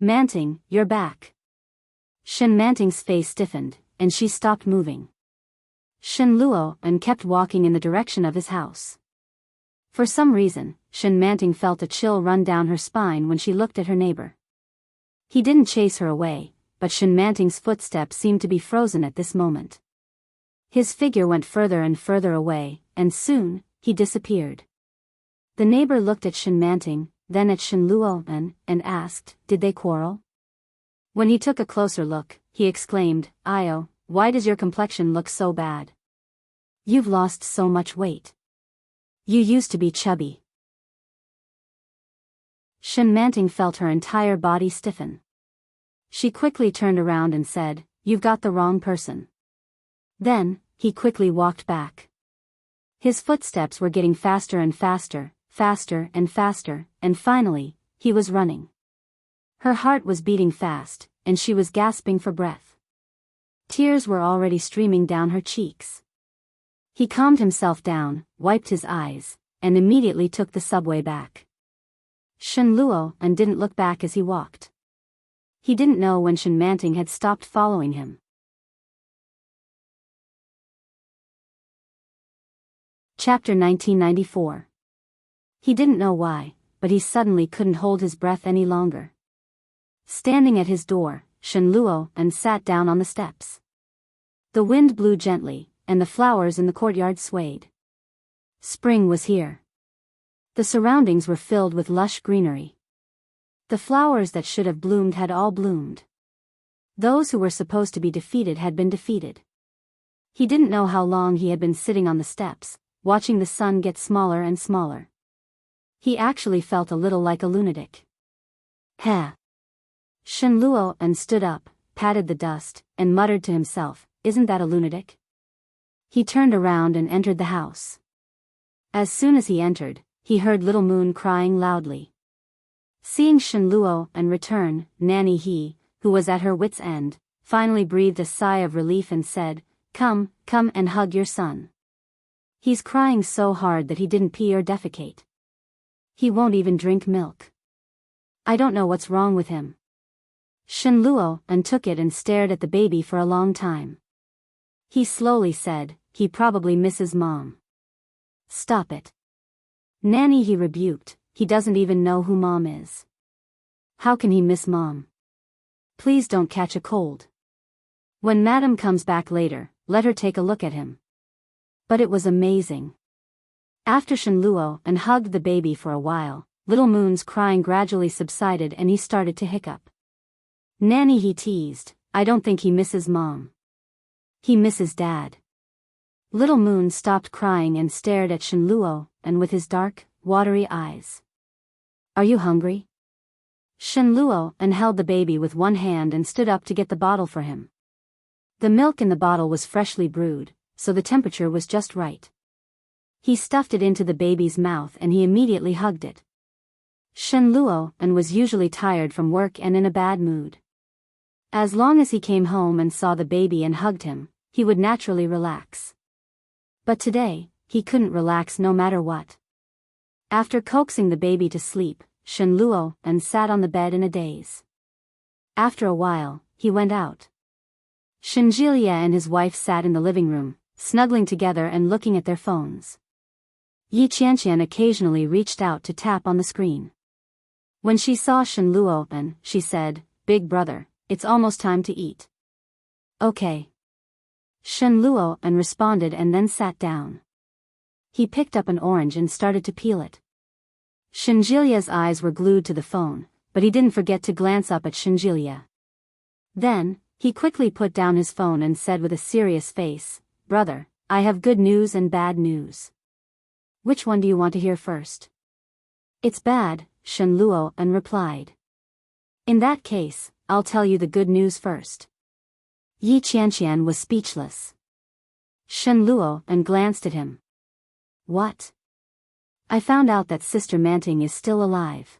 Manting, you're back. Enchanting's face stiffened, and she stopped moving. Enrich kept walking in the direction of his house. For some reason, Enchanting felt a chill run down her spine when she looked at her neighbor. He didn't chase her away, but Enchanting's footsteps seemed to be frozen at this moment. His figure went further and further away, and soon, he disappeared. The neighbor looked at Enchanting, then at Enrich, and asked, did they quarrel? When he took a closer look, he exclaimed, Io, why does your complexion look so bad? You've lost so much weight. You used to be chubby. Enchanting felt her entire body stiffen. She quickly turned around and said, you've got the wrong person. Then, he quickly walked back. His footsteps were getting faster and faster, faster and faster, and finally, he was running. Her heart was beating fast, and she was gasping for breath. Tears were already streaming down her cheeks. He calmed himself down, wiped his eyes, and immediately took the subway back. Enrich didn't look back as he walked. He didn't know when Enchanting had stopped following him. Chapter 1994. He didn't know why, but he suddenly couldn't hold his breath any longer. Standing at his door, Enrich sat down on the steps. The wind blew gently, and the flowers in the courtyard swayed. Spring was here. The surroundings were filled with lush greenery. The flowers that should have bloomed had all bloomed. Those who were supposed to be defeated had been defeated. He didn't know how long he had been sitting on the steps, watching the sun get smaller and smaller. He actually felt a little like a lunatic. Heh! Enrich stood up, patted the dust, and muttered to himself, isn't that a lunatic? He turned around and entered the house. As soon as he entered, he heard Little Moon crying loudly. Seeing Enrich return, Nanny, who was at her wit's end, finally breathed a sigh of relief and said, come and hug your son. He's crying so hard that he didn't pee or defecate. He won't even drink milk. I don't know what's wrong with him. Enrich took it and stared at the baby for a long time. He slowly said, he probably misses Mom. Stop it. Nanny, he rebuked, he doesn't even know who Mom is. How can he miss Mom? Please don't catch a cold. When Madam comes back later, let her take a look at him. But it was amazing. After Enrich hugged the baby for a while, Little Moon's crying gradually subsided and he started to hiccup. Nanny, he teased, I don't think he misses Mom. He misses Dad. Little Moon stopped crying and stared at Enrich with his dark, watery eyes. Are you hungry? Enrich held the baby with one hand and stood up to get the bottle for him. The milk in the bottle was freshly brewed, so the temperature was just right. He stuffed it into the baby's mouth and he immediately hugged it. Enrich was usually tired from work and in a bad mood. As long as he came home and saw the baby and hugged him, he would naturally relax. But today, he couldn't relax no matter what. After coaxing the baby to sleep, Enrich sat on the bed in a daze. After a while, he went out. Enrich and his wife sat in the living room, snuggling together and looking at their phones. Enchanting occasionally reached out to tap on the screen. When she saw Enrich, she said, Big brother, it's almost time to eat. Okay. Enrich responded and then sat down. He picked up an orange and started to peel it. Enrich's eyes were glued to the phone, but he didn't forget to glance up at Enrich. Then, he quickly put down his phone and said with a serious face, Brother, I have good news and bad news. Which one do you want to hear first? It's bad, Shen Luo replied. In that case, I'll tell you the good news first. Yi Qianqian was speechless. Shen Luo glanced at him. What? I found out that Sister Manting is still alive.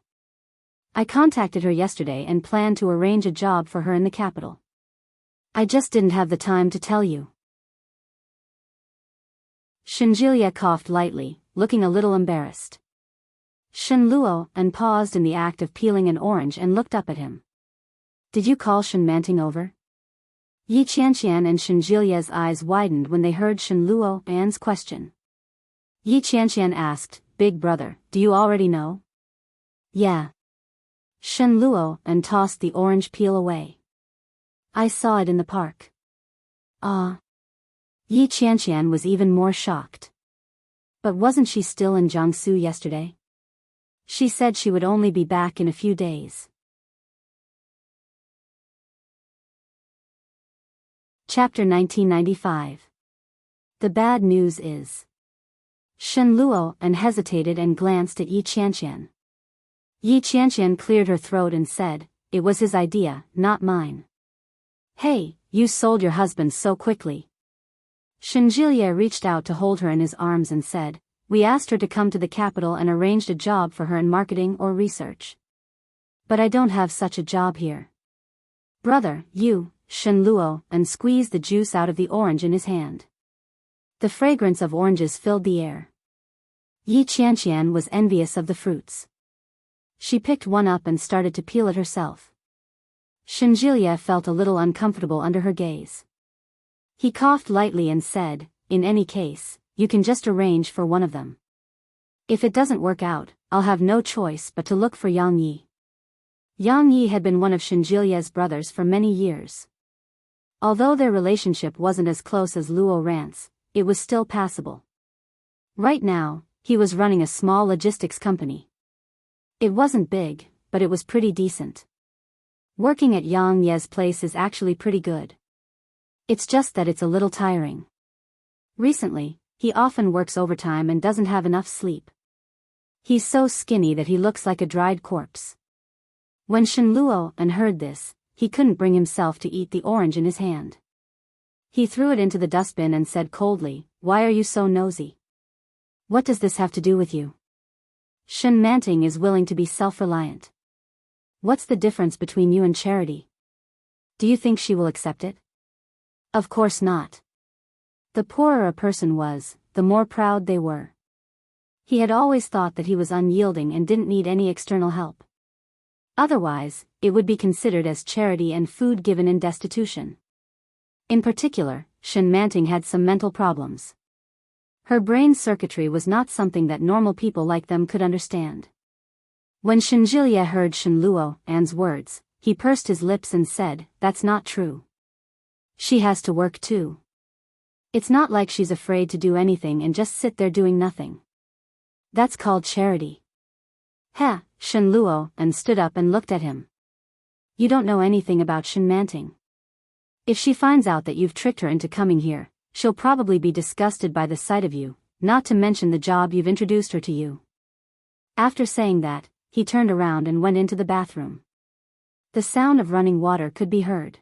I contacted her yesterday and planned to arrange a job for her in the capital. I just didn't have the time to tell you. Shenjilia coughed lightly, looking a little embarrassed. Shen Luo paused in the act of peeling an orange and looked up at him. Did you call Shen Manting over? Yi Qianqian and Shenjilia's eyes widened when they heard Shen Luo's question. Yi Qianqian asked, Big brother, do you already know? Yeah. Shen Luo tossed the orange peel away. I saw it in the park. Ah. Yi Qianqian was even more shocked. But wasn't she still in Jiangsu yesterday? She said she would only be back in a few days. Chapter 1995. The bad news is. Shen Luo hesitated and glanced at Yi Qianqian. Yi Qianqian cleared her throat and said, It was his idea, not mine. Hey, you sold your husband so quickly. Shenjilia reached out to hold her in his arms and said, We asked her to come to the capital and arranged a job for her in marketing or research. But I don't have such a job here. Brother, you, Shen Luo squeezed the juice out of the orange in his hand. The fragrance of oranges filled the air. Yi Qianqian was envious of the fruits. She picked one up and started to peel it herself. Shenjilia felt a little uncomfortable under her gaze. He coughed lightly and said, In any case, you can just arrange for one of them. If it doesn't work out, I'll have no choice but to look for Yang Yi. Yang Yi had been one of Shenjilia's brothers for many years. Although their relationship wasn't as close as Luo Rance, it was still passable. Right now, he was running a small logistics company. It wasn't big, but it was pretty decent. Working at Yang Ye's place is actually pretty good. It's just that it's a little tiring. Recently, he often works overtime and doesn't have enough sleep. He's so skinny that he looks like a dried corpse. When Shen Luo heard this, he couldn't bring himself to eat the orange in his hand. He threw it into the dustbin and said coldly, Why are you so nosy? What does this have to do with you? Shen Manting is willing to be self-reliant. What's the difference between you and Charity? Do you think she will accept it? Of course not. The poorer a person was, the more proud they were. He had always thought that he was unyielding and didn't need any external help. Otherwise, it would be considered as charity and food given in destitution. In particular, Shen Manting had some mental problems. Her brain circuitry was not something that normal people like them could understand. When Shenjilia heard Shen Luo's words, he pursed his lips and said, That's not true. She has to work too. It's not like she's afraid to do anything and just sit there doing nothing. That's called charity. Ha, Shen Luo stood up and looked at him. You don't know anything about Shen Manting. If she finds out that you've tricked her into coming here, she'll probably be disgusted by the sight of you, not to mention the job you've introduced her to you. After saying that, he turned around and went into the bathroom. The sound of running water could be heard.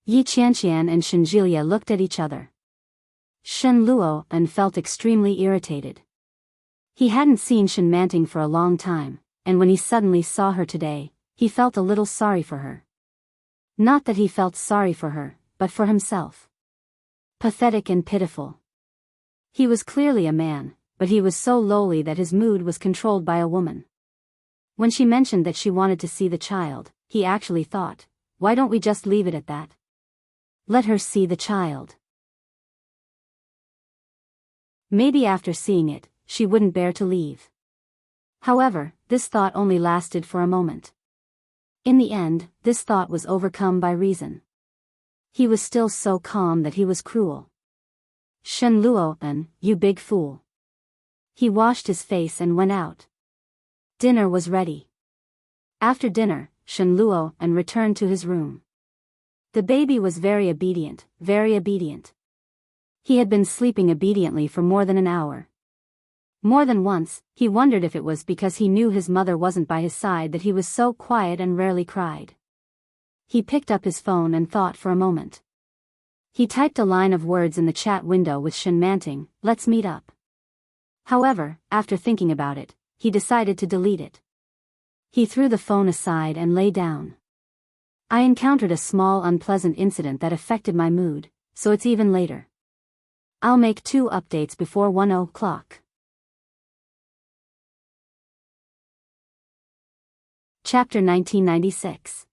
Yi Qianqian and Shenjilia looked at each other. Shen Luo felt extremely irritated. He hadn't seen Shen Manting for a long time, and when he suddenly saw her today, he felt a little sorry for her. Not that he felt sorry for her, but for himself. Pathetic and pitiful. He was clearly a man, but he was so lowly that his mood was controlled by a woman. When she mentioned that she wanted to see the child, he actually thought, why don't we just leave it at that? Let her see the child. Maybe after seeing it, she wouldn't bear to leave. However, this thought only lasted for a moment. In the end, this thought was overcome by reason. He was still so calm that he was cruel. Shen Luo, you big fool. He washed his face and went out. Dinner was ready. After dinner, Shen Luo returned to his room. The baby was very obedient, very obedient. He had been sleeping obediently for more than an hour. More than once, he wondered if it was because he knew his mother wasn't by his side that he was so quiet and rarely cried. He picked up his phone and thought for a moment. He typed a line of words in the chat window with Enchanting, "Let's meet up." However, after thinking about it, he decided to delete it. He threw the phone aside and lay down. I encountered a small unpleasant incident that affected my mood, so it's even later. I'll make 2 updates before 1 o'clock. Chapter 1996.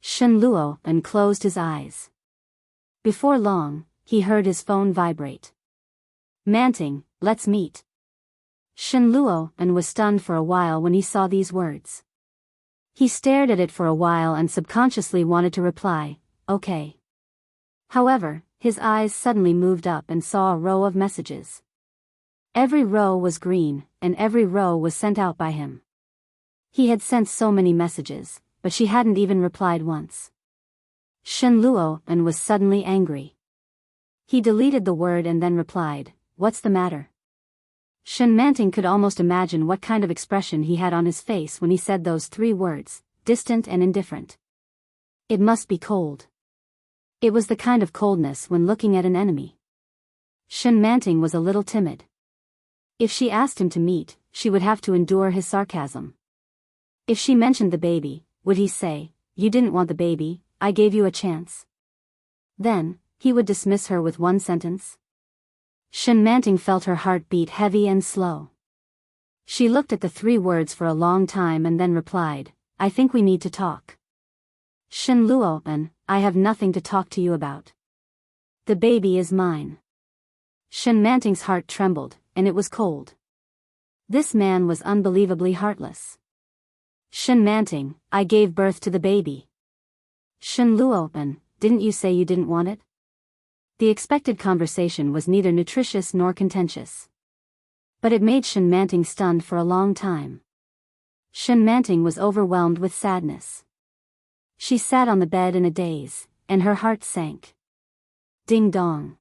Shen Luo and closed his eyes. Before long, he heard his phone vibrate. "Manting, let's meet." Shen Luo and was stunned for a while when he saw these words. He stared at it for a while and subconsciously wanted to reply, "Okay." However, his eyes suddenly moved up and saw a row of messages. Every row was green, and every row was sent out by him. He had sent so many messages, but she hadn't even replied once. Shen Luo and was suddenly angry. He deleted the word and then replied, "What's the matter?" Shen Manting could almost imagine what kind of expression he had on his face when he said those 3 words, distant and indifferent. It must be cold. It was the kind of coldness when looking at an enemy. Shen Manting was a little timid. If she asked him to meet, she would have to endure his sarcasm. If she mentioned the baby, would he say, "You didn't want the baby, I gave you a chance"? Then, he would dismiss her with one sentence. Shen Manting felt her heart beat heavy and slow. She looked at the 3 words for a long time and then replied, "I think we need to talk." "Shen Luo, I have nothing to talk to you about. The baby is mine." Shen Manting's heart trembled, and it was cold. This man was unbelievably heartless. "Shen Manting, I gave birth to the baby." "Shen Luo, didn't you say you didn't want it?" The expected conversation was neither nutritious nor contentious. But it made Shen Manting stunned for a long time. Shen Manting was overwhelmed with sadness. She sat on the bed in a daze, and her heart sank. Ding dong.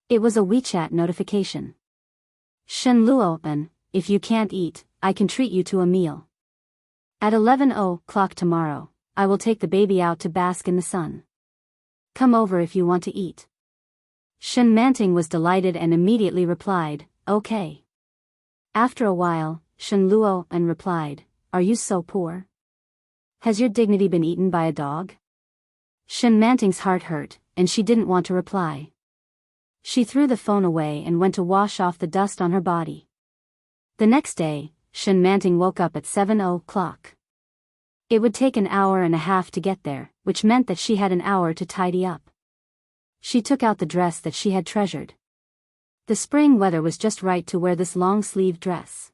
It was a WeChat notification. "Shen Luo, if you can't eat, I can treat you to a meal. At 11 o'clock tomorrow, I will take the baby out to bask in the sun. Come over if you want to eat." Shen Manting was delighted and immediately replied, "Okay." After a while, Shen Luo replied, "Are you so poor? Has your dignity been eaten by a dog?" Shen Manting's heart hurt, and she didn't want to reply. She threw the phone away and went to wash off the dust on her body. The next day, Shen Manting woke up at 7 o'clock. It would take an hour and a half to get there, which meant that she had an hour to tidy up. She took out the dress that she had treasured. The spring weather was just right to wear this long-sleeved dress.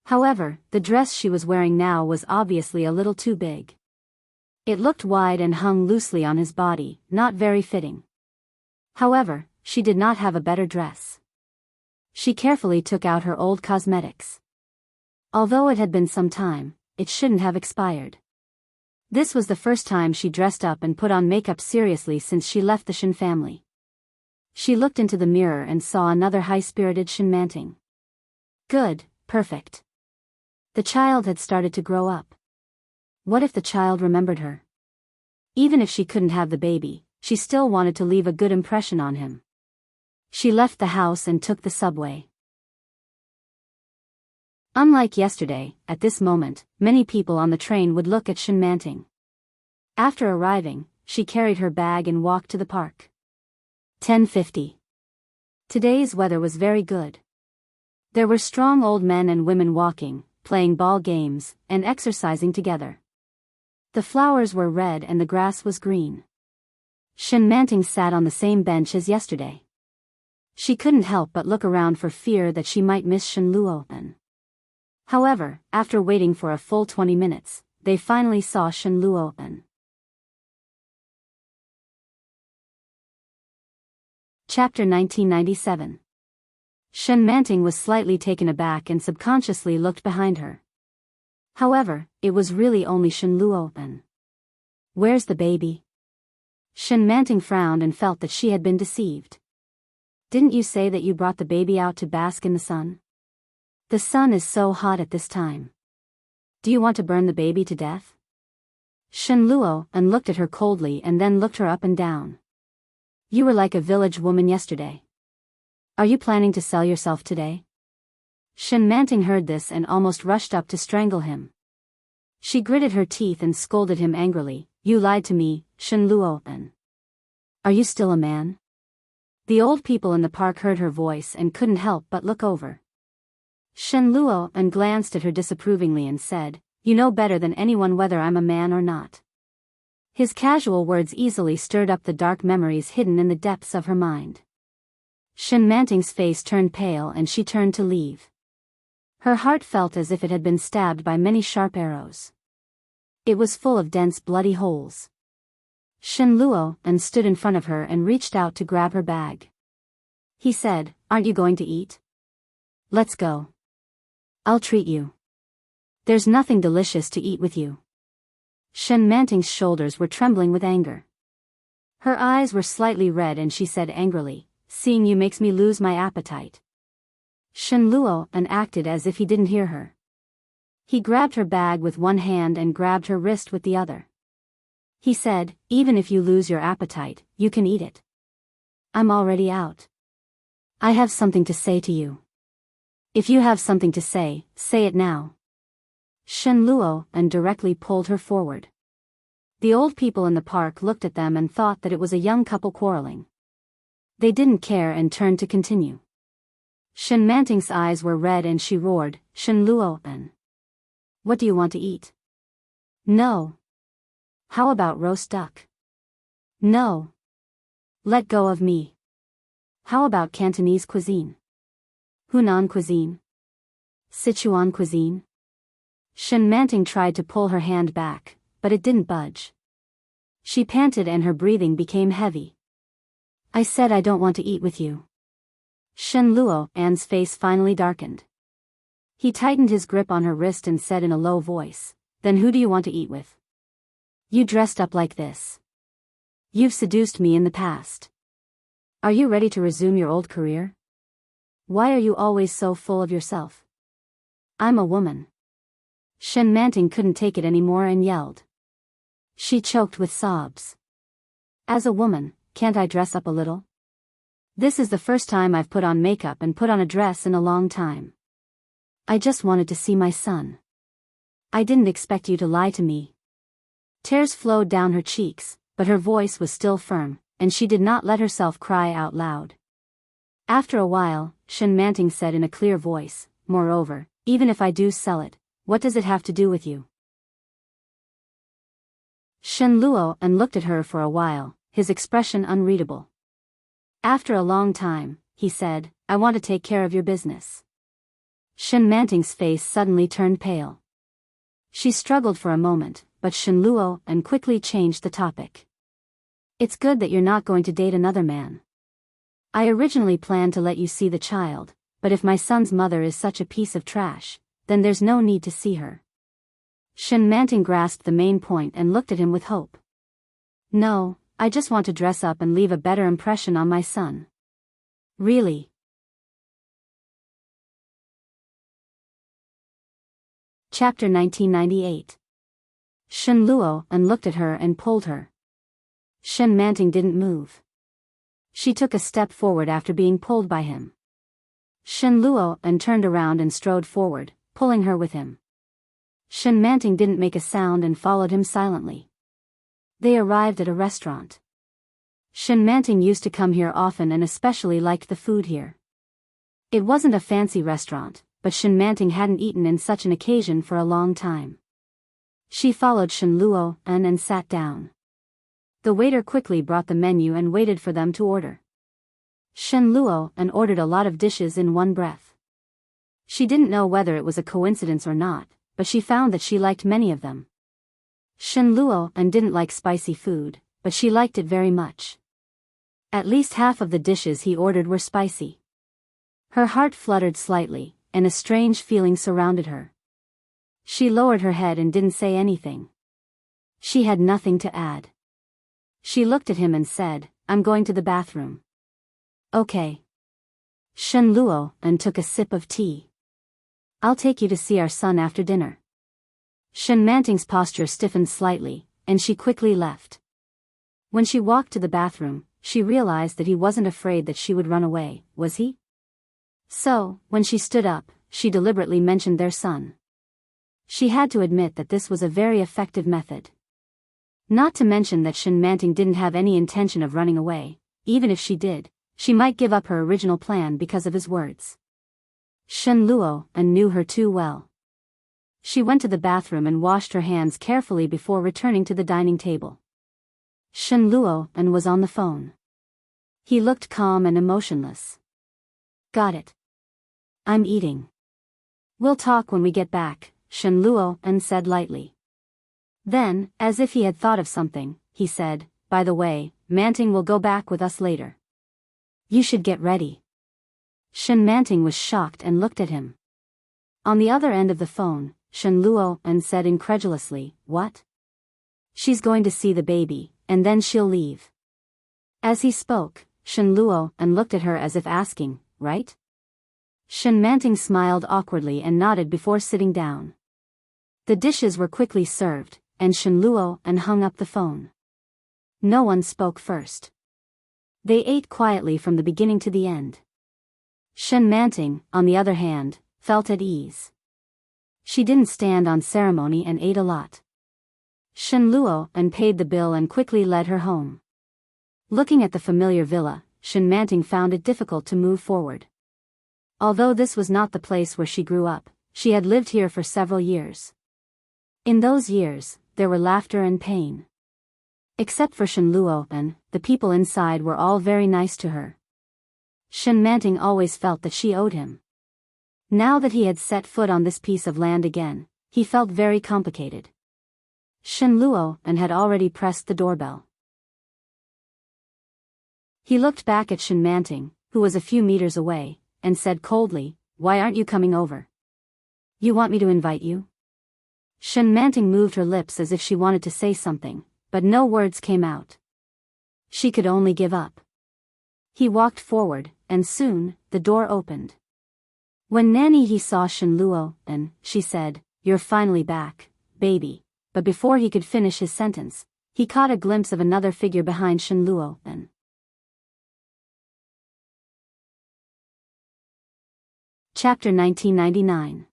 However, the dress she was wearing now was obviously a little too big. It looked wide and hung loosely on his body, not very fitting. However, she did not have a better dress. She carefully took out her old cosmetics. Although it had been some time, it shouldn't have expired. This was the first time she dressed up and put on makeup seriously since she left the Shen family. She looked into the mirror and saw another high-spirited Shen Manting. Good, perfect. The child had started to grow up. What if the child remembered her? Even if she couldn't have the baby, she still wanted to leave a good impression on him. She left the house and took the subway. Unlike yesterday, at this moment, many people on the train would look at Shen Manting. After arriving, she carried her bag and walked to the park. 10:50. Today's weather was very good. There were strong old men and women walking, playing ball games, and exercising together. The flowers were red and the grass was green. Shen Manting sat on the same bench as yesterday. She couldn't help but look around for fear that she might miss Shen Luo. However, after waiting for a full 20 minutes, they finally saw Shen Luo. Chapter 1997. Shen Manting was slightly taken aback and subconsciously looked behind her. However, it was really only Shen Luo. "Where's the baby?" Shen Manting frowned and felt that she had been deceived. Didn't you say that you brought the baby out to bask in the sun? The sun is so hot at this time. Do you want to burn the baby to death? Shen Luo and looked at her coldly and then looked her up and down. You were like a village woman yesterday. Are you planning to sell yourself today? Shen Manting heard this and almost rushed up to strangle him. She gritted her teeth and scolded him angrily. You lied to me, Shen Luo. Are you still a man? The old people in the park heard her voice and couldn't help but look over. Shen Luo glanced at her disapprovingly and said, You know better than anyone whether I'm a man or not. His casual words easily stirred up the dark memories hidden in the depths of her mind. Shen Manting's face turned pale and she turned to leave. Her heart felt as if it had been stabbed by many sharp arrows. It was full of dense bloody holes. Shen Luo stood in front of her and reached out to grab her bag. He said, Aren't you going to eat? Let's go. I'll treat you. There's nothing delicious to eat with you. Shen Manting's shoulders were trembling with anger. Her eyes were slightly red and she said angrily, Seeing you makes me lose my appetite. Shen Luo acted as if he didn't hear her. He grabbed her bag with one hand and grabbed her wrist with the other. He said, Even if you lose your appetite, you can eat it. I'm already out. I have something to say to you. If you have something to say it now. Shen Luo directly pulled her forward. The old people in the park looked at them and thought that it was a young couple quarreling. They didn't care and turned to continue. Shen Manting's eyes were red and she roared, Shen Luo. What do you want to eat? No. How about roast duck? No. Let go of me. How about Cantonese cuisine? Hunan cuisine? Sichuan cuisine? Shen Manting tried to pull her hand back, but it didn't budge. She panted and her breathing became heavy. I said I don't want to eat with you. Shen Luo's face finally darkened. He tightened his grip on her wrist and said in a low voice, Then who do you want to eat with? You dressed up like this. You've seduced me in the past. Are you ready to resume your old career? Why are you always so full of yourself? I'm a woman. Shen Manting couldn't take it anymore and yelled. She choked with sobs. As a woman, can't I dress up a little? This is the first time I've put on makeup and put on a dress in a long time. I just wanted to see my son. I didn't expect you to lie to me. Tears flowed down her cheeks, but her voice was still firm, and she did not let herself cry out loud. After a while, Shen Manting said in a clear voice, Moreover, even if I do sell it, what does it have to do with you? Shen Luo looked at her for a while, his expression unreadable. After a long time, he said, I want to take care of your business. Shen Manting's face suddenly turned pale. She struggled for a moment, but Shen Luo quickly changed the topic. It's good that you're not going to date another man. I originally planned to let you see the child, but if my son's mother is such a piece of trash, then there's no need to see her. Shen Manting grasped the main point and looked at him with hope. No, I just want to dress up and leave a better impression on my son. Really? Chapter 1998. Shen Luo looked at her and pulled her. Shen Manting didn't move. She took a step forward after being pulled by him. Shen Luo turned around and strode forward, pulling her with him. Shen Manting didn't make a sound and followed him silently. They arrived at a restaurant. Shen Manting used to come here often and especially liked the food here. It wasn't a fancy restaurant, but Shen Manting hadn't eaten in such an occasion for a long time. She followed Shen Luo and sat down. The waiter quickly brought the menu and waited for them to order. Shen Luo ordered a lot of dishes in one breath. She didn't know whether it was a coincidence or not, but she found that she liked many of them. Shen Luo didn't like spicy food, but she liked it very much. At least half of the dishes he ordered were spicy. Her heart fluttered slightly, and a strange feeling surrounded her. She lowered her head and didn't say anything. She had nothing to add. She looked at him and said, I'm going to the bathroom. Okay. Shen Luo and took a sip of tea. I'll take you to see our son after dinner. Shen Manting's posture stiffened slightly, and she quickly left. When she walked to the bathroom, she realized that he wasn't afraid that she would run away, was he? So, when she stood up, she deliberately mentioned their son. She had to admit that this was a very effective method. Not to mention that Shen Manting didn't have any intention of running away. Even if she did, she might give up her original plan because of his words. Shen Luo and knew her too well. She went to the bathroom and washed her hands carefully before returning to the dining table. Shen Luo and was on the phone. He looked calm and emotionless. Got it. I'm eating. We'll talk when we get back, Shen Luo and said lightly. Then, as if he had thought of something, he said, by the way, Manting will go back with us later. You should get ready. Shen Manting was shocked and looked at him. On the other end of the phone, Shen Luo and said incredulously, what? She's going to see the baby, and then she'll leave. As he spoke, Shen Luo and looked at her as if asking, right? Shen Manting smiled awkwardly and nodded before sitting down. The dishes were quickly served, and Shen Luo and hung up the phone. No one spoke first. They ate quietly from the beginning to the end. Shen Manting, on the other hand, felt at ease. She didn't stand on ceremony and ate a lot. Shen Luo and paid the bill and quickly led her home. Looking at the familiar villa, Shen Manting found it difficult to move forward. Although this was not the place where she grew up, she had lived here for several years. In those years, there were laughter and pain. Except for Shen Luo and the people inside were all very nice to her. Shen Manting always felt that she owed him. Now that he had set foot on this piece of land again, he felt very complicated. Shen Luo and had already pressed the doorbell. He looked back at Shen Manting, who was a few meters away, and said coldly, why aren't you coming over? You want me to invite you? Shen Manting moved her lips as if she wanted to say something, but no words came out. She could only give up. He walked forward, and soon, the door opened. When Nanny he saw Shen Luo, and she said, you're finally back, baby. But before he could finish his sentence, he caught a glimpse of another figure behind Shen Luo, and Chapter 1999.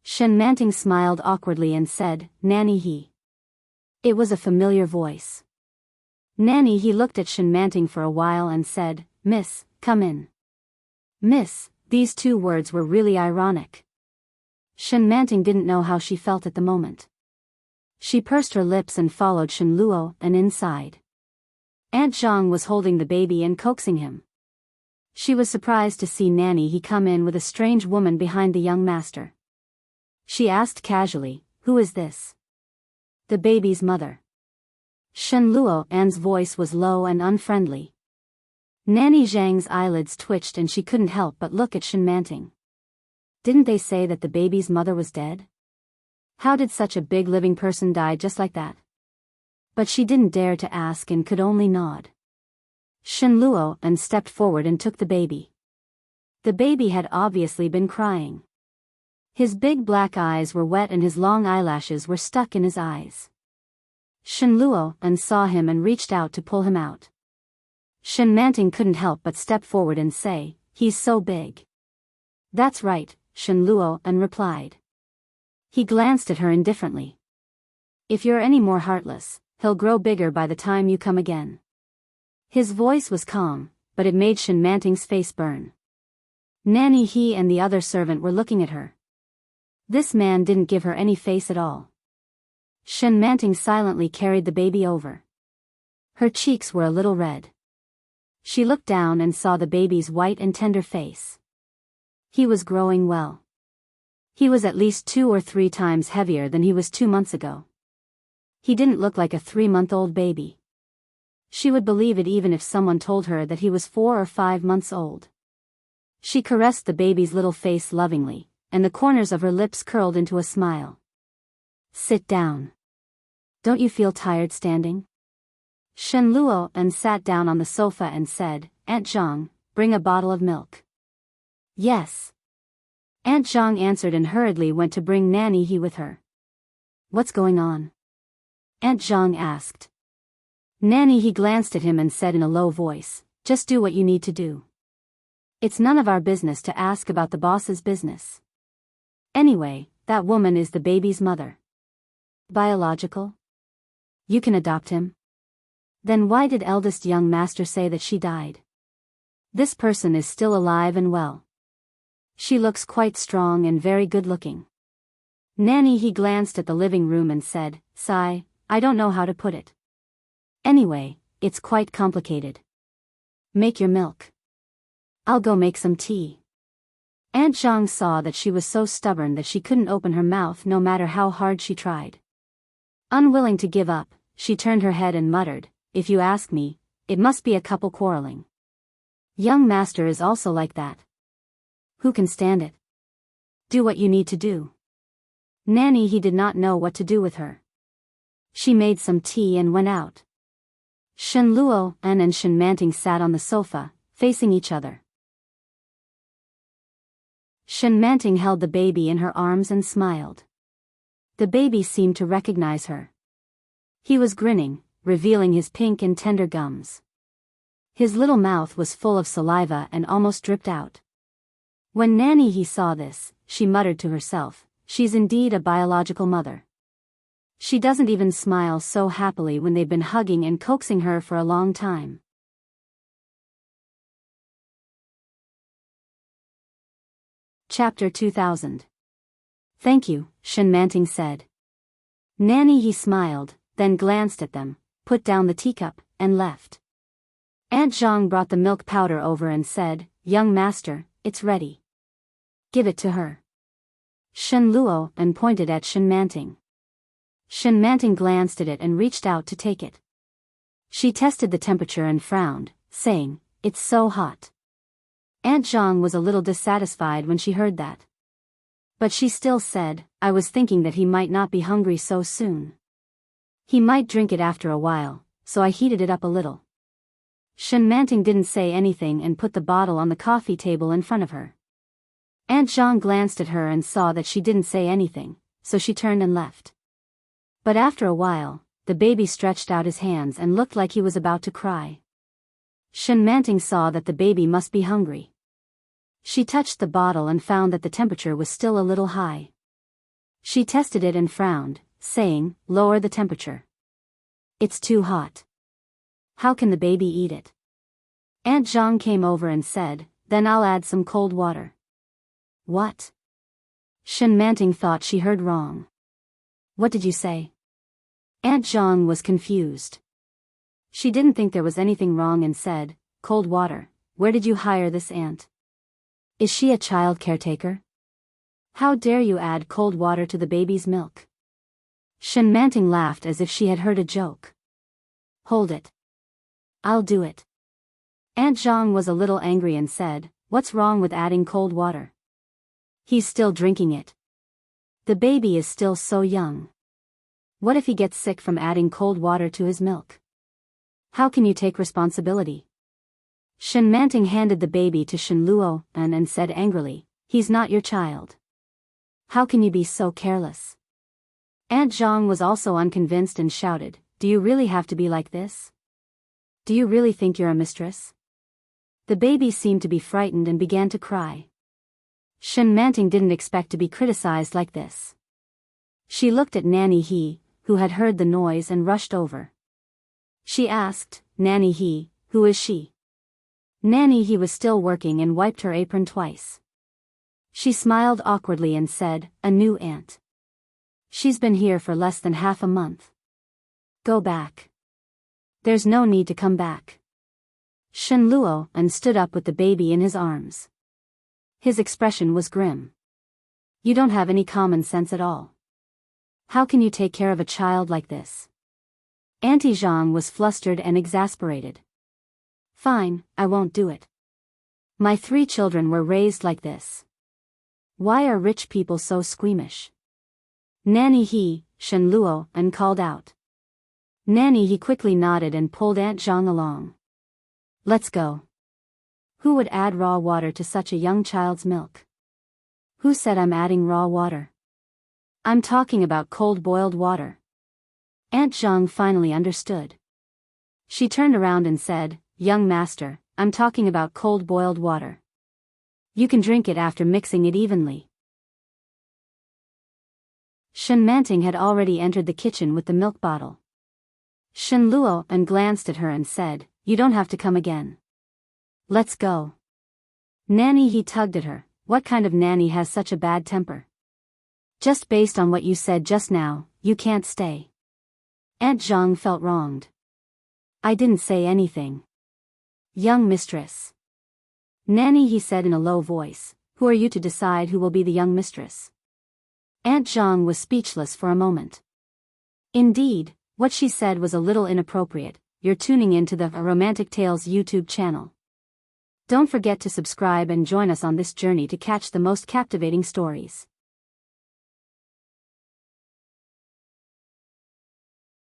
Shen Manting smiled awkwardly and said, Nanny he. It was a familiar voice. Nanny he looked at Shen Manting for a while and said, Miss, come in. Miss, these two words were really ironic. Shen Manting didn't know how she felt at the moment. She pursed her lips and followed Shen Luo and inside. Aunt Zhang was holding the baby and coaxing him. She was surprised to see Nanny he come in with a strange woman behind the young master. She asked casually, who is this? The baby's mother. Shen Luo An's voice was low and unfriendly. Nanny Zhang's eyelids twitched and she couldn't help but look at Shen Manting. Didn't they say that the baby's mother was dead? How did such a big living person die just like that? But she didn't dare to ask and could only nod. Shen Luo An stepped forward and took the baby. The baby had obviously been crying. His big black eyes were wet and his long eyelashes were stuck in his eyes. Shen Luo An saw him and reached out to pull him out. Shen Manting couldn't help but step forward and say, he's so big. That's right, Shen Luo An replied. He glanced at her indifferently. If you're any more heartless, he'll grow bigger by the time you come again. His voice was calm, but it made Shen Manting's face burn. Nanny he and the other servant were looking at her. This man didn't give her any face at all. Shen Manting silently carried the baby over. Her cheeks were a little red. She looked down and saw the baby's white and tender face. He was growing well. He was at least 2 or 3 times heavier than he was 2 months ago. He didn't look like a 3-month-old baby. She would believe it even if someone told her that he was 4 or 5 months old. She caressed the baby's little face lovingly, and the corners of her lips curled into a smile. Sit down. Don't you feel tired standing? Shen Luo An sat down on the sofa and said, Aunt Zhang, bring a bottle of milk. Yes. Aunt Zhang answered and hurriedly went to bring Nanny He with her. What's going on? Aunt Zhang asked. Nanny He glanced at him and said in a low voice, just do what you need to do. It's none of our business to ask about the boss's business. Anyway, that woman is the baby's mother. Biological? You can adopt him? Then why did eldest young master say that she died? This person is still alive and well. She looks quite strong and very good-looking. Nanny He glanced at the living room and said, sigh, I don't know how to put it. Anyway, it's quite complicated. Make your milk. I'll go make some tea. Aunt Zhang saw that she was so stubborn that she couldn't open her mouth no matter how hard she tried. Unwilling to give up, she turned her head and muttered, if you ask me, it must be a couple quarreling. Young master is also like that. Who can stand it? Do what you need to do. Nanny He did not know what to do with her. She made some tea and went out. Shen Luo and Shen Manting sat on the sofa, facing each other. Shen Manting held the baby in her arms and smiled. The baby seemed to recognize her. He was grinning, revealing his pink and tender gums. His little mouth was full of saliva and almost dripped out. When Nanny He saw this, she muttered to herself, she's indeed a biological mother. She doesn't even smile so happily when they've been hugging and coaxing her for a long time. Chapter 2000. Thank you, Shen Manting said. Nanny He smiled, then glanced at them, put down the teacup, and left. Aunt Zhang brought the milk powder over and said, young master, it's ready. Give it to her. Shen Luo and pointed at Shen Manting. Shen Manting glanced at it and reached out to take it. She tested the temperature and frowned, saying, it's so hot. Aunt Zhang was a little dissatisfied when she heard that. But she still said, I was thinking that he might not be hungry so soon. He might drink it after a while, so I heated it up a little. Shen Manting didn't say anything and put the bottle on the coffee table in front of her. Aunt Zhang glanced at her and saw that she didn't say anything, so she turned and left. But after a while, the baby stretched out his hands and looked like he was about to cry. Shen Manting saw that the baby must be hungry. She touched the bottle and found that the temperature was still a little high. She tested it and frowned, saying, lower the temperature. It's too hot. How can the baby eat it? Aunt Zhang came over and said, then I'll add some cold water. What? Shen Manting thought she heard wrong. What did you say? Aunt Zhang was confused. She didn't think there was anything wrong and said, cold water, where did you hire this aunt? Is she a child caretaker? How dare you add cold water to the baby's milk? Shen Manting laughed as if she had heard a joke. Hold it. I'll do it. Aunt Zhang was a little angry and said, what's wrong with adding cold water? He's still drinking it. The baby is still so young. What if he gets sick from adding cold water to his milk? How can you take responsibility? Shen Manting handed the baby to Shen Luo and said angrily, he's not your child. How can you be so careless? Aunt Zhang was also unconvinced and shouted, do you really have to be like this? Do you really think you're a mistress? The baby seemed to be frightened and began to cry. Shen Manting didn't expect to be criticized like this. She looked at Nanny He, who had heard the noise and rushed over. She asked, Nanny He, who is she? Nanny He was still working and wiped her apron twice. She smiled awkwardly and said, a new aunt. She's been here for less than half a month. Go back. There's no need to come back. Shen Luo stood up with the baby in his arms. His expression was grim. You don't have any common sense at all. How can you take care of a child like this? Auntie Zhang was flustered and exasperated. Fine, I won't do it. My 3 children were raised like this. Why are rich people so squeamish? Nanny He, Shen Luo, called out. Nanny He quickly nodded and pulled Aunt Zhang along. Let's go. Who would add raw water to such a young child's milk? Who said I'm adding raw water? I'm talking about cold-boiled water. Aunt Zhang finally understood. She turned around and said, Young master, I'm talking about cold-boiled water. You can drink it after mixing it evenly. Shen Manting had already entered the kitchen with the milk bottle. Shen Luo and glanced at her and said, You don't have to come again. Let's go. Nanny, he tugged at her. What kind of nanny has such a bad temper? Just based on what you said just now, you can't stay. Aunt Zhang felt wronged. I didn't say anything. Young mistress. Nanny, he said in a low voice, who are you to decide who will be the young mistress? Aunt Zhang was speechless for a moment. Indeed, what she said was a little inappropriate. You're tuning into the Romantic Tales YouTube channel. Don't forget to subscribe and join us on this journey to catch the most captivating stories.